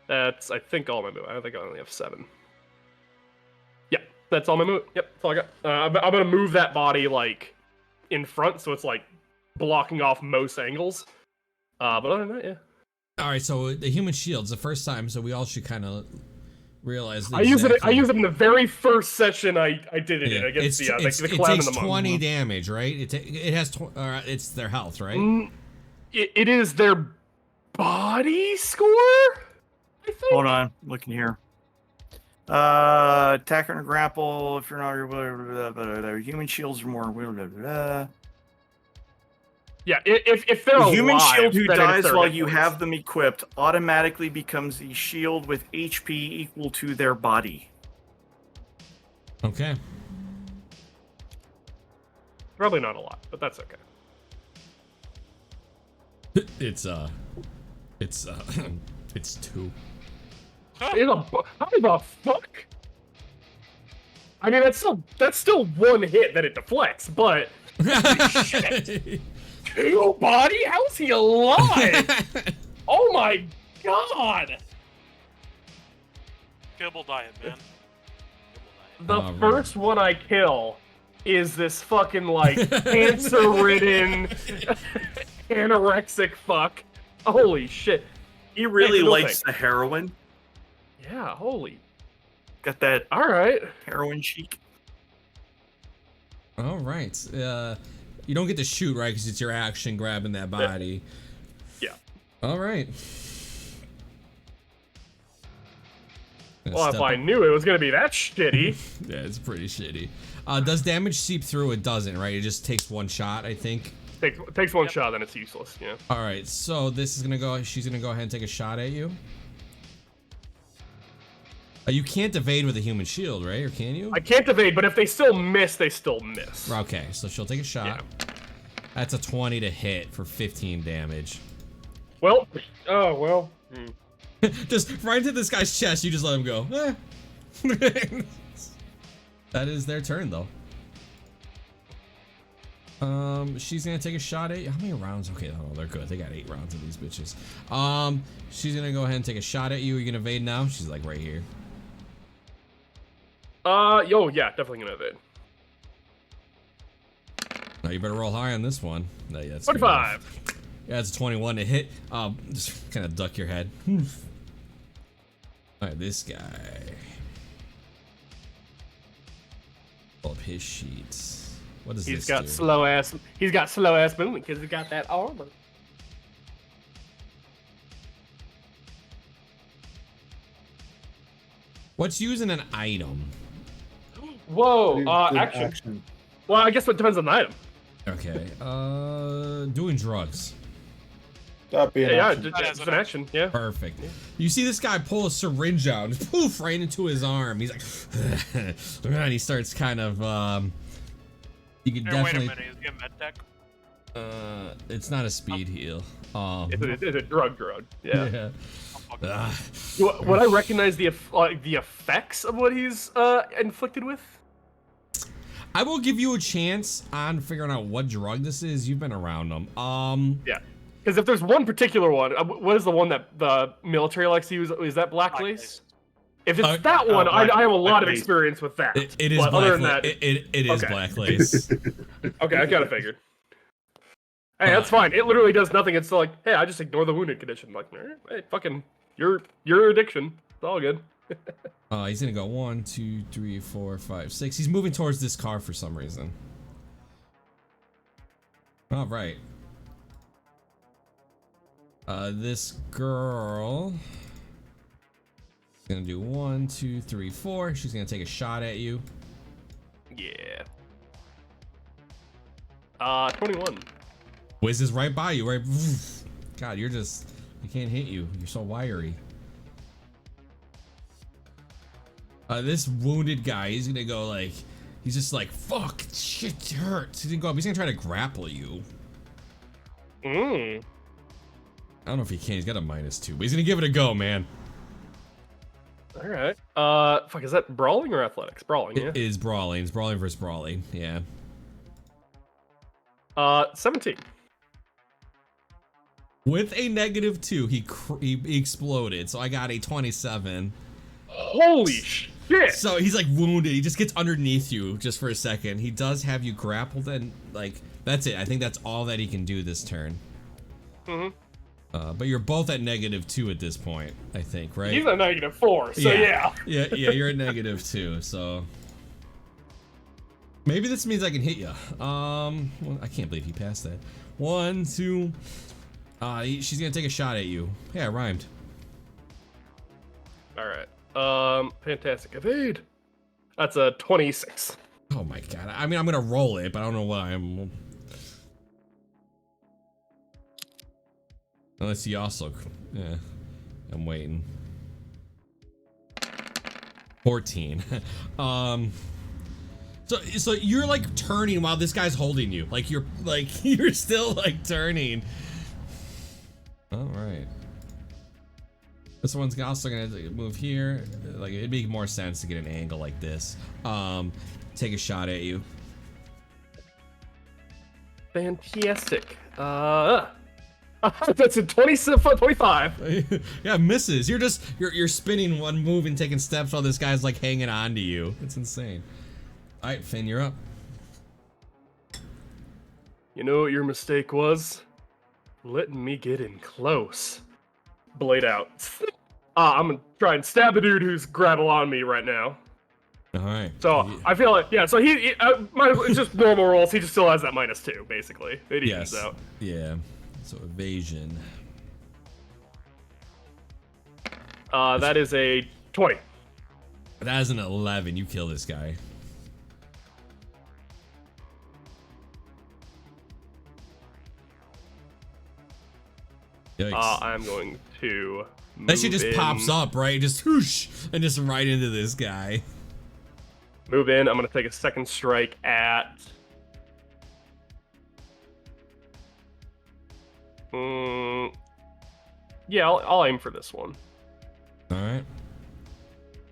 That's I think all my move. I think I only have 7. Yeah, that's all my move. Yep, that's all I got. I'm gonna move that body like in front, so it's like blocking off most angles. But other than that, yeah. All right, so the human shield's the first time, so we all should kind of realize. I use it in the very first session I did it in against the clown it and the takes monk. 20 damage, right? It has it's their health, right? It is their body score. I think. Hold on, looking here. Attacker and grapple. If you're not human shields are more. Yeah, if they're The human alive, shield who then dies it's their while hit you points. have them equipped automatically becomes a shield with HP equal to their body. Okay. Probably not a lot, but that's okay. It's 2. How the fuck? I mean, that's still one hit that it deflects, but shit. 2 body? How's he alive? Oh my god! Kibble diet, man. The first one I kill is this fucking like cancer-ridden, anorexic fuck. Holy shit! He really no likes thanks. the heroin. Yeah, holy. Got that All right. heroin chic. All right. You don't get to shoot, right? Because it's your action grabbing that body. Yeah. All right. Well, if I knew it was gonna be that shitty. Yeah, it's pretty shitty. Does damage seep through? It doesn't, right? It just takes one shot, I think. Takes one shot, then it's useless. Yeah. All right. So this is gonna go. She's gonna go ahead and take a shot at you. You can't evade with a human shield, right? Or can you? I can't evade, but if they still miss, they still miss. Okay, so she'll take a shot. Yeah. That's a 20 to hit for 15 damage. Well, oh well. Just right into this guy's chest, you just let him go. That is their turn, though. She's gonna take a shot at you. How many rounds? Okay, oh, they're good. They got 8 rounds of these bitches. She's gonna go ahead and take a shot at you. Are you gonna evade now? She's like right here. Yeah, definitely gonna evade. Now you better roll high on this one. No, yeah, that's 25. Yeah, it's a 21 to hit. Just kind of duck your head. All right, this guy. Pull up his sheets. What does He's this got do? slow ass. He's got slow ass movement because he's got that armor. What's using an item? Whoa, action. Well, I guess it depends on the item. Okay. Doing drugs. That'd be an Yeah, option. it's an action. Yeah. Perfect. You see this guy pull a syringe out and poof right into his arm. He's like, and he starts kind of. You could Here, definitely. wait a minute. Is he a med tech? It's not a speed heal. It's a drug. Yeah. Yeah. Would I recognize the effects of what he's inflicted with? I will give you a chance on figuring out what drug this is. You've been around them. Yeah. Because if there's one particular one, what is the one that the military likes to use? Is that black lace? If it's that one, I have a lot of experience with that. It is but black other than lace. that, It is okay. black lace. Okay, I kind of figured. Hey, that's fine. It literally does nothing. It's like, hey, I just ignore the wounded condition. I'm like, hey, fucking, your addiction. It's all good. He's gonna go 1, 2, 3, 4, 5, 6. He's moving towards this car for some reason. All right. This girl is gonna do 1, 2, 3, 4. She's gonna take a shot at you. Yeah. 21. Whizzes right by you, right? God, you can't hit you. You're so wiry. This wounded guy, he's gonna go like, he's just like, fuck, shit hurts. He's gonna go up, he's gonna try to grapple you. Mm. I don't know if he can, he's got a -2, but he's gonna give it a go, man. All right. Fuck, is that brawling or athletics? Brawling, yeah. It is brawling. It's brawling versus brawling, yeah. 17. With a -2, he exploded, so I got a 27. Holy shit! So he's like wounded. He just gets underneath you just for a second. He does have you grappled, and like that's it. I think that's all that he can do this turn. But you're both at -2 at this point, I think, right? He's at -4, so yeah. Yeah, you're at -2, so maybe this means I can hit you. Well, I can't believe he passed that. 1, 2. She's gonna take a shot at you. Yeah, it rhymed. All right. Fantastic evade. That's a 26. Oh my god. I mean, I'm gonna roll it, but I don't know what I'm. Unless he also. Yeah. I'm waiting. 14. So you're like turning while this guy's holding you. Like you're still like turning. All right. This one's also gonna move here. Like it'd make more sense to get an angle like this. Take a shot at you. Fantastic. That's a 25. Yeah, misses. You're spinning one move and taking steps while this guy's like hanging on to you. It's insane. All right, Finn, you're up. You know what your mistake was? Letting me get in close. Blade out. I'm gonna try and stab the dude who's grappled on me right now. All right. So Yeah. I feel like, yeah. So it's just normal rolls. He just still has that -2, basically. It evens out. Yeah. So evasion. That is a 20. That is an 11. You kill this guy. Yikes. I'm going to. That shit move just in. pops up, right? Just whoosh, and just right into this guy. Move in. I'm gonna take a second strike at. Yeah, I'll aim for this one. All right.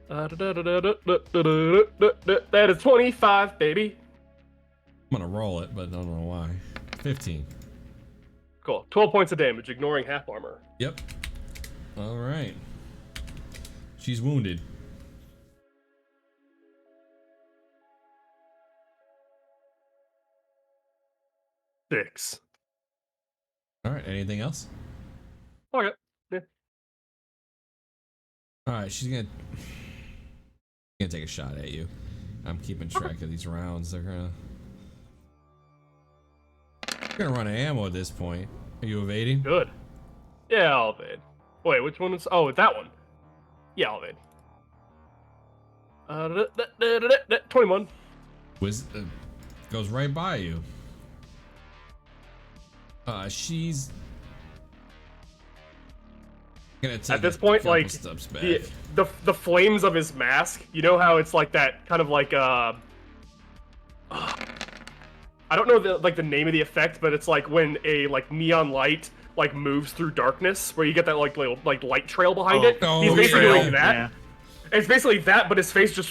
That is 25, baby. I'm gonna roll it, but I don't know why. 15. Cool. 12 points of damage, ignoring half armor. Yep. All right. She's wounded. Six. All right. Anything else? Okay. Yeah. All right. She's gonna take a shot at you. I'm keeping track of these rounds. They're gonna run out of ammo at this point. Are you evading? Good. Yeah, I'll evade. Wait, which one is? Oh, that one. Yeah, I'll evade. 21. Goes right by you. She's gonna take At this a point, couple like steps back. the flames of his mask. You know how it's like that kind of like I don't know the name of the effect, but it's like when a like neon light like moves through darkness, where you get that like little like light trail behind it. Oh, He's basically yeah. doing that. Yeah. It's basically that, but his face just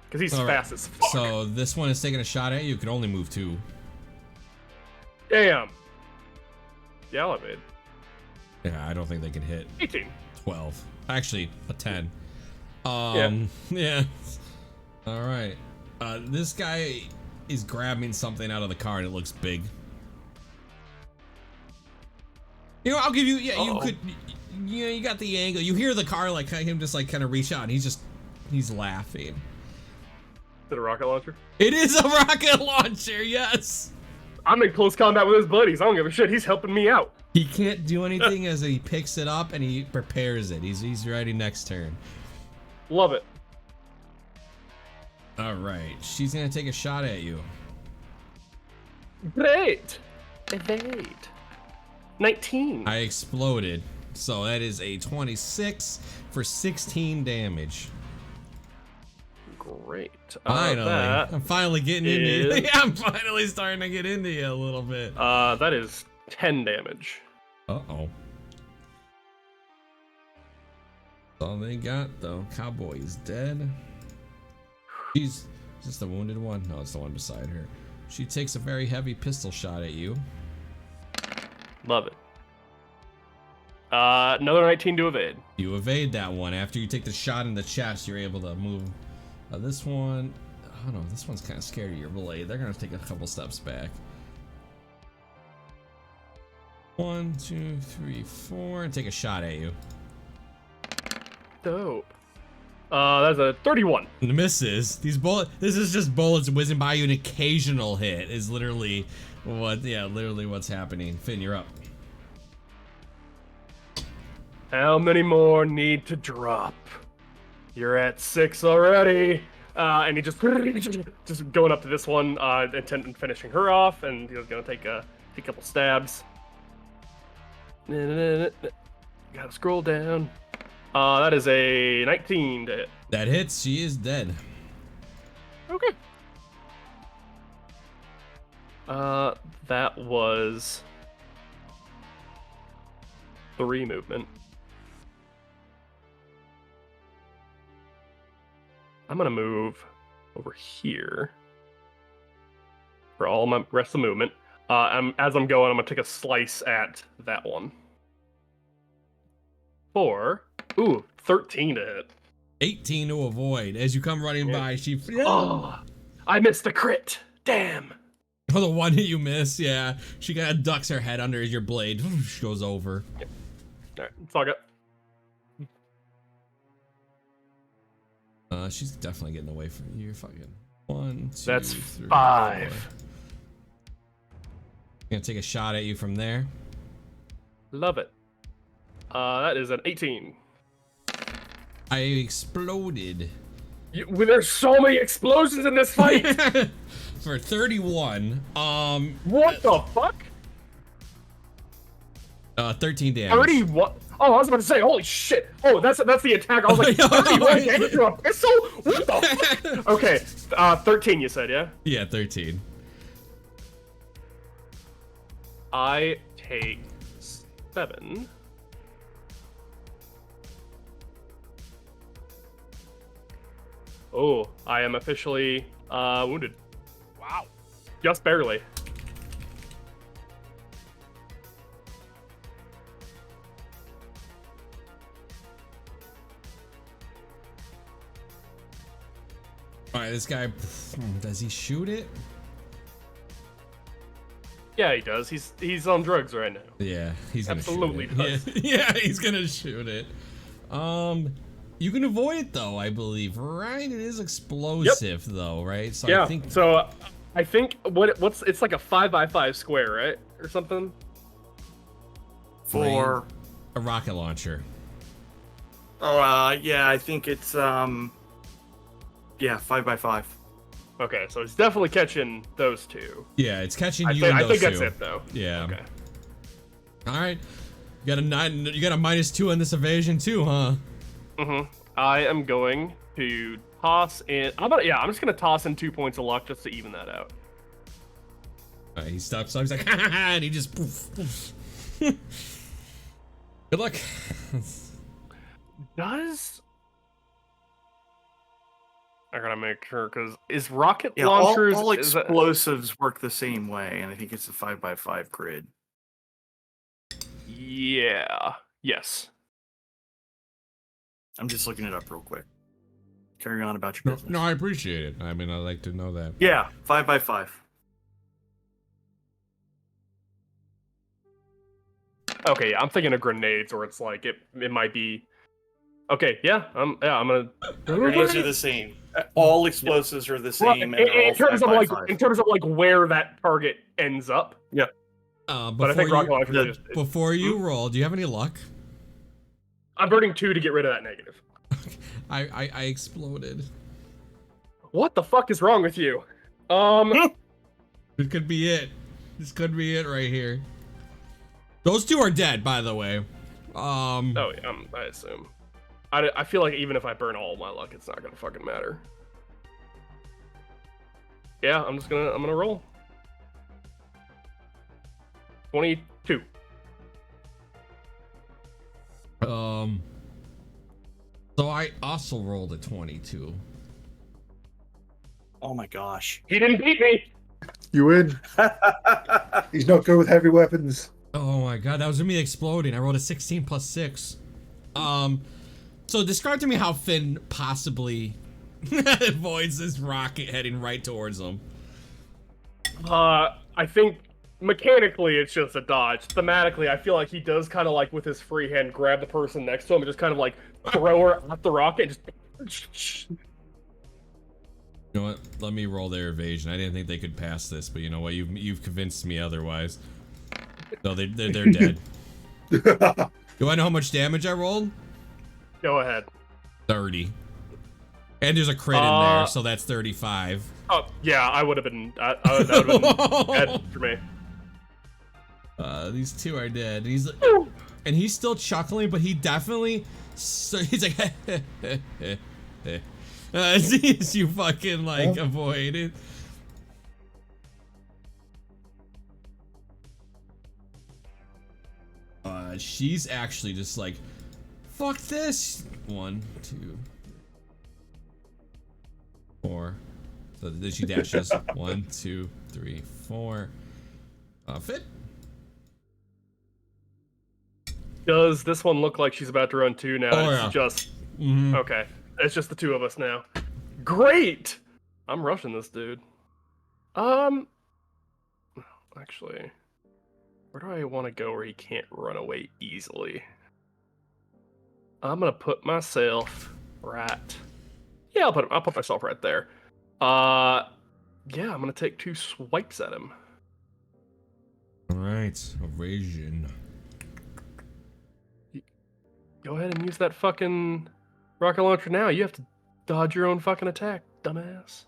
because he's All right. fast as fuck. So this one is taking a shot at you. You can only move 2. Damn. Yeah, I'll evade. Yeah, I don't think they can hit 18. 12. Actually, a 10. Yeah. All right. This guy is grabbing something out of the car and it looks big. You know, I'll give you. Yeah, you could. Yeah, you got the angle. You hear the car like him just like kind of reach out, and he's laughing. Is it a rocket launcher? It is a rocket launcher. Yes. I'm in close combat with his buddies. I don't give a shit. He's helping me out. He can't do anything as he picks it up and he prepares it. He's ready next turn. Love it. All right, she's gonna take a shot at you. Great. Evade. 19. I exploded, so that is a 26 for 16 damage. Great. Finally, That I'm finally getting into you. is- Yeah, I'm finally starting to get into you a little bit. that is 10 damage. Uh-oh. That's all they got, though. Cowboy's dead. Is this the wounded one? No, it's the one beside her. She takes a very heavy pistol shot at you. Love it. Another 19 to evade. You evade that one. After you take the shot in the chest, you're able to move. This one, oh no, this one's kind of scared of your blade. They're gonna take a couple steps back. 1, 2, 3, 4, and take a shot at you. Dope. That's a 31. And misses. These this is just bullets whizzing by you. An occasional hit is literally literally what's happening. Finn, you're up. How many more need to drop? You're at 6 already. And he just going up to this one, intent on finishing her off, and he's gonna take a couple stabs. Gotta scroll down. That is a 19 to hit. That hits. She is dead. Okay. That was 3 movement. I'm gonna move over here for all my rest of the movement. As I'm going, I'm gonna take a slice at that one. 13 to hit. 18 to avoid. As you come running by, she. Oh, I missed the crit. Damn. Oh, the one that you miss, yeah. She kind of ducks her head under as your blade goes over. Yep. All right, it's all good. She's definitely getting away from you. Fucking 1, 2, That's 3, 5. 4. Gonna take a shot at you from there. Love it. That is an 18. I exploded. There's so many explosions in this fight. For 31. What the fuck? 13 damage. 31. Oh, I was about to say, holy shit. Oh, that's the attack. I was like, 31 damage to a pistol? What the fuck? Okay, 13 you said, yeah? Yeah, 13. I take 7. Oh, I am officially wounded. Wow. Just barely. Alright, this guy, does he shoot it? Yeah, he does. He's on drugs right now. Yeah, he's gonna Absolutely shoot it. does. Yeah, he's gonna shoot it. You can avoid it though, I believe, right? It is explosive though, right? So Yeah. I think What's it's like a 5x5 square, right, or something? For a rocket launcher. yeah, I think it's 5x5. Okay, so it's definitely catching those two. Yeah, it's catching you. I and think those that's two. it though. Yeah. Okay. All right. You got a 9. You got a -2 on this evasion too, huh? I am going to toss in. I'm just gonna toss in 2 points of luck just to even that out. He stops. He's like, ha ha ha, and he just poof. Good luck. I gotta make sure, because is rocket Yeah, launchers all is that- explosives work the same way, and I think it's a 5x5 grid. Yeah. Yes. I'm just looking it up real quick. Carry on about your business. No, I appreciate it. I mean, I like to know that. Yeah, 5x5. Okay, I'm thinking of grenades, or it's like it might be. Okay, yeah, I'm gonna. Grenades are the same. All explosives are the Well, same. in terms of 5x5. where that target ends up. Yeah. But I think rocket launchers. Before you roll, do you have any luck? I'm burning 2 to get rid of that negative. I exploded. What the fuck is wrong with you? This could be it. This could be it right here. Those two are dead, by the way. Oh, yeah, I assume. I feel like even if I burn all my luck, it's not gonna fucking matter. Yeah, I'm gonna roll. 22. So I also rolled a 22. Oh my gosh. He didn't beat me. You win. He's not good with heavy weapons. Oh my god, that was me exploding. I rolled a 16 plus 6. So describe to me how Finn possibly avoids this rocket heading right towards him. I think mechanically it's just a dodge. Thematically, I feel like he does kind of like with his free hand grab the person next to him and just kind of like throw her at the rocket. Just You know what? Let me roll their evasion. I didn't think they could pass this, but you know what? You've convinced me otherwise. No, they're dead. Do I know how much damage I rolled? go ahead. 30. And there's a crit in there, so that's 35. Oh yeah, I would have been. That would have been dead for me. These two are dead. And he's still chuckling, but he definitely. So he's like, as you fucking like avoid it. She's actually just like, fuck this. 1, 2, 4. So then she dashes. 1, 2, 3, 4. Fit. Does this one look like she's about to run too now? Oh, It's yeah. just Mm-hmm. okay. It's just the two of us now. Great. I'm rushing this dude. Actually, where do I want to go where he can't run away easily? I'm gonna put myself right. Yeah, I'll put myself right there. Yeah, I'm gonna take 2 swipes at him. All right, evasion. Go ahead and use that fucking rocket launcher now. You have to dodge your own fucking attack, dumbass.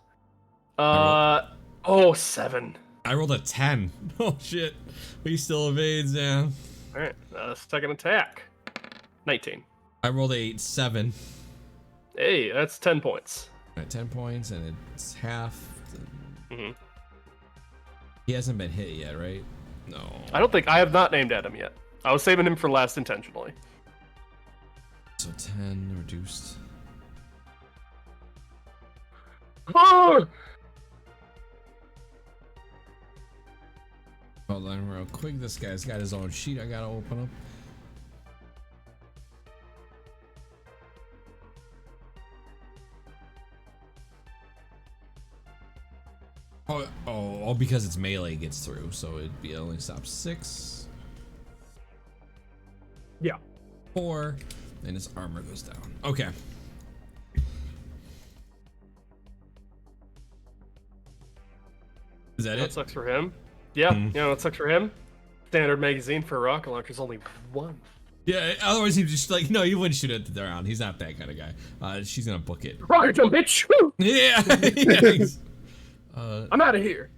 7. I rolled a 10. Oh shit. But he still evades, yeah. Alright, second attack. 19. I rolled a 7. Hey, that's 10 points. At 10 points, and it's half. Mm-hmm. He hasn't been hit yet, right? No. I have not named at him yet. I was saving him for last intentionally. So 10 reduced. Oh! Hold on real quick. This guy's got his own sheet I gotta open up. Oh, because it's melee gets through, so it'd be only stops 6. Yeah. 4, and his armor goes down. Okay. Is that That it? sucks for him. Yeah, that sucks for him. Standard magazine for a rocket launcher is only 1. Yeah, otherwise he'd just like, no, you wouldn't shoot it around. He's not that kind of guy. She's gonna book it. Rocket jump, bitch! Woo! Yeah. I'm out of here.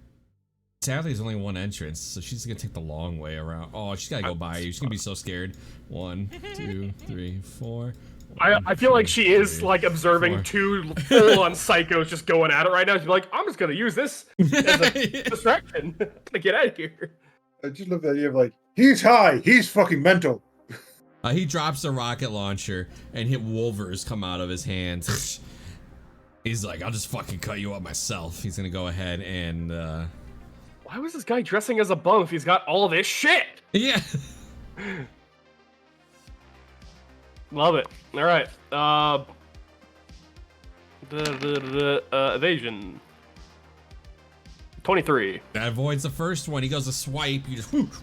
Sadly, there's only one entrance, so she's gonna take the long way around. Oh, she's gotta go by you. She's gonna be so scared. 1, 2, 3, 4. I feel like she is like observing 4. 2 full-on psychos just going at it right now. She's like, I'm just gonna use this as a distraction to get out of here. I just love the idea of like, he's high, he's fucking mental. He drops the rocket launcher, and hit Wolvers come out of his hands. He's like, I'll just fucking cut you up myself. He's gonna go ahead and, Why was this guy dressing as a bum if he's got all this shit? yeah. Love it. All right. Evasion. 23. That avoids the first one. He goes to swipe. You just whoosh.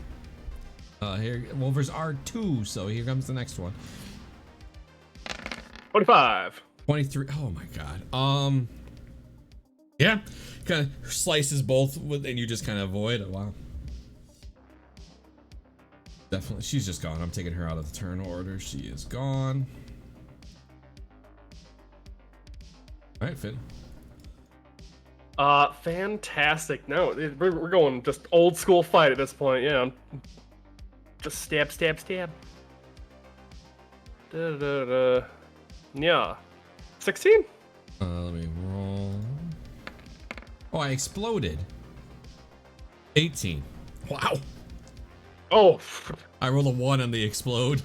Here, Wolvers are 2, so here comes the next one. 25. 23. Oh my god. Yeah, kind of slices both with, and you just kind of avoid. Oh, wow. Definitely, she's just gone. I'm taking her out of the turn order. She is gone. All right, Finn. Fantastic. No, we're going just old school fight at this point. Yeah. Just stab, stab, stab. Yeah. 16? Let me roll. Oh, I exploded. 18. Wow. Oh. I rolled a 1 on the explode.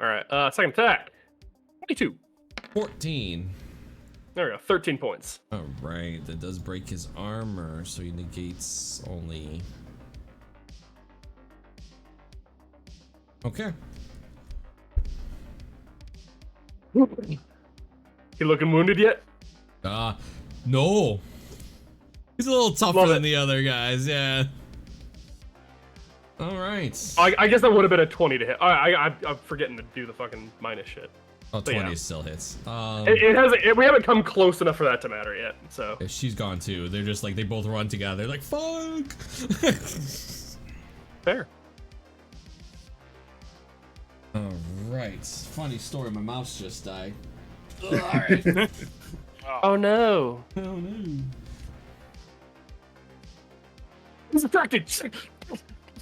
Alright, second attack. 22. 14. There we go, 13 points. All right, that does break his armor, so he negates only Okay. You looking wounded yet? No. He's a little tougher Love than it. the other guys, yeah. All right. I guess that would have been a 20 to hit. I'm forgetting to do the fucking minus shit. Oh, 20 yeah. still hits. We haven't come close enough for that to matter yet. So Yeah, she's gone too. They're just like, they both run together. Like, fuck. fair. All right. Funny story. My mouse just died. Oh no. Oh no. He's affected.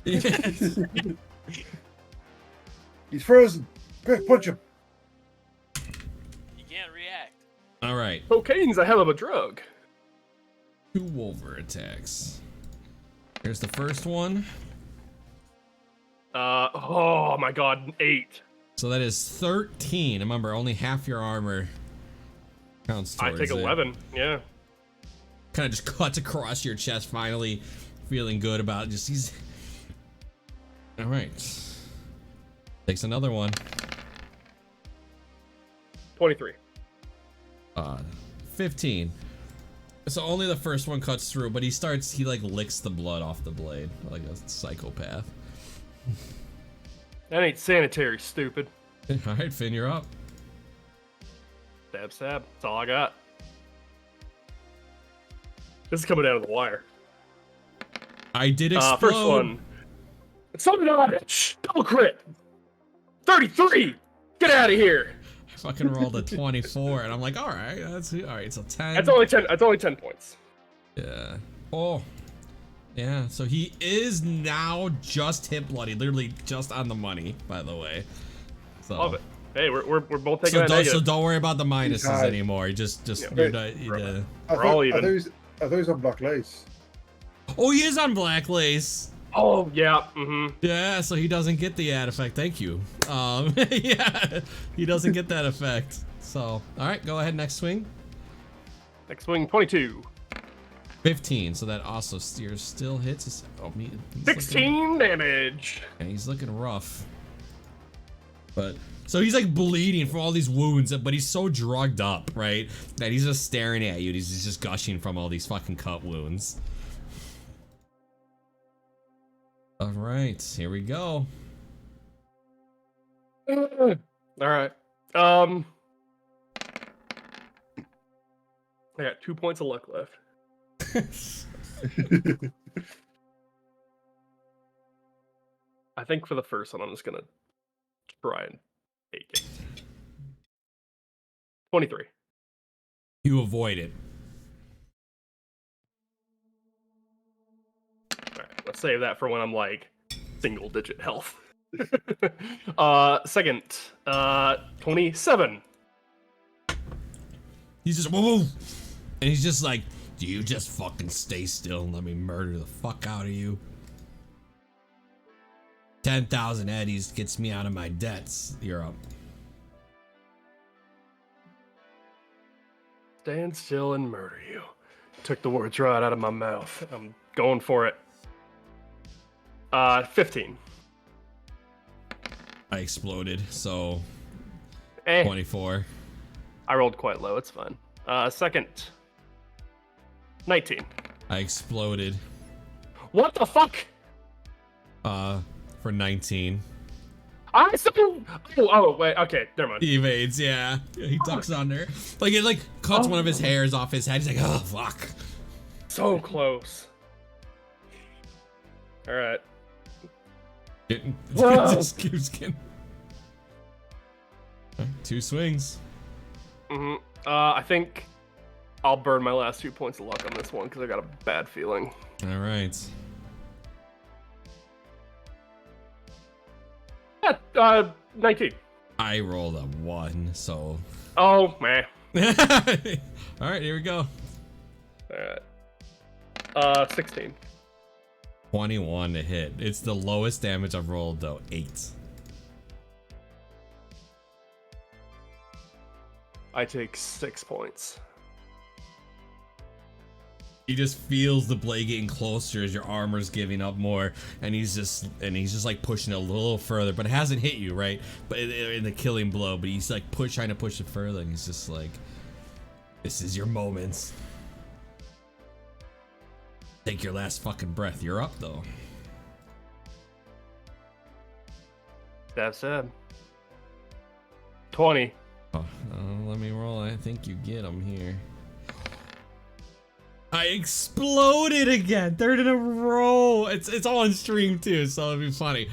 Yes. He's frozen. Quick, punch him. You can't react. All right. Cocaine's a hell of a drug. 2 Wolver attacks. Here's the first one. Oh my god, 8. So that is 13. Remember, only half your armor counts I towards take 11. Yeah. Kind of just cuts across your chest, finally feeling good about it. Just he's... All right. Takes another one. 23. 15. So only the first one cuts through, but he like licks the blood off the blade like a psychopath. That ain't sanitary, stupid. All right, Finn, you're up. Stab, stab. That's all I got. This is coming down to the wire. I did explode. First one. So did I. Double crit. 33. Get out of here. I fucking rolled a 24, and I'm like, all right, that's all right. So 10. That's only 10. That's only 10 points. Yeah. Oh. Yeah. So he is now just hit bloody, literally just on the money. By the way. So. Love it. Hey, we're both taking So that don't, negative. so don't worry about the minuses high. anymore. Just Yeah. you're not, We're all even. Are those on black lace? Oh, he is on black lace. Oh yeah. Mm-hmm. Yeah, so he doesn't get the ad effect. Thank you. Yeah, he doesn't get that effect. So, all right, go ahead. Next swing. Next swing, 22. 15. So that also steers still hits. Oh, he's 16 damage. And he's looking rough. But so he's like bleeding from all these wounds, but he's so drugged up, right? That he's just staring at you. And he's just gushing from all these fucking cut wounds. All right, here we go. All right. I got 2 points of luck left. I think for the first one, I'm just gonna try and take it. 23. You avoid it. All right, let's save that for when I'm like single-digit health. Second, 27. He's just whoa, and he's just like, do you just fucking stay still and let me murder the fuck out of you? 10,000 eddies gets me out of my debts. You're up. Stand still and murder you. Took the words right out of my mouth. I'm going for it. 15. I exploded, so 24. 24. I rolled quite low. It's fine. Second, 19. I exploded. What the fuck? For 19. I still. Oh, wait. Okay, never mind. He evades, yeah. He ducks under. Like it like cuts one of his hairs off his head. He's like, oh fuck. So close. All right. Whoa. Just keeps getting... 2 swings. I think I'll burn my last 2 points of luck on this one because I got a bad feeling. All right. Yeah, 19. I rolled a 1, so. Oh, man. All right, here we go. All right. 16. 21 to hit. It's the lowest damage I've rolled, though. 8. I take 6 points. He just feels the blade getting closer as your armor's giving up more, and he's just like pushing it a little further, but it hasn't hit you, right? But in the killing blow, but he's like trying to push it further, and he's just like, "This is your moment. Take your last fucking breath. You're up though." That's said. 20. Let me roll. I think you get him here. I exploded again. Third in a row. It's all on stream too, so it'll be funny.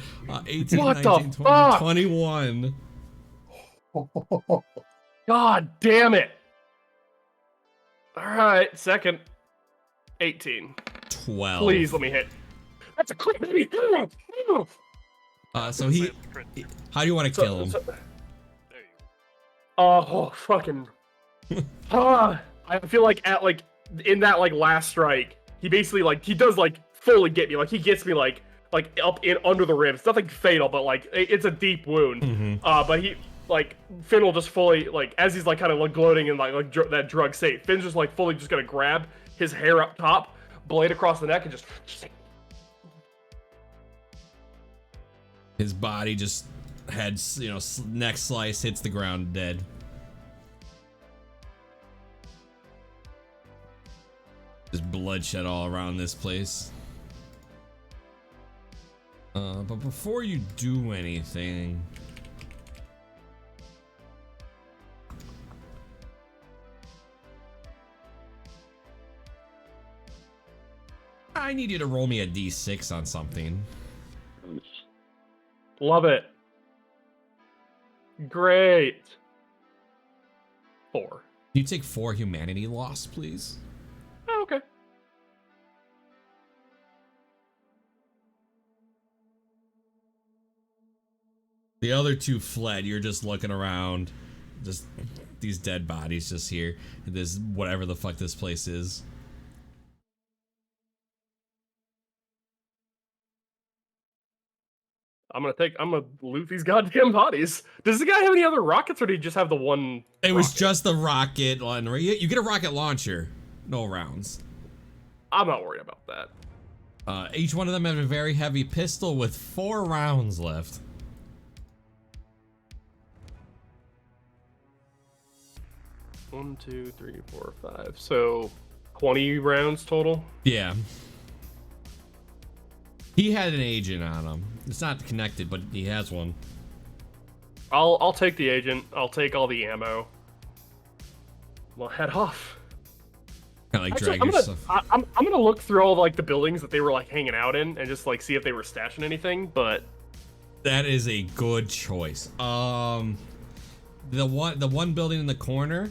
18, What 19, the 20, fuck? 21. God damn it. Alright, second. 18. 12. Please let me hit. That's a crit, baby. So he. How do you want to kill him? There you Oh, fucking. I feel like in that last strike, he basically he does fully get me. He gets me like up in under the ribs. Nothing fatal, but it's a deep wound. Mm-hmm. But he Finn will just fully as he's kind of gloating in that drug state. Finn's just fully just gonna grab his hair up top, blade across the neck, and just. His body just heads, neck slice, hits the ground, dead. Just bloodshed all around this place. But before you do anything, I need you to roll me a d6 on something. Love it. Great. 4. Can you take 4 humanity loss, please? Oh, okay. The other 2 fled. You're just looking around. Just these dead bodies just here. This whatever the fuck this place is. I'm gonna loot these goddamn bodies. Does the guy have any other rockets, or did he just have the one? It was just the rocket one. You get a rocket launcher. No rounds. I'm not worried about that. Each one of them have a very heavy pistol with 4 rounds left. One, 2, 3, 4, 5. So 20 rounds total. Yeah. He had an agent on him. It's not connected, but he has one. I'll take the agent. I'll take all the ammo. We'll head off. Kind of Actually, drag yourself. I'm gonna look through all the buildings that they were hanging out in and just see if they were stashing anything. But that is a good choice. The one building in the corner.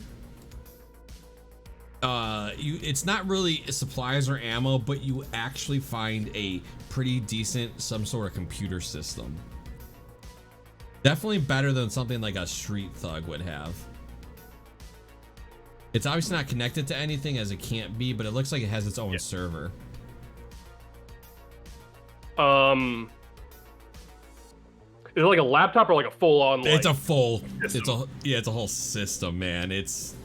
It's not really supplies or ammo, but you actually find a pretty decent some sort of computer system. Definitely better than something like a street thug would have. It's obviously not connected to anything as it can't be, but it looks like it has its own server. Is it like a laptop or a full-on? It's a full. System? It's a whole system, man. It's.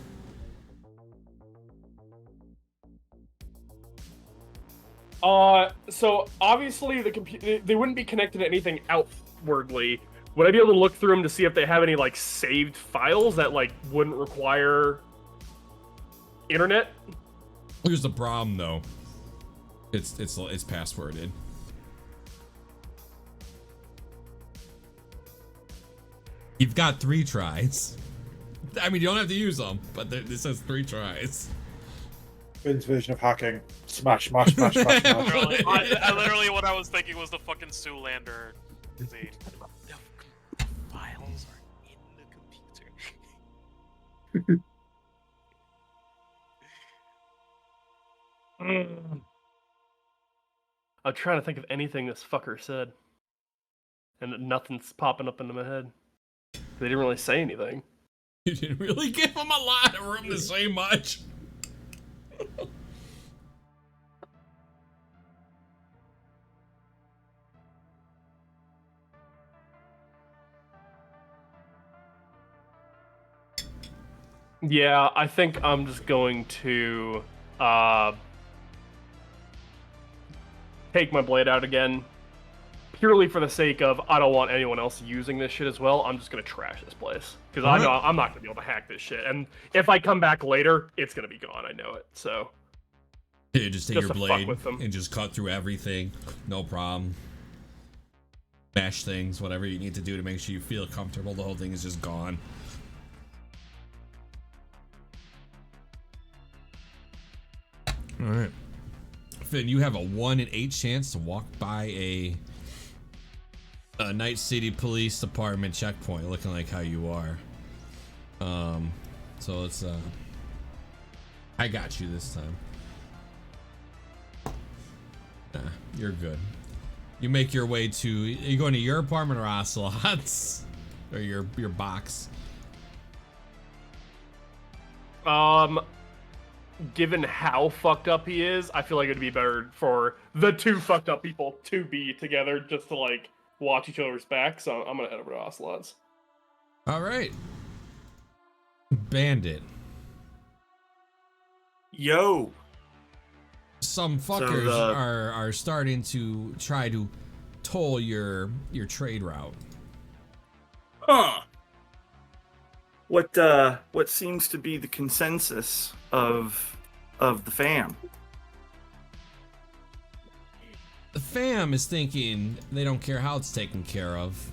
So obviously they wouldn't be connected to anything outwardly. Would I be able to look through them to see if they have any saved files that wouldn't require internet? Here's the problem though. It's passworded. You've got 3 tries. I mean, you don't have to use them, but it says 3 tries. Finn's version of hacking. Smash, smash, smash, smash, smash. I literally what I was thinking was the fucking Zoolander disease. The files are in the computer. I'm trying to think of anything this fucker said, and nothing's popping up into my head. They didn't really say anything. You didn't really give him a lot of room to say much. Yeah, I think I'm just going to take my blade out again, purely for the sake of I don't want anyone else using this shit as well. I'm just gonna trash this place because I know I'm not gonna be able to hack this shit. And if I come back later, it's gonna be gone. I know it. So yeah, just take just your to fuck blade with them. and just cut through everything. No problem. Smash things, whatever you need to do to make sure you feel comfortable. The whole thing is just gone. All right, Finn, you have a 1 in 8 chance to walk by a Night City Police Department checkpoint, looking like how you are. So let's I got you this time. Nah, you're good. You make your way to, are you going to your apartment or Ocelot's? Or your box? Given how fucked up he is, I feel like it'd be better for the two fucked up people to be together just to like watch each other's back. So I'm gonna head over to Ocelot's. All right. Bandit. Yo. Some fuckers are starting to try to toll your trade route. Huh. What seems to be the consensus of the fam? The fam is thinking they don't care how it's taken care of.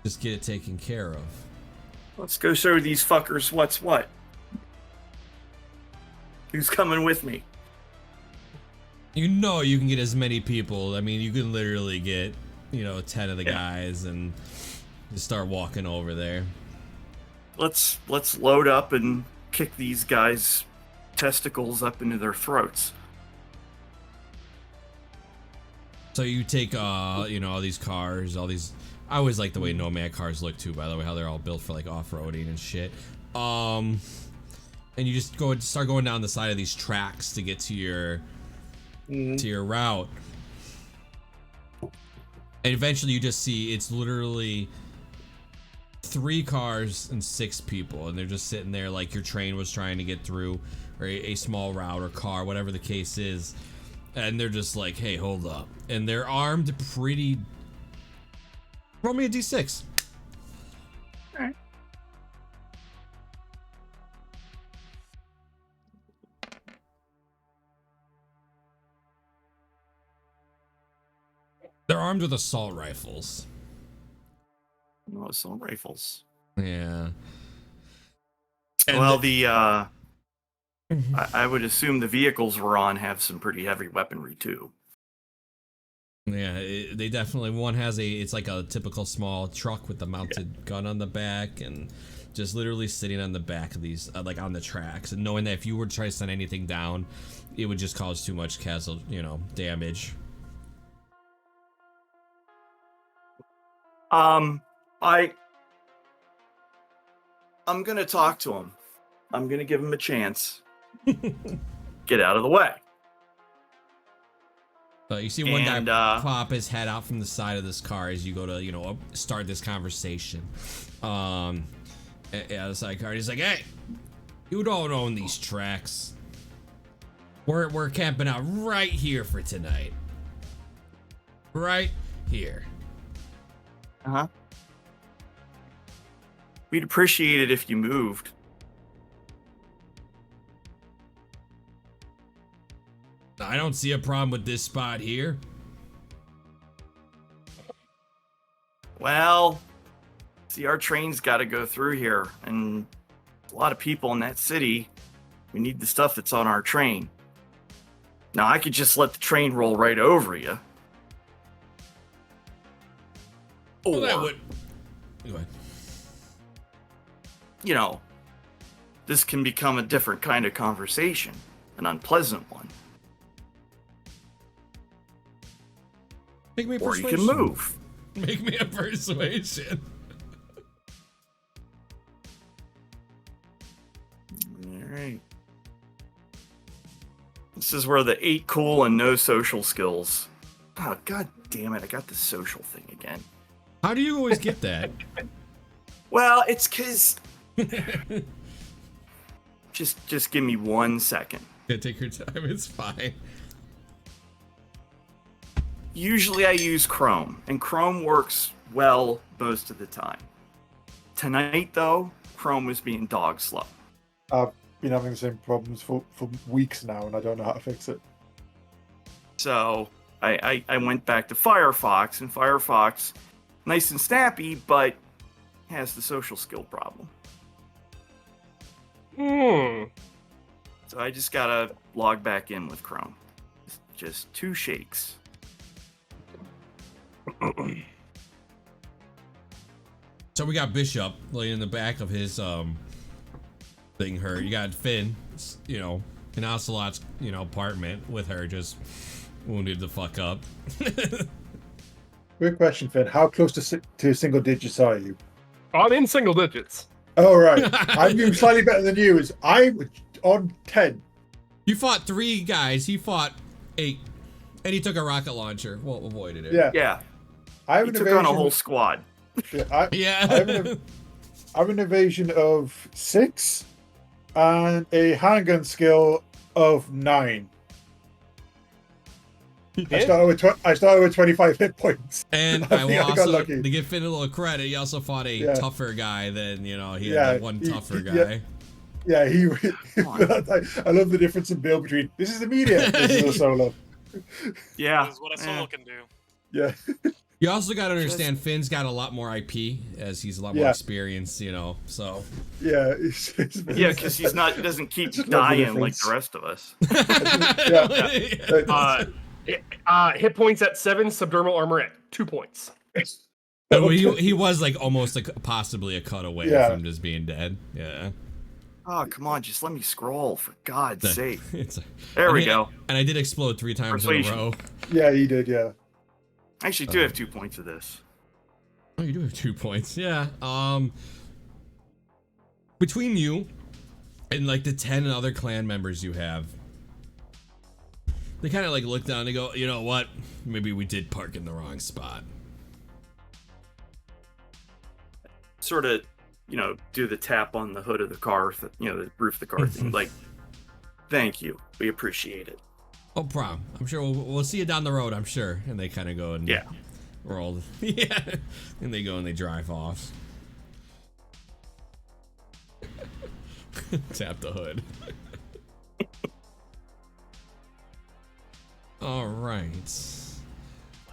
Just get it taken care of. Let's go show these fuckers what's what. Who's coming with me? You know you can get as many people. I mean, you can literally get, 10 of the guys and just start walking over there. Let's load up and kick these guys' testicles up into their throats. So you take, all these cars, all these. I always like the way Nomad cars look too. By the way, how they're all built for like off-roading and shit. And you just start going down the side of these tracks to get to your route. And eventually you just see it's literally 3 cars and 6 people, and they're just sitting there like your train was trying to get through, or a small route or car, whatever the case is. And they're just like, hey, hold up. And they're armed pretty. Roll me a d6. Alright. They're armed with assault rifles. No assault rifles. Yeah. Well, I would assume the vehicles we're on have some pretty heavy weaponry too. Yeah, they definitely, one has it's like a typical small truck with the mounted gun on the back, and just literally sitting on the back of these, like on the tracks, and knowing that if you were to try to send anything down, it would just cause too much damage. I'm gonna talk to him. I'm gonna give him a chance. Get out of the way. So you see one guy pop his head out from the side of this car as you go to, start this conversation. The side car, he's like, hey, you don't own these tracks. We're camping out right here for tonight. Right here. Uh-huh. We'd appreciate it if you moved. I don't see a problem with this spot here. Well, see, our train's got to go through here, and a lot of people in that city. We need the stuff that's on our train. Now, I could just let the train roll right over you. Or, Well, that would. Go ahead. This can become a different kind of conversation, an unpleasant one. Make me a Or you persuasion. can move. Make me a persuasion. Alright. This is where the 8 cool and no social skills. Oh, god damn it, I got the social thing again. How do you always get that? Well, it's cause... just give me 1 second. Yeah, take your time, it's fine. Usually I use Chrome, and Chrome works well most of the time. Tonight, though, Chrome was being dog slow. I've been having the same problems for weeks now, and I don't know how to fix it. So I went back to Firefox, and Firefox, nice and snappy, but has the social skill problem. So I just gotta log back in with Chrome. It's just 2 shakes. So we got Bishop laying in the back of his thing. You got Finn, you know, in Ocelot's, you know, apartment with her just wounded the fuck up. Quick question, Finn. How close to single digits are you? I'm in single digits. Oh, right. I'm doing slightly better than you. I'm on 10. You fought 3 guys. He fought 8. And he took a rocket launcher. Well, avoided it. Yeah. I have He an took evasion. on a whole squad. Yeah. Yeah. I have an evasion of 6 and a handgun skill of 9. I started with 25 hit points. And I I think will I got also, lucky. to give Finn a little credit, he also fought a tougher guy than, you know, he had Yeah, that one tougher he- guy. Yeah, I love the difference in build between this is the medium, this is a solo. Yeah. This is what a solo can do. Yeah. You also got to understand Finn's got a lot more IP as he's a lot more experienced, you know, so. Yeah. Yeah, because he doesn't keep just love the dying like difference. the rest of us. Hit points at 7, subdermal armor at 2 points. But he was like almost like possibly a cut away from just being dead. Yeah. Oh, come on, just let me scroll, for God's sake. It's, There we go. And I did explode 3 times in a Persuasion. row. Yeah, he did, yeah. I actually do have 2 points of this. Oh, you do have 2 points. Yeah. Between you and like the 10 other clan members you have, they kind of like look down and go, you know what? Maybe we did park in the wrong spot. Sort of, do the tap on the hood of the car, the roof of the car thing. Like, thank you. We appreciate it. Oh, problem. I'm sure we'll see you down the road, I'm sure. And they kind of go and roll. Yeah. And they go and they drive off. Tap the hood. All right.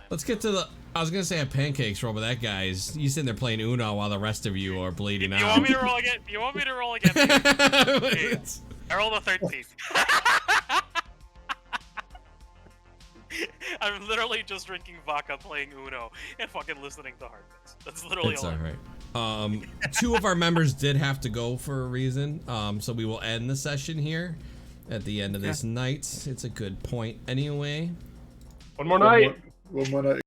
Let's get to the. I was gonna say a pancakes roll, but that guy's he's sitting there playing Uno while the rest of you are bleeding out. You want me to roll again? You want me to roll again? Please? I rolled a 13. I'm literally just drinking vodka, playing Uno, and fucking listening to Hardness. That's literally It's all. All right. 2 of our members did have to go for a reason, so we will end the session here at the end of this night. It's a good point anyway. One more night. One more night.